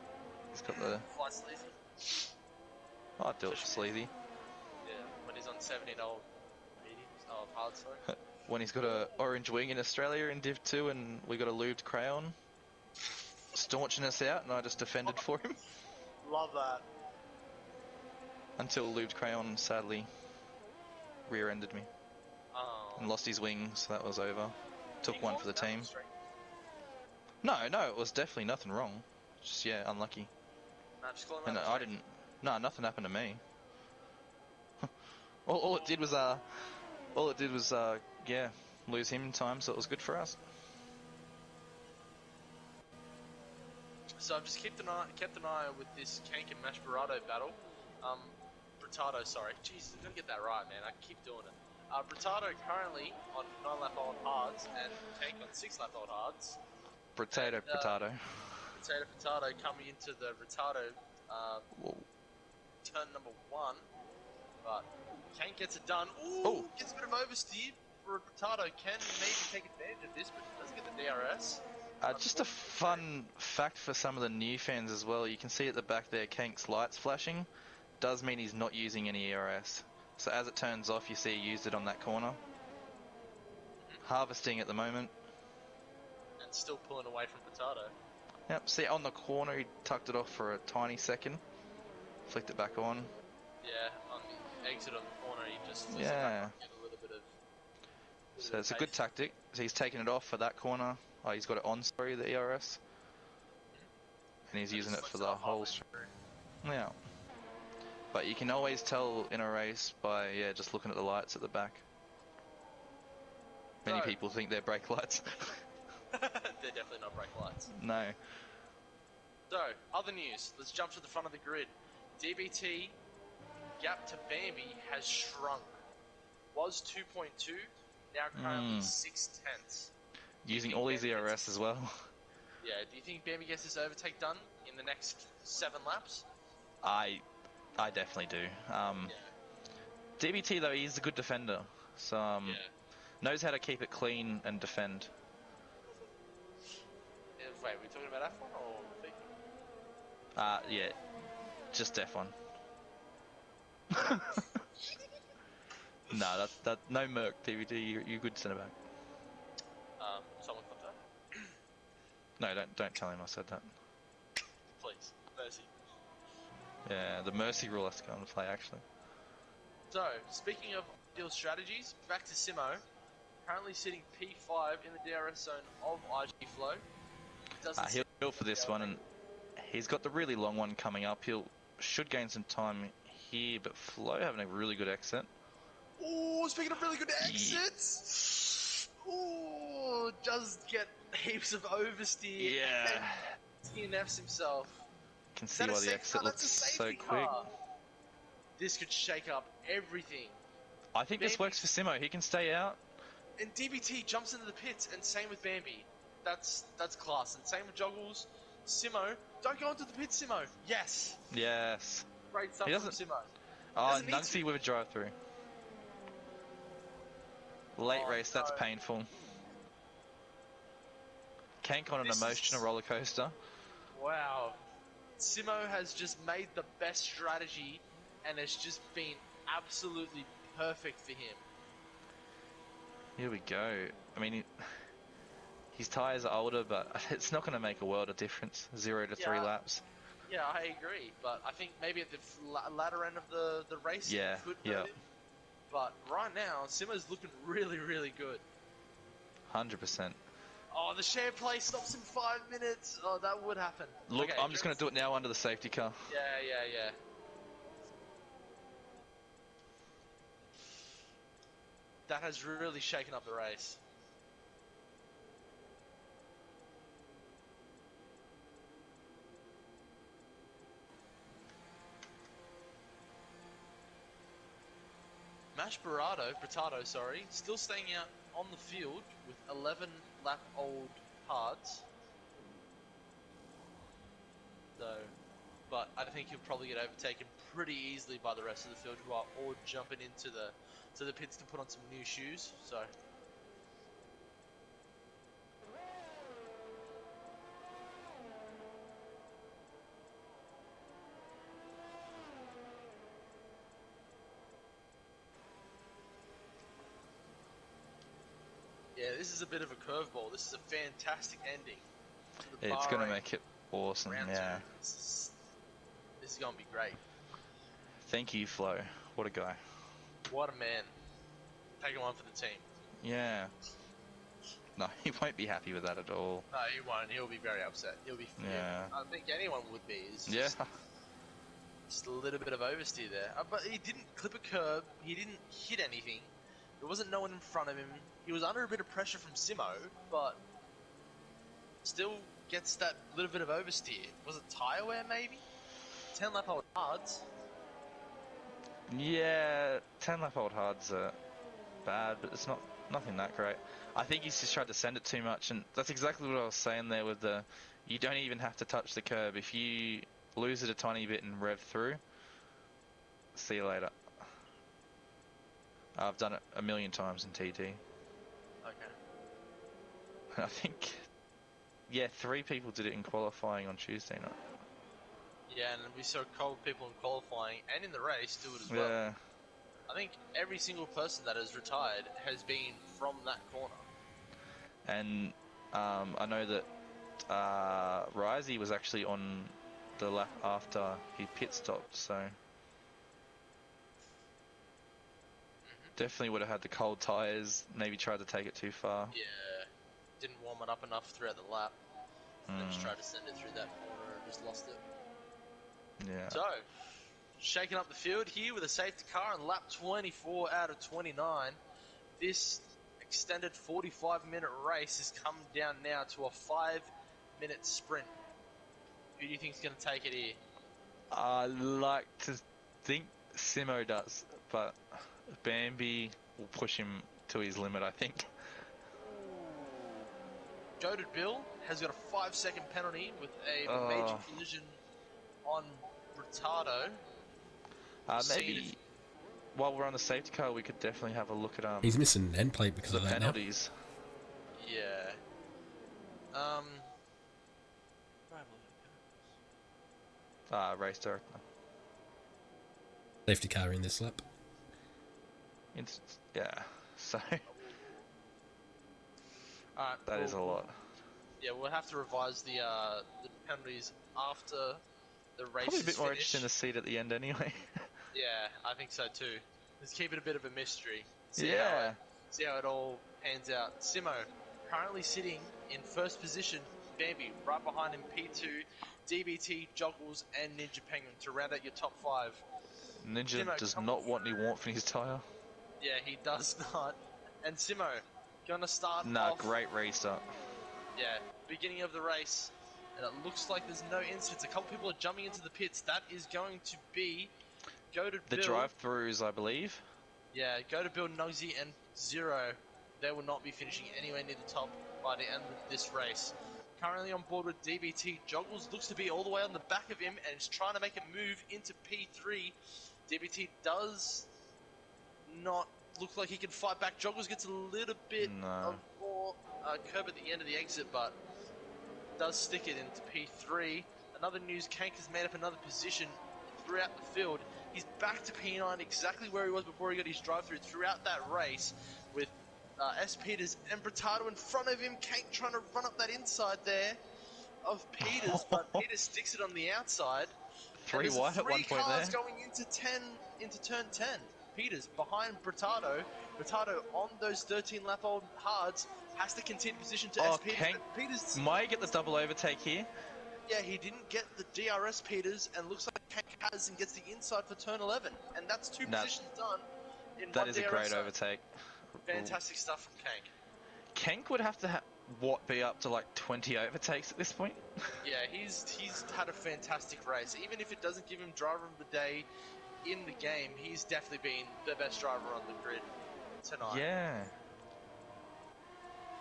Speaker 2: He's got the.
Speaker 1: Fly Sleazy.
Speaker 2: I'd do it for Sleazy.
Speaker 1: Yeah, when he's on 17 old mediums. Oh, hard, sorry.
Speaker 2: When he's got a orange wing in Australia in Div 2 and we got a lubed crayon staunching us out and I just defended for him
Speaker 1: Love that.
Speaker 2: until lubed crayon sadly rear-ended me
Speaker 1: Oh.
Speaker 2: and lost his wing, so that was over. took one for the team. No, it was definitely nothing wrong. Just, yeah, unlucky.
Speaker 1: Nah, just calling
Speaker 2: And
Speaker 1: that
Speaker 2: I didn't... No, nothing happened to me. all it did was, yeah, lose him in time, so it was good for us.
Speaker 1: So I've just kept an eye with this Kank and Mashbarato battle. Britato, sorry. Jesus, I gotta get that right, man. I keep doing it. Britato currently on 9-lap-old hards and Kank on 6-lap-old hards.
Speaker 2: Potato.
Speaker 1: Potato coming into the Britato turn number 1. But Kank gets it done. Ooh, gets a bit of oversteer for Britato. Can maybe take advantage of this, but doesn't get the DRS.
Speaker 2: Just a fun fact for some of the new fans as well. You can see at the back there, Kank's lights flashing. Does mean he's not using any ERS. So as it turns off, you see he used it on that corner. Harvesting at the moment.
Speaker 1: And still pulling away from Potato.
Speaker 2: Yep, see on the corner, he tucked it off for a tiny second. Flicked it back on.
Speaker 1: Yeah, on the exit on the corner, he just flicks it
Speaker 2: Yeah.
Speaker 1: back on, get a little bit of...
Speaker 2: So it's a good tactic. So he's taken it off for that corner. Oh, he's got it on, sorry, the ERS. And he's using it for the whole string. Yeah. But you can always tell in a race by, yeah, just looking at the lights at the back. Many people think they're brake lights.
Speaker 1: They're definitely not brake lights.
Speaker 2: No.
Speaker 1: So, other news. Let's jump to the front of the grid. DBT gap to Bambi has shrunk. Was 2.2, now currently 6/10.
Speaker 2: Using all his ERS as well.
Speaker 1: Yeah, do you think Bambi gets this overtake done in the next 7 laps?
Speaker 2: I definitely do. DBT though, he's a good defender. So knows how to keep it clean and defend.
Speaker 1: Wait, are we talking about F1 or V?
Speaker 2: Yeah, just F1. No, that no Merc DBT. You're good centre back.
Speaker 1: Someone got that?
Speaker 2: No, don't tell him I said that.
Speaker 1: Please, mercy.
Speaker 2: Yeah, the mercy rule has to come into play actually.
Speaker 1: So, speaking of ideal strategies, back to Simo. Currently sitting P5 in the DRS zone of IG Flow.
Speaker 2: He'll go for this one, and he's got the really long one coming up. Should gain some time here, but Flo having a really good exit.
Speaker 1: Oh, speaking of really good exits, does get heaps of oversteer.
Speaker 2: Yeah.
Speaker 1: DNFs himself.
Speaker 2: Can see why the exit looks so quick.
Speaker 1: This could shake up everything.
Speaker 2: I think this works for Simo. He can stay out.
Speaker 1: And DBT jumps into the pits, and same with Bambi. That's class. And same with Joggles. Simo, don't go into the pits, Simo. Yes.
Speaker 2: Yes.
Speaker 1: Great stuff from Simo.
Speaker 2: Oh, Nugsy with a drive-through. Late race, that's painful. Kank on an emotional roller coaster.
Speaker 1: Wow. Simo has just made the best strategy, and it's just been absolutely perfect for him.
Speaker 2: Here we go. I mean, his tyres are older, but it's not going to make a world of difference. 0 to 3 laps.
Speaker 1: Yeah, I agree. But I think maybe at the latter end of the race,
Speaker 2: yeah,
Speaker 1: could hurt him. But right now, Simo's looking really, really good.
Speaker 2: 100%.
Speaker 1: Oh, the share play stops in 5 minutes. Oh, that would happen.
Speaker 2: Look, okay, I'm just going to do it now under the safety car.
Speaker 1: Yeah. That has really shaken up the race. Britato, sorry, still staying out on the field with 11 lap old hards. So, but I think he'll probably get overtaken pretty easily by the rest of the field, who are all jumping into the pits to put on some new shoes. So. Yeah, this is a bit of a curveball. This is a fantastic ending.
Speaker 2: It's going to make it awesome, yeah.
Speaker 1: This is going to be great.
Speaker 2: Thank you, Flo. What a guy.
Speaker 1: What a man. Taking one for the team.
Speaker 2: Yeah. No, he won't be happy with that at all.
Speaker 1: No, he won't. He'll be very upset. He'll be.
Speaker 2: Yeah.
Speaker 1: I think anyone would be. It's
Speaker 2: Yeah.
Speaker 1: just a little bit of oversteer there. But he didn't clip a curb. He didn't hit anything. There wasn't no one in front of him. He was under a bit of pressure from Simo, but still gets that little bit of oversteer. Was it tyre wear maybe? 10 lap old hards.
Speaker 2: Yeah, 10 lap old hards are bad, but it's nothing that great. I think he's just tried to send it too much, and that's exactly what I was saying there with the, you don't even have to touch the curb. If you lose it a tiny bit and rev through, see you later. I've done it a million times in TT.
Speaker 1: Okay.
Speaker 2: I think, yeah, 3 people did it in qualifying on Tuesday night.
Speaker 1: Yeah, and we saw cold people in qualifying and in the race do it as well.
Speaker 2: Yeah.
Speaker 1: I think every single person that has retired has been from that corner.
Speaker 2: And I know that Risey was actually on the lap after he pit stopped, so definitely would have had the cold tyres, maybe tried to take it too far.
Speaker 1: Yeah, didn't warm it up enough throughout the lap. And just tried to send it through that corner and just lost it.
Speaker 2: Yeah.
Speaker 1: So, shaking up the field here with a safety car on lap 24 out of 29. This extended 45-minute race has come down now to a 5-minute sprint. Who do you think is going to take it here?
Speaker 2: I like to think Simo does, but Bambi will push him to his limit, I think.
Speaker 1: Goated Bill has got a 5-second penalty with a major collision on Retardo.
Speaker 2: Maybe while we're on the safety car, we could definitely have a look at
Speaker 3: He's missing an end plate because
Speaker 2: the
Speaker 3: of that
Speaker 2: penalties.
Speaker 1: Yeah.
Speaker 2: Race director.
Speaker 3: now. Safety car in this lap.
Speaker 2: Yeah. So
Speaker 1: Alright,
Speaker 2: that is a lot.
Speaker 1: Yeah, we'll have to revise the penalties after the race
Speaker 2: Probably a bit
Speaker 1: is
Speaker 2: more
Speaker 1: finished.
Speaker 2: interesting to see it at the end anyway.
Speaker 1: Yeah, I think so too. Let's keep it a bit of a mystery.
Speaker 2: Yeah.
Speaker 1: See how it all pans out. Simo currently sitting in first position. Bambi right behind him. P2, DBT, Joggles, and Ninja Penguin to round out your top 5.
Speaker 2: Ninja
Speaker 1: Simo,
Speaker 2: does
Speaker 1: come
Speaker 2: not want any warmth in his tyre.
Speaker 1: Yeah, he does not. And Simo gonna start
Speaker 2: Nah,
Speaker 1: off.
Speaker 2: great restart.
Speaker 1: Yeah, beginning of the race, and it looks like there's no incidents. A couple people are jumping into the pits. That is going to be Goated
Speaker 2: The
Speaker 1: Bill.
Speaker 2: drive-throughs, I believe.
Speaker 1: Yeah, Goated Bill, Nugsy, and Zero. They will not be finishing anywhere near the top by the end of this race. Currently on board with DBT. Joggles looks to be all the way on the back of him and is trying to make a move into P3. DBT does not look like he can fight back. Joggles gets a little bit of more curb at the end of the exit, but does stick it into P3. Another news, Kank has made up another position throughout the field. He's back to P9, exactly where he was before he got his drive-through throughout that race, with S. Peters and Bertado in front of him. Kank trying to run up that inside there of Peters, but Peters sticks it on the outside.
Speaker 2: 3 wide at one point there.
Speaker 1: 3 cars going into turn 10. Peters behind Bertado. Bertado on those 13-lap-old hards has to continue position to S. Peters.
Speaker 2: Kank
Speaker 1: Peters
Speaker 2: might get the double overtake here.
Speaker 1: Yeah, he didn't get the DRS Peters, and looks like Kank has and gets the inside for turn 11. And that's 2 positions done in
Speaker 2: That
Speaker 1: one
Speaker 2: is a
Speaker 1: DRS
Speaker 2: great
Speaker 1: zone.
Speaker 2: overtake.
Speaker 1: Fantastic stuff from Kank.
Speaker 2: Kank would have to be up to like 20 overtakes at this point?
Speaker 1: Yeah, he's had a fantastic race. Even if it doesn't give him driver of the day in the game, he's definitely been the best driver on the grid tonight.
Speaker 2: Yeah.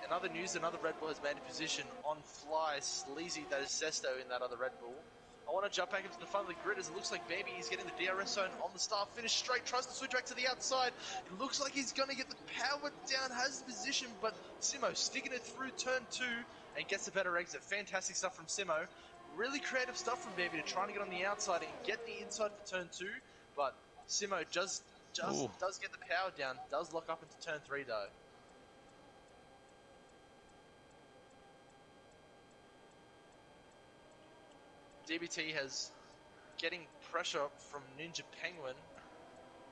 Speaker 1: In other news, another Red Bull has made a position on Fly Sleazy, that is Sesto in that other Red Bull. I want to jump back into the front of the grid as it looks like Baby is getting the DRS zone on the start finish straight, tries to switch back to the outside. It looks like he's going to get the power down, has the position, but Simo sticking it through turn 2 and gets a better exit. Fantastic stuff from Simo. Really creative stuff from Baby to trying to get on the outside and get the inside for turn 2, but Simo just does get the power down, does lock up into turn 3 though. DBT has getting pressure from Ninja Penguin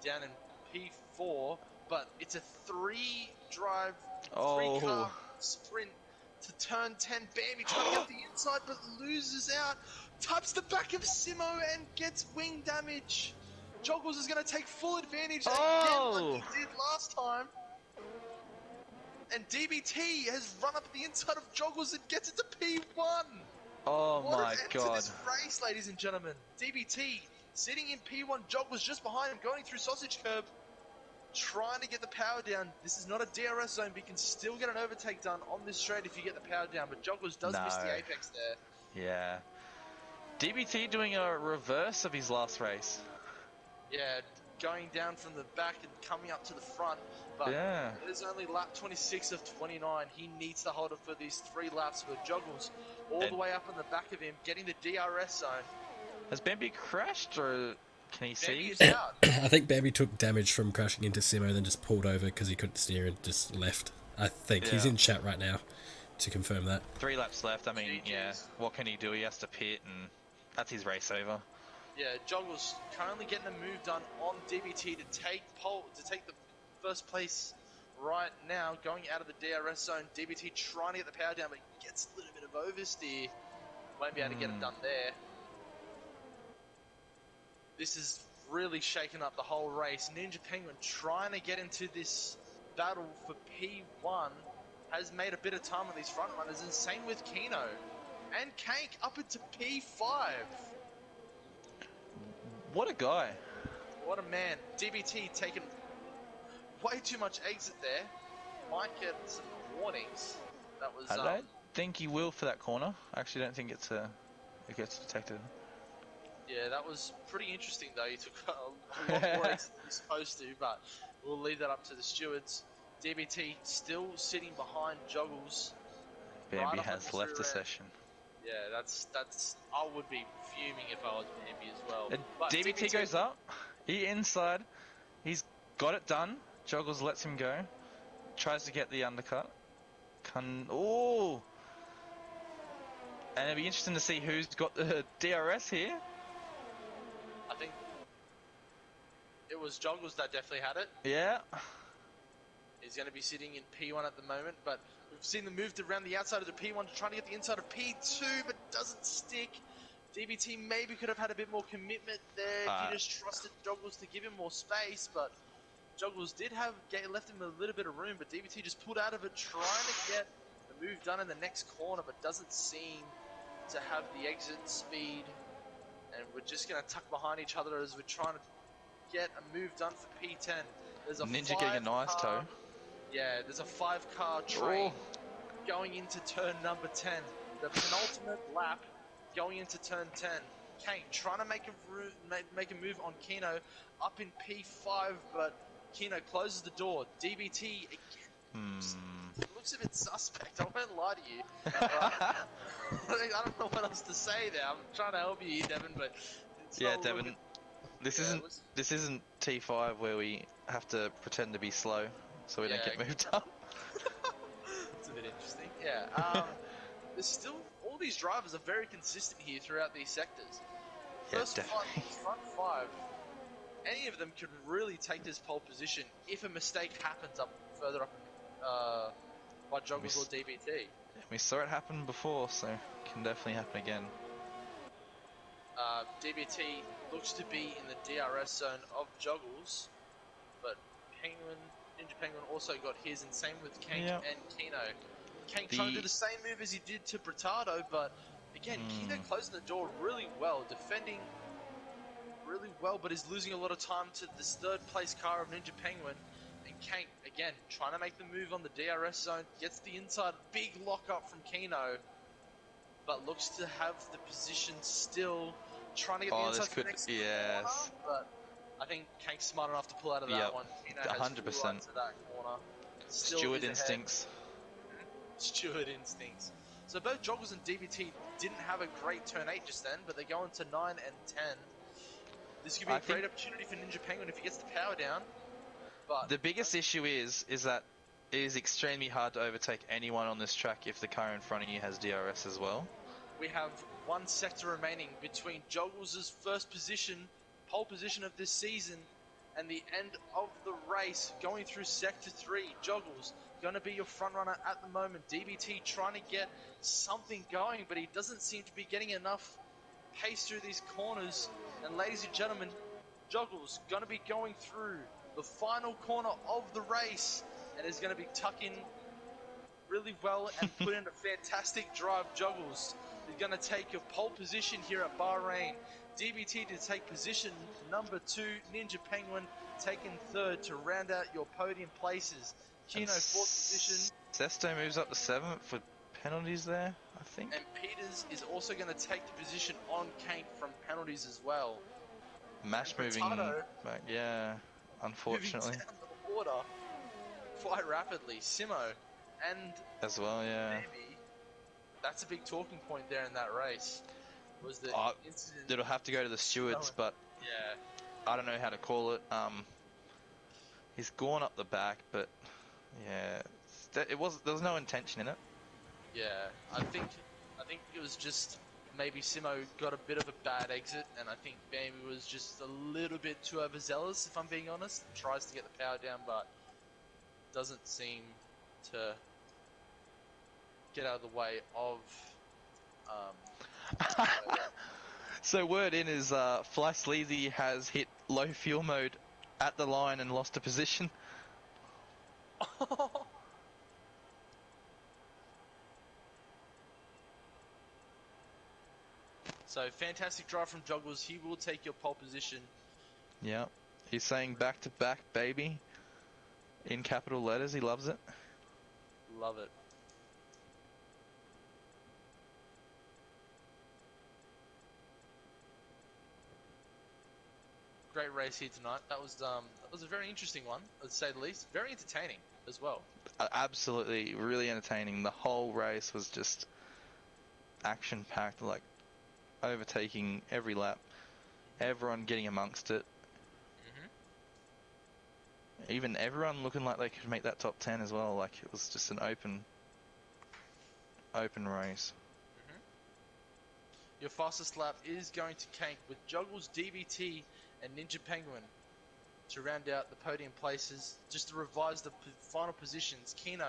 Speaker 1: down in P4, but it's a 3 car sprint to turn 10. Bambi trying to get the inside, but loses out. Taps the back of Simo and gets wing damage. Joggles is going to take full advantage again like he did last time. And DBT has run up the inside of Joggles and gets it to P1.
Speaker 2: Oh
Speaker 1: What
Speaker 2: my
Speaker 1: an end
Speaker 2: god.
Speaker 1: to this race, ladies and gentlemen. DBT sitting in P1, Joggles just behind him, going through Sausage Curb, trying to get the power down. This is not a DRS zone, but you can still get an overtake done on this straight if you get the power down. But Joggles does miss the apex there.
Speaker 2: Yeah. DBT doing a reverse of his last race.
Speaker 1: Yeah, going down from the back and coming up to the front. But there's only lap 26 of 29. He needs to hold it for these 3 laps for Joggles all the way up in the back of him, getting the DRS zone.
Speaker 2: Has Bambi crashed, or can he see?
Speaker 3: I think Bambi took damage from crashing into Simo, then just pulled over because he couldn't steer and just left. I think he's in chat right now to confirm that.
Speaker 2: 3 laps left. I mean, what can he do? He has to pit, and that's his race over.
Speaker 1: Yeah, Joggles currently getting a move done on DBT to take the first place right now, going out of the DRS zone. DBT trying to get the power down, but gets a little bit of oversteer. Won't be able to get it done there. This is really shaking up the whole race. Ninja Penguin trying to get into this battle for P1 has made a bit of time on these front runners, and same with Kino. And Kank up into P5.
Speaker 2: What a guy.
Speaker 1: What a man. DBT taking way too much exit there. Might get some warnings. That was.
Speaker 2: I don't think he will for that corner. I actually don't think it gets detected.
Speaker 1: Yeah, that was pretty interesting though. He took a lot more exit than he's supposed to, but we'll leave that up to the stewards. DBT still sitting behind Joggles.
Speaker 2: Bambi has left the session.
Speaker 1: Yeah, that's. I would be fuming if I was Bambi as well. But
Speaker 2: DBT goes up. He inside. He's got it done. Joggles lets him go. Tries to get the undercut. Oh! And it'll be interesting to see who's got the DRS here.
Speaker 1: I think it was Joggles that definitely had it.
Speaker 2: Yeah.
Speaker 1: He's going to be sitting in P1 at the moment, but we've seen them moved around the outside of the P1 to try to get the inside of P2, but doesn't stick. DBT maybe could have had a bit more commitment there. He just trusted Joggles to give him more space, but Joggles did left him a little bit of room, but DBT just pulled out of it, trying to get the move done in the next corner, but doesn't seem to have the exit speed. And we're just going to tuck behind each other as we're trying to get a move done for P10. There's a
Speaker 2: Ninja getting a nice toe.
Speaker 1: Yeah, there's a 5-car train going into turn number 10. The penultimate lap going into turn 10. Kane trying to make a move on Kino up in P5, but Kino closes the door. DBT again. Looks a bit suspect, I won't lie to you. I don't know what else to say there. I'm trying to help you here, Devin, but
Speaker 2: Devin, this isn't T5 where we have to pretend to be slow so we don't get moved up.
Speaker 1: It's a bit interesting. Yeah. There's still all these drivers are very consistent here throughout these sectors. First front 5, any of them could really take this pole position if a mistake happens up further up by Joggles or DBT.
Speaker 2: We saw it happen before, so it can definitely happen again.
Speaker 1: DBT looks to be in the DRS zone of Joggles, but Ninja Penguin also got his, and same with Kank and Kino. Kank trying to do the same move as he did to Bratado, but again, Kino closing the door really well, defending really well, but is losing a lot of time to this 3rd place car of Ninja Penguin. And Kank, again, trying to make the move on the DRS zone, gets the inside, big lock up from Kino, but looks to have the position still, trying to get the inside to the next corner, but I think Kank's smart enough to pull out of that one. Kino
Speaker 2: 100%.
Speaker 1: Has full to that corner. Still
Speaker 2: Steward instincts.
Speaker 1: Steward instincts. So both Joggles and DBT didn't have a great turn 8 just then, but they're going to 9 and 10. This could be a great opportunity for Ninja Penguin if he gets the power down. But
Speaker 2: the biggest issue is that it is extremely hard to overtake anyone on this track if the car in front of you has DRS as well.
Speaker 1: We have one sector remaining between Joggles' first position, pole position of this season, and the end of the race. Going through Sector 3, Joggles going to be your front runner at the moment. DBT trying to get something going, but he doesn't seem to be getting enough pace through these corners. And ladies and gentlemen, Joggles going to be going through the final corner of the race and is going to be tucking really well and put in a fantastic drive. Joggles is going to take your pole position here at Bahrain. DBT to take position number 2. Ninja Penguin taking 3rd to round out your podium places. Kino 4th position.
Speaker 2: Sesto moves up to 7th for penalties there, I think.
Speaker 1: And Peters is also going to take the position on Kank from penalties as well.
Speaker 2: Mash moving back, yeah, unfortunately.
Speaker 1: Moving down the water quite rapidly. Simo and
Speaker 2: as well, yeah.
Speaker 1: Maybe that's a big talking point there in that race. Was the incident?
Speaker 2: It'll have to go to the stewards, but
Speaker 1: yeah,
Speaker 2: I don't know how to call it. He's gone up the back, but yeah, there was no intention in it.
Speaker 1: Yeah, I think it was just maybe Simo got a bit of a bad exit, and I think Bambi was just a little bit too overzealous, if I'm being honest. Tries to get the power down, but doesn't seem to get out of the way of.
Speaker 2: So word in is Fly Sleazy has hit low fuel mode at the line and lost a position.
Speaker 1: So fantastic drive from Joggles. He will take your pole position.
Speaker 2: Yeah, he's saying back to back, baby, in capital letters. He loves it.
Speaker 1: Love it. Great race here tonight. That was a very interesting one, to say the least. Very entertaining as well.
Speaker 2: Absolutely, really entertaining. The whole race was just action packed, like overtaking every lap, everyone getting amongst it. Even everyone looking like they could make that top 10 as well. Like it was just an open race.
Speaker 1: Your fastest lap is going to Kank with Joggles, DBT, and Ninja Penguin to round out the podium places. Just to revise the final positions, Kino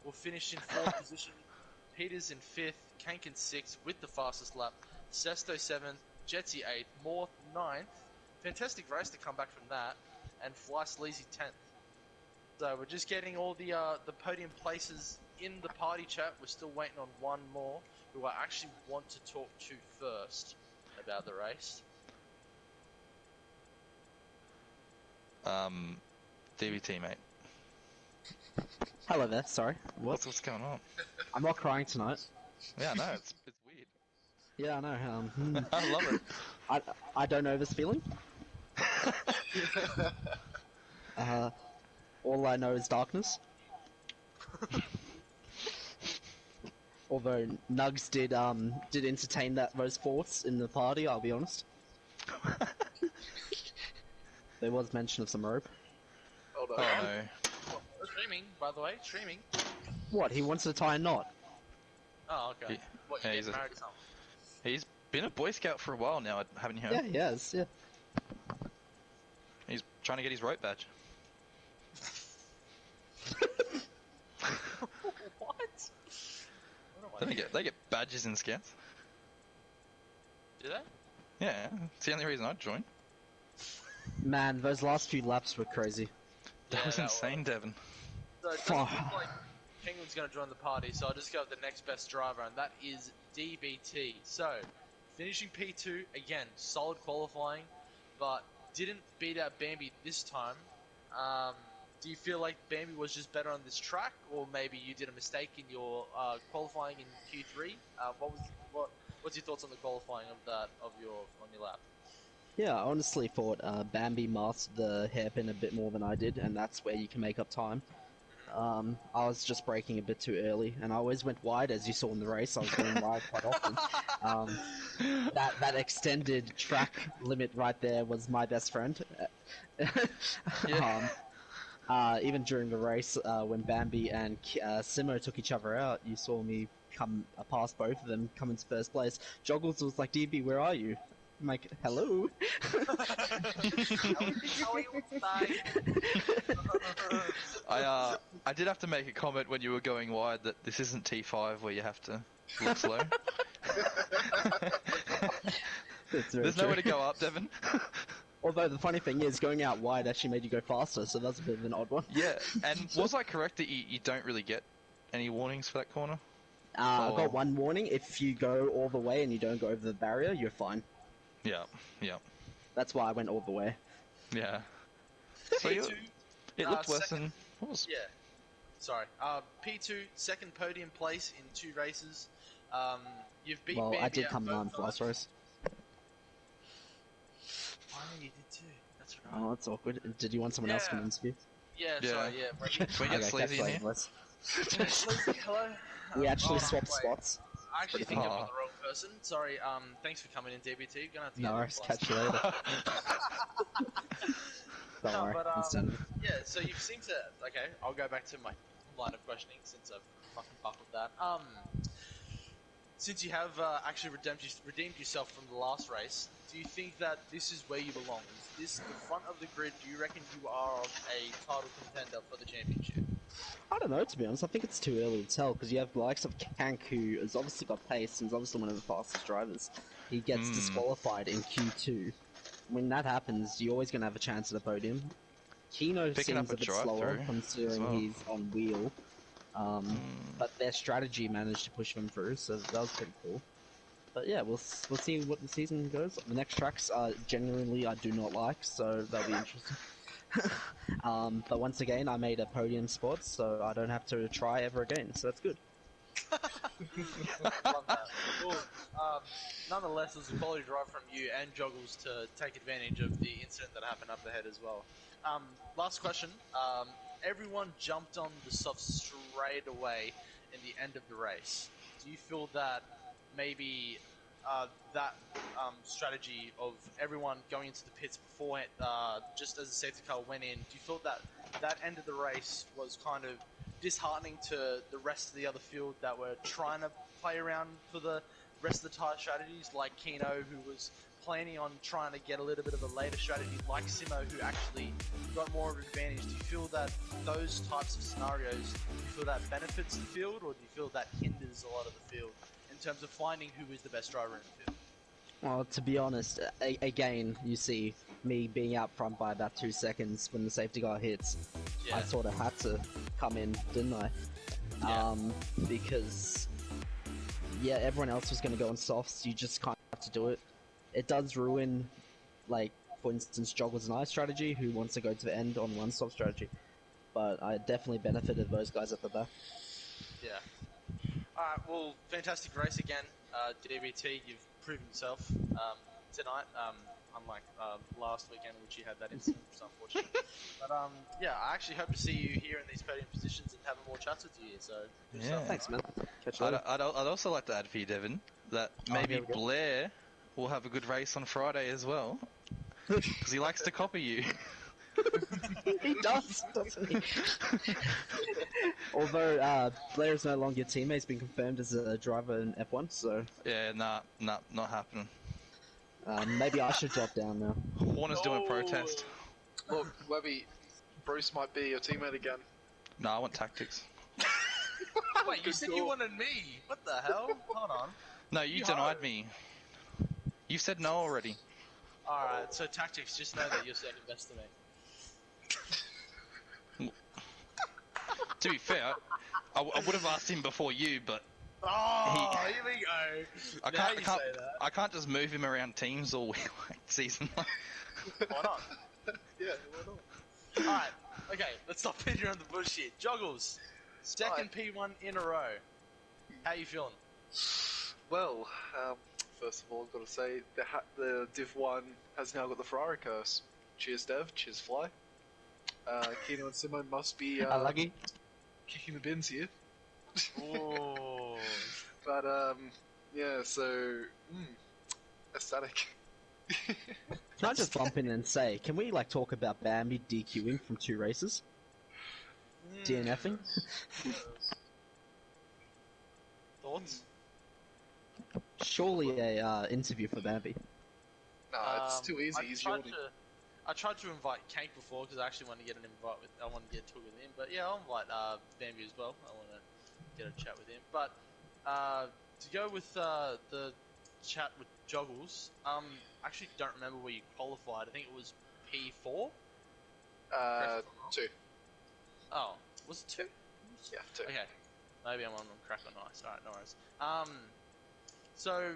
Speaker 1: will finish in 4th position, Peters in 5th, Kank in 6th with the fastest lap, Sesto 7th, Jetsy 8th, Morth 9th. Fantastic race to come back from that, and Fly Sleazy 10th. So we're just getting all the podium places in the party chat. We're still waiting on one more who I actually want to talk to first about the race.
Speaker 2: DBT, mate.
Speaker 5: Hello there, sorry.
Speaker 2: What's going on?
Speaker 5: I'm not crying tonight.
Speaker 2: Yeah, no, it's weird.
Speaker 5: Yeah, I know.
Speaker 2: I love it.
Speaker 5: I don't know this feeling. All I know is darkness. Although Nugs did entertain those thoughts in the party, I'll be honest. There was mention of some rope.
Speaker 1: Hold on.
Speaker 2: Oh no.
Speaker 1: Streaming, by the way, streaming.
Speaker 5: What? He wants to tie a knot.
Speaker 1: Oh, okay.
Speaker 2: Yeah.
Speaker 1: What,
Speaker 2: Yeah,
Speaker 1: you
Speaker 2: he's
Speaker 1: get
Speaker 2: a-
Speaker 1: married or something?
Speaker 2: He's been a Boy Scout for a while now, haven't you heard?
Speaker 5: Yeah, he has. Yeah.
Speaker 2: He's trying to get his rope badge.
Speaker 1: What?
Speaker 2: Don't they get badges in Scouts?
Speaker 1: Do they?
Speaker 2: Yeah, it's the only reason I'd join.
Speaker 5: Man, those last few laps were crazy.
Speaker 2: That
Speaker 1: Yeah,
Speaker 2: was
Speaker 1: that
Speaker 2: insane, Devon.
Speaker 1: So it doesn't look like Penguin's going to join the party, so I'll just go with the next best driver, and that is DBT. So, finishing P2, again, solid qualifying, but didn't beat out Bambi this time. Do you feel like Bambi was just better on this track, or maybe you did a mistake in your qualifying in Q3? What's your thoughts on the qualifying on your lap?
Speaker 5: Yeah, I honestly thought Bambi mastered the hairpin a bit more than I did, and that's where you can make up time. I was just braking a bit too early, and I always went wide, as you saw in the race. I was going wide quite often. That extended track limit right there was my best friend. Even during the race, when Bambi and Simo took each other out, you saw me come past both of them, come into first place. Joggles was like, DB, where are you? I'm like, hello.
Speaker 2: I did have to make a comment when you were going wide that this isn't T5 where you have to look slow.
Speaker 5: That's very
Speaker 2: There's
Speaker 5: true.
Speaker 2: nowhere to go up, Devon.
Speaker 5: Although the funny thing is, going out wide actually made you go faster, so that's a bit of an odd one.
Speaker 2: Yeah, and was I correct that you don't really get any warnings for that corner?
Speaker 5: I got one warning. If you go all the way and you don't go over the barrier, you're fine.
Speaker 2: Yeah, yeah,
Speaker 5: That's why I went all the way.
Speaker 2: yeah. So
Speaker 1: P2,
Speaker 2: it looked worse
Speaker 1: second-
Speaker 2: than what was.
Speaker 1: Yeah. Sorry. P2, second podium place in 2 races. You've beat
Speaker 5: Well, I
Speaker 1: Bambi
Speaker 5: did
Speaker 1: out
Speaker 5: come
Speaker 1: both
Speaker 5: ninth last
Speaker 1: times.
Speaker 5: race.
Speaker 1: Oh, yeah, you did too. That's right.
Speaker 5: Oh, that's awkward. Did you want someone else to
Speaker 1: Yeah.
Speaker 5: interview?
Speaker 1: Yeah,
Speaker 2: Yeah.
Speaker 1: sorry, yeah.
Speaker 2: Can we get Sleazy in here?
Speaker 5: let's-
Speaker 1: Sleazy, hello.
Speaker 5: We actually swapped
Speaker 1: wait.
Speaker 5: spots.
Speaker 1: I actually think I'm
Speaker 2: Aw.
Speaker 1: the wrong person. Sorry. Thanks for coming in, DBT. Gonna have to
Speaker 5: No
Speaker 1: get
Speaker 5: worries,
Speaker 1: next
Speaker 5: catch you later. Don't
Speaker 1: No,
Speaker 5: worry,
Speaker 1: but,
Speaker 5: understandable.
Speaker 1: Yeah, so you seem to. Okay, I'll go back to my line of questioning since I've fucking buckled that. Since you have actually redeemed yourself from the last race, do you think that this is where you belong? Is this the front of the grid? Do you reckon you are a title contender for the championship?
Speaker 5: I don't know, to be honest. I think it's too early to tell, because you have the likes of Kank, who has obviously got pace and is obviously one of the fastest drivers. He gets disqualified in Q2. When that happens, you're always going to have a chance at a podium. Kino
Speaker 2: Picking
Speaker 5: seems
Speaker 2: up a
Speaker 5: a bit slower,
Speaker 2: drive-through
Speaker 5: considering
Speaker 2: as well.
Speaker 5: he's on wheel. But their strategy managed to push them through, so that was pretty cool. But yeah, we'll see what the season goes. The next tracks, genuinely, I do not like, so that'll be interesting. But once again, I made a podium spot, so I don't have to try ever again, so that's good.
Speaker 1: Love that. Well, nonetheless, it was a quality drive from you and Joggles to take advantage of the incident that happened up ahead as well. Last question. Everyone jumped on the soft straight away in the end of the race. Do you feel that maybe that strategy of everyone going into the pits beforehand, just as the safety car went in, do you feel that that end of the race was kind of disheartening to the rest of the other field that were trying to play around for the rest of the tyre strategies, like Kino, who was planning on trying to get a little bit of a later strategy, like Simo, who actually got more of an advantage? Do you feel that those types of scenarios, do you feel that benefits the field, or do you feel that hinders a lot of the field in terms of finding who is the best driver in the field?
Speaker 5: Well, to be honest, again, you see me being out front by about 2 seconds when the safety car hits.
Speaker 1: Yeah.
Speaker 5: I sort of had to come in, didn't I?
Speaker 1: Yeah.
Speaker 5: Because, yeah, everyone else was going to go on softs, you just kind of have to do it. It does ruin, like, for instance, Joggles and I strategy, who wants to go to the end on one stop strategy. But I definitely benefited those guys at the back.
Speaker 1: Yeah. Alright, well, fantastic race again. DBT, you've proven yourself tonight, unlike last weekend, which you had that incident, which is unfortunate. But yeah, I actually hope to see you here in these podium positions and having more chats with you here, so good
Speaker 2: Yeah.
Speaker 1: stuff.
Speaker 5: Thanks, man. Catch you later.
Speaker 2: I'd also like to add for you, Devon, that maybe
Speaker 5: here we go.
Speaker 2: Blair will have a good race on Friday as well, because he likes to copy you.
Speaker 5: He does, doesn't he? Although Blair's no longer your teammate, he's been confirmed as a driver in F1, so
Speaker 2: Yeah, nah, not happening.
Speaker 5: maybe I should drop down now.
Speaker 2: Warner's doing a protest.
Speaker 6: Look, Webby, Bruce might be your teammate again.
Speaker 2: No, I want tactics.
Speaker 1: Wait, you
Speaker 6: Good
Speaker 1: said
Speaker 6: call.
Speaker 1: you wanted me? What the hell? Hold on.
Speaker 2: No, you
Speaker 1: You
Speaker 2: denied
Speaker 1: are.
Speaker 2: me. You said no already.
Speaker 1: Alright, so tactics, just know that you're second best to me.
Speaker 2: To be fair, I would have asked him before you, but
Speaker 1: Oh, here we go.
Speaker 2: I
Speaker 1: Now
Speaker 2: can't,
Speaker 1: you
Speaker 2: I can't,
Speaker 1: say that.
Speaker 2: I can't just move him around teams all season.
Speaker 1: Why not?
Speaker 6: Yeah, why not?
Speaker 1: Alright, okay, let's stop beating around the bush here. Joggles, second P1 in a row. How you feeling?
Speaker 6: Well, first of all, I've got to say the Div 1 has now got the Ferrari curse. Cheers, Dev. Cheers, Fly. Kino and Simo must be
Speaker 5: Lucky?
Speaker 6: kicking the bins here.
Speaker 1: Ooh.
Speaker 6: But yeah, so ecstatic.
Speaker 5: Can I just bump in and say, can we like talk about Bambi DQing from 2 races? DNFing?
Speaker 1: Thoughts?
Speaker 5: Surely a interview for Bambi.
Speaker 6: Nah, it's too easy. He's yawning.
Speaker 1: I tried to invite Kank before because I actually want to get an invite with. I want to get a talk with him. But yeah, I'll invite Bambi as well. I want to get a chat with him. But to go with the chat with Joggles, I actually don't remember where you qualified. I think it was P4.
Speaker 6: 2.
Speaker 1: Oh, was it 2?
Speaker 6: Yeah, 2.
Speaker 1: Okay, maybe I'm on crack on ice. Alright, no worries. So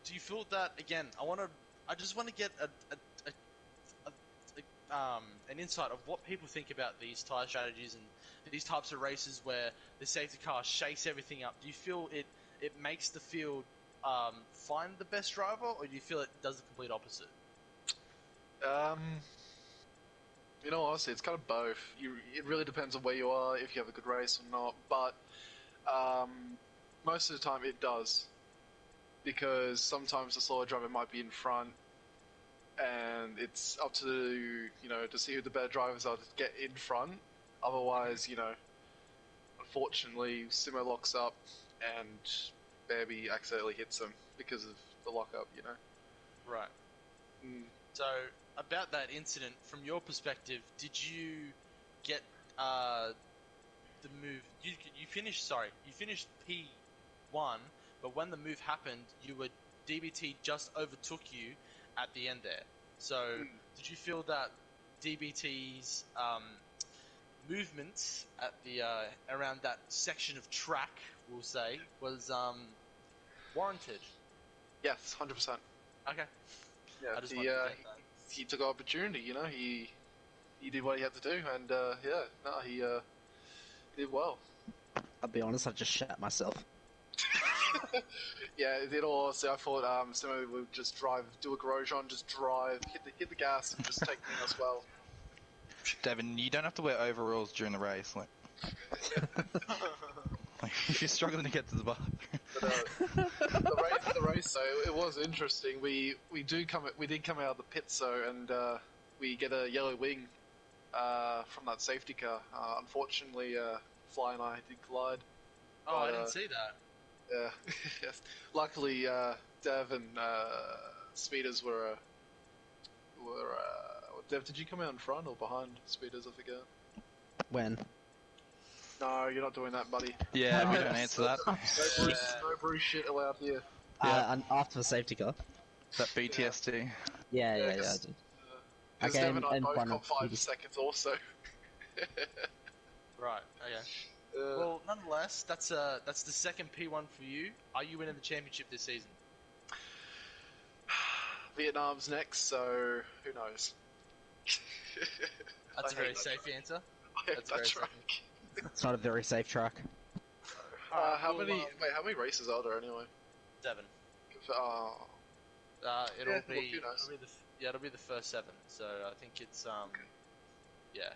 Speaker 1: do you feel that again? I just want to get an insight of what people think about these tire strategies and these types of races where the safety car shakes everything up. Do you feel it makes the field find the best driver, or do you feel it does the complete opposite?
Speaker 6: You know, honestly, it's kind of both. It really depends on where you are, if you have a good race or not. But most of the time, it does, because sometimes the slower driver might be in front, and it's up to to see who the better drivers are to get in front. Otherwise, unfortunately, Simo locks up, and Bambi accidentally hits him because of the lockup.
Speaker 1: Right.
Speaker 6: Mm.
Speaker 1: So, about that incident, from your perspective, did you get the move? You finished P1, but when the move happened, DBT just overtook you at the end there. So, did you feel that DBT's movements at the around that section of track, we'll say, was warranted?
Speaker 6: Yes, 100%.
Speaker 1: Okay.
Speaker 6: Yeah,
Speaker 1: I just wanted to check that.
Speaker 6: he took opportunity. He did what he had to do, and he did well.
Speaker 5: I'll be honest, I just shat myself.
Speaker 6: Yeah, in all honesty, I thought Simo would just do a Grosjean, just drive, hit the gas, and just take me as well.
Speaker 2: Devin, you don't have to wear overalls during the race. Like if you're struggling to get to the bar.
Speaker 6: But, the race, though, it was interesting. We did come out of the pits, though, and we get a yellow wing from that safety car. Unfortunately, Fly and I did collide.
Speaker 1: Oh, I didn't see that.
Speaker 6: Yeah, yes. Luckily, Dev and Speeders were. Dev, did you come out in front or behind Speeders? I forget.
Speaker 5: When?
Speaker 6: No, you're not doing that, buddy.
Speaker 2: Yeah, we don't answer that.
Speaker 6: No Bruce shit allowed here.
Speaker 5: And after the safety car.
Speaker 2: That BTSD.
Speaker 5: Yeah, I did.
Speaker 6: Because
Speaker 5: Okay,
Speaker 6: Dev and I
Speaker 5: and
Speaker 6: both
Speaker 5: one
Speaker 6: got
Speaker 5: of-
Speaker 6: 5 seconds also.
Speaker 1: Right. Okay. Well, nonetheless, that's the second P1 for you. Are you winning the championship this season?
Speaker 6: Vietnam's next, so who knows?
Speaker 1: That's
Speaker 6: I
Speaker 1: a very
Speaker 6: hate
Speaker 1: safe answer.
Speaker 6: I hate
Speaker 1: That's
Speaker 6: that
Speaker 1: very
Speaker 6: track.
Speaker 5: It's not a very safe track.
Speaker 6: How many races are there anyway?
Speaker 1: 7. It'll
Speaker 6: Yeah,
Speaker 1: be.
Speaker 6: well, who knows?
Speaker 1: It'll be the first 7. So I think it's yeah.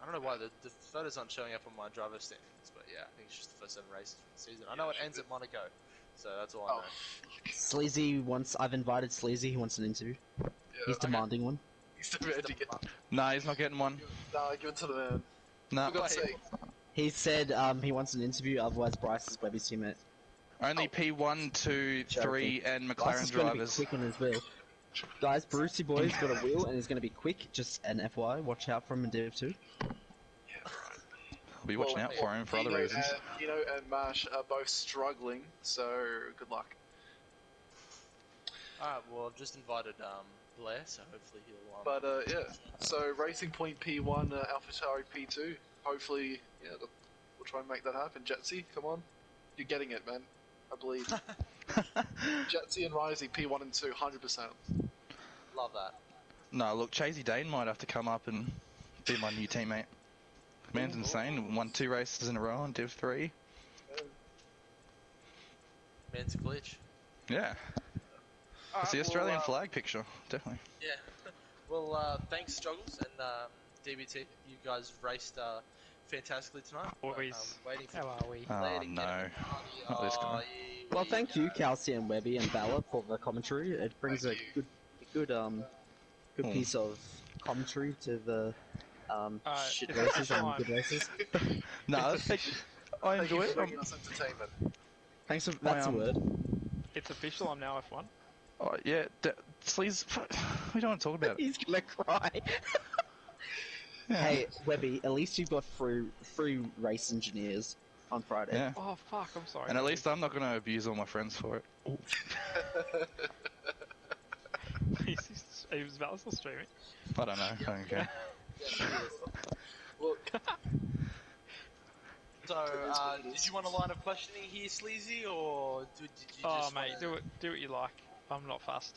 Speaker 1: I don't know why the photos aren't showing up on my driver standings, but yeah, I think it's just the first 7 races for the season. I know it ends at Monaco, so that's all I know.
Speaker 5: Sleazy wants. I've invited Sleazy. He wants an interview.
Speaker 6: Yeah,
Speaker 5: He's demanding one.
Speaker 6: he's demanding it.
Speaker 2: Nah, he's not getting one.
Speaker 6: Nah, give it to the man.
Speaker 2: Nah,
Speaker 6: For God's sake.
Speaker 5: He said he wants an interview. Otherwise, Bryce is Webby's teammate.
Speaker 2: only P1, 2, 3, and
Speaker 5: Bryce
Speaker 2: McLaren
Speaker 5: is going to be
Speaker 2: drivers.
Speaker 5: quick on his wheel. Guys, Brucey Boy's got a wheel and he's going to be quick. Just an FY. Watch out for him in Div 2.
Speaker 2: I'll be watching out for him for other reasons.
Speaker 6: Kino and Mash are both struggling, so good luck.
Speaker 1: Alright, well, I've just invited Blair, so hopefully he'll.
Speaker 6: But yeah, so Racing Point P1, AlphaTauri P2. Hopefully, we'll try and make that happen. Jetsy, come on, you're getting it, man. I believe. Jetsy and Risey P1 and 2, 100%.
Speaker 1: Love that.
Speaker 2: No, look, Chasey Dane might have to come up and be my new teammate. Man's insane. Won 2 races in a row on Div 3.
Speaker 1: Man's a glitch.
Speaker 2: Yeah. It's the Australian flag picture, definitely.
Speaker 1: Yeah. Well, thanks, Joggles and DBT. You guys raced fantastically tonight.
Speaker 7: Always.
Speaker 1: Waiting for
Speaker 7: How are we?
Speaker 2: Oh no. Not this guy.
Speaker 5: Well, thank you, Calcium, Webby, and Bella for the commentary. It brings a good piece of commentary to the shit
Speaker 7: it's
Speaker 5: races and
Speaker 7: time.
Speaker 5: good races.
Speaker 2: No, I enjoy it.
Speaker 6: Bringing us entertainment.
Speaker 5: Thanks for that's a word.
Speaker 7: It's official, I'm now F1.
Speaker 2: Oh, yeah, Sleaze, we don't want to talk about it.
Speaker 5: He's gonna cry.
Speaker 2: Yeah.
Speaker 5: Hey, Webby, at least you've got free race engineers on Friday.
Speaker 2: Yeah.
Speaker 7: Oh fuck! I'm sorry.
Speaker 2: And at least I'm not going to abuse all my friends for it.
Speaker 7: He was about to stream it.
Speaker 2: I don't know. I don't care.
Speaker 6: Look,
Speaker 1: So, did you want a line of questioning here, Sleazy, or did you
Speaker 7: Oh
Speaker 1: just
Speaker 7: mate,
Speaker 1: wanna...
Speaker 7: do what you like. I'm not fast.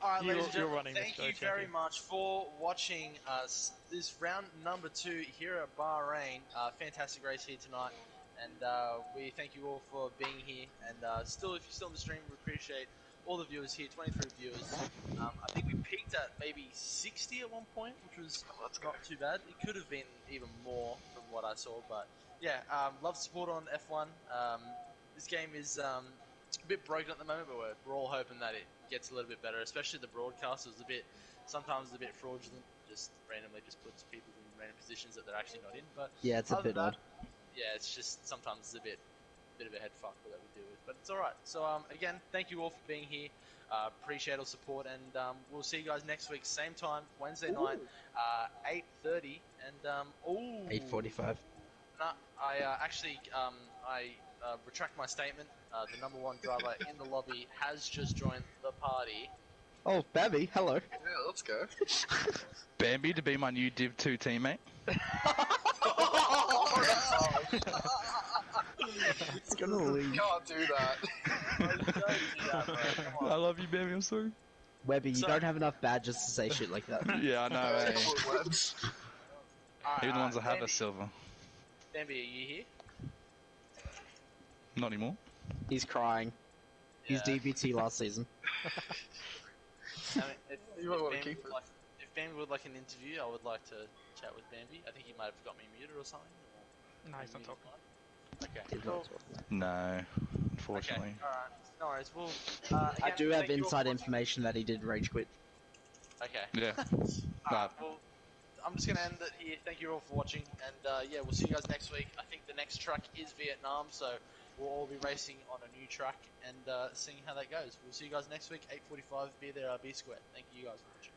Speaker 1: Alright, ladies and
Speaker 7: You're
Speaker 1: gentlemen,
Speaker 7: running this
Speaker 1: thank
Speaker 7: show,
Speaker 1: you very
Speaker 7: champion.
Speaker 1: much for watching us. This round number 2 here at Bahrain. Fantastic race here tonight. And we thank you all for being here. And still, if you're still on the stream, we appreciate all the viewers here, 23 viewers. I think we peaked at maybe 60 at one point, which was not too bad. It could have been even more from what I saw. But yeah, love the support on F1. This game is a bit broken at the moment, but we're all hoping that it gets a little bit better, especially the broadcast is sometimes a bit fraudulent, just randomly just puts people in random positions that they're actually not in. But
Speaker 5: Yeah, it's a
Speaker 1: other
Speaker 5: bit
Speaker 1: than
Speaker 5: odd.
Speaker 1: that, yeah, it's just sometimes it's a bit of a head fuck that we deal with, but it's all right. So again, thank you all for being here. Appreciate all support, and we'll see you guys next week, same time, Wednesday night, 8:30, and
Speaker 5: 8:45.
Speaker 1: No, I actually I retract my statement. The number 1 driver in the lobby has just joined the party.
Speaker 5: Oh, Babby, hello.
Speaker 6: yeah, let's go.
Speaker 2: Bambi to be my new Div 2 teammate.
Speaker 5: It's gonna leave.
Speaker 6: Can't do that.
Speaker 1: Don't do that, bro. Come
Speaker 2: I
Speaker 1: on.
Speaker 2: love you, Bambi. I'm sorry.
Speaker 5: Webby, you
Speaker 1: So-
Speaker 5: don't have enough badges to say shit like that.
Speaker 2: Yeah, I know.
Speaker 6: A
Speaker 2: Eh?
Speaker 6: couple of words.
Speaker 1: Alright,
Speaker 2: Even the ones that have
Speaker 1: Bambi,
Speaker 2: a silver.
Speaker 1: Bambi, are you here?
Speaker 2: Not anymore.
Speaker 5: He's crying. He's
Speaker 1: Yeah.
Speaker 5: DBT last season.
Speaker 1: I mean, if,
Speaker 6: You might wanna
Speaker 1: Bambi
Speaker 6: keep
Speaker 1: would
Speaker 6: it.
Speaker 1: like, if Bambi would like an interview, I would like to chat with Bambi. I think he might have got me muted or something. Or
Speaker 7: No, he's not
Speaker 1: maybe
Speaker 7: talking.
Speaker 1: Okay,
Speaker 5: He's
Speaker 1: cool.
Speaker 5: not talking.
Speaker 2: No,
Speaker 1: Okay,
Speaker 2: unfortunately.
Speaker 1: alright. No worries. Well,
Speaker 5: I
Speaker 1: again,
Speaker 5: do have
Speaker 1: thank you all
Speaker 5: inside
Speaker 1: for-
Speaker 5: information that he did rage quit.
Speaker 1: Okay.
Speaker 2: Yeah.
Speaker 1: Alright, well, I'm just going to end it here. Thank you all for watching, and yeah, we'll see you guys next week. I think the next track is Vietnam, so we'll all be racing on a new track and seeing how that goes. We'll see you guys next week, 8:45. Be there, be square. Thank you guys for watching.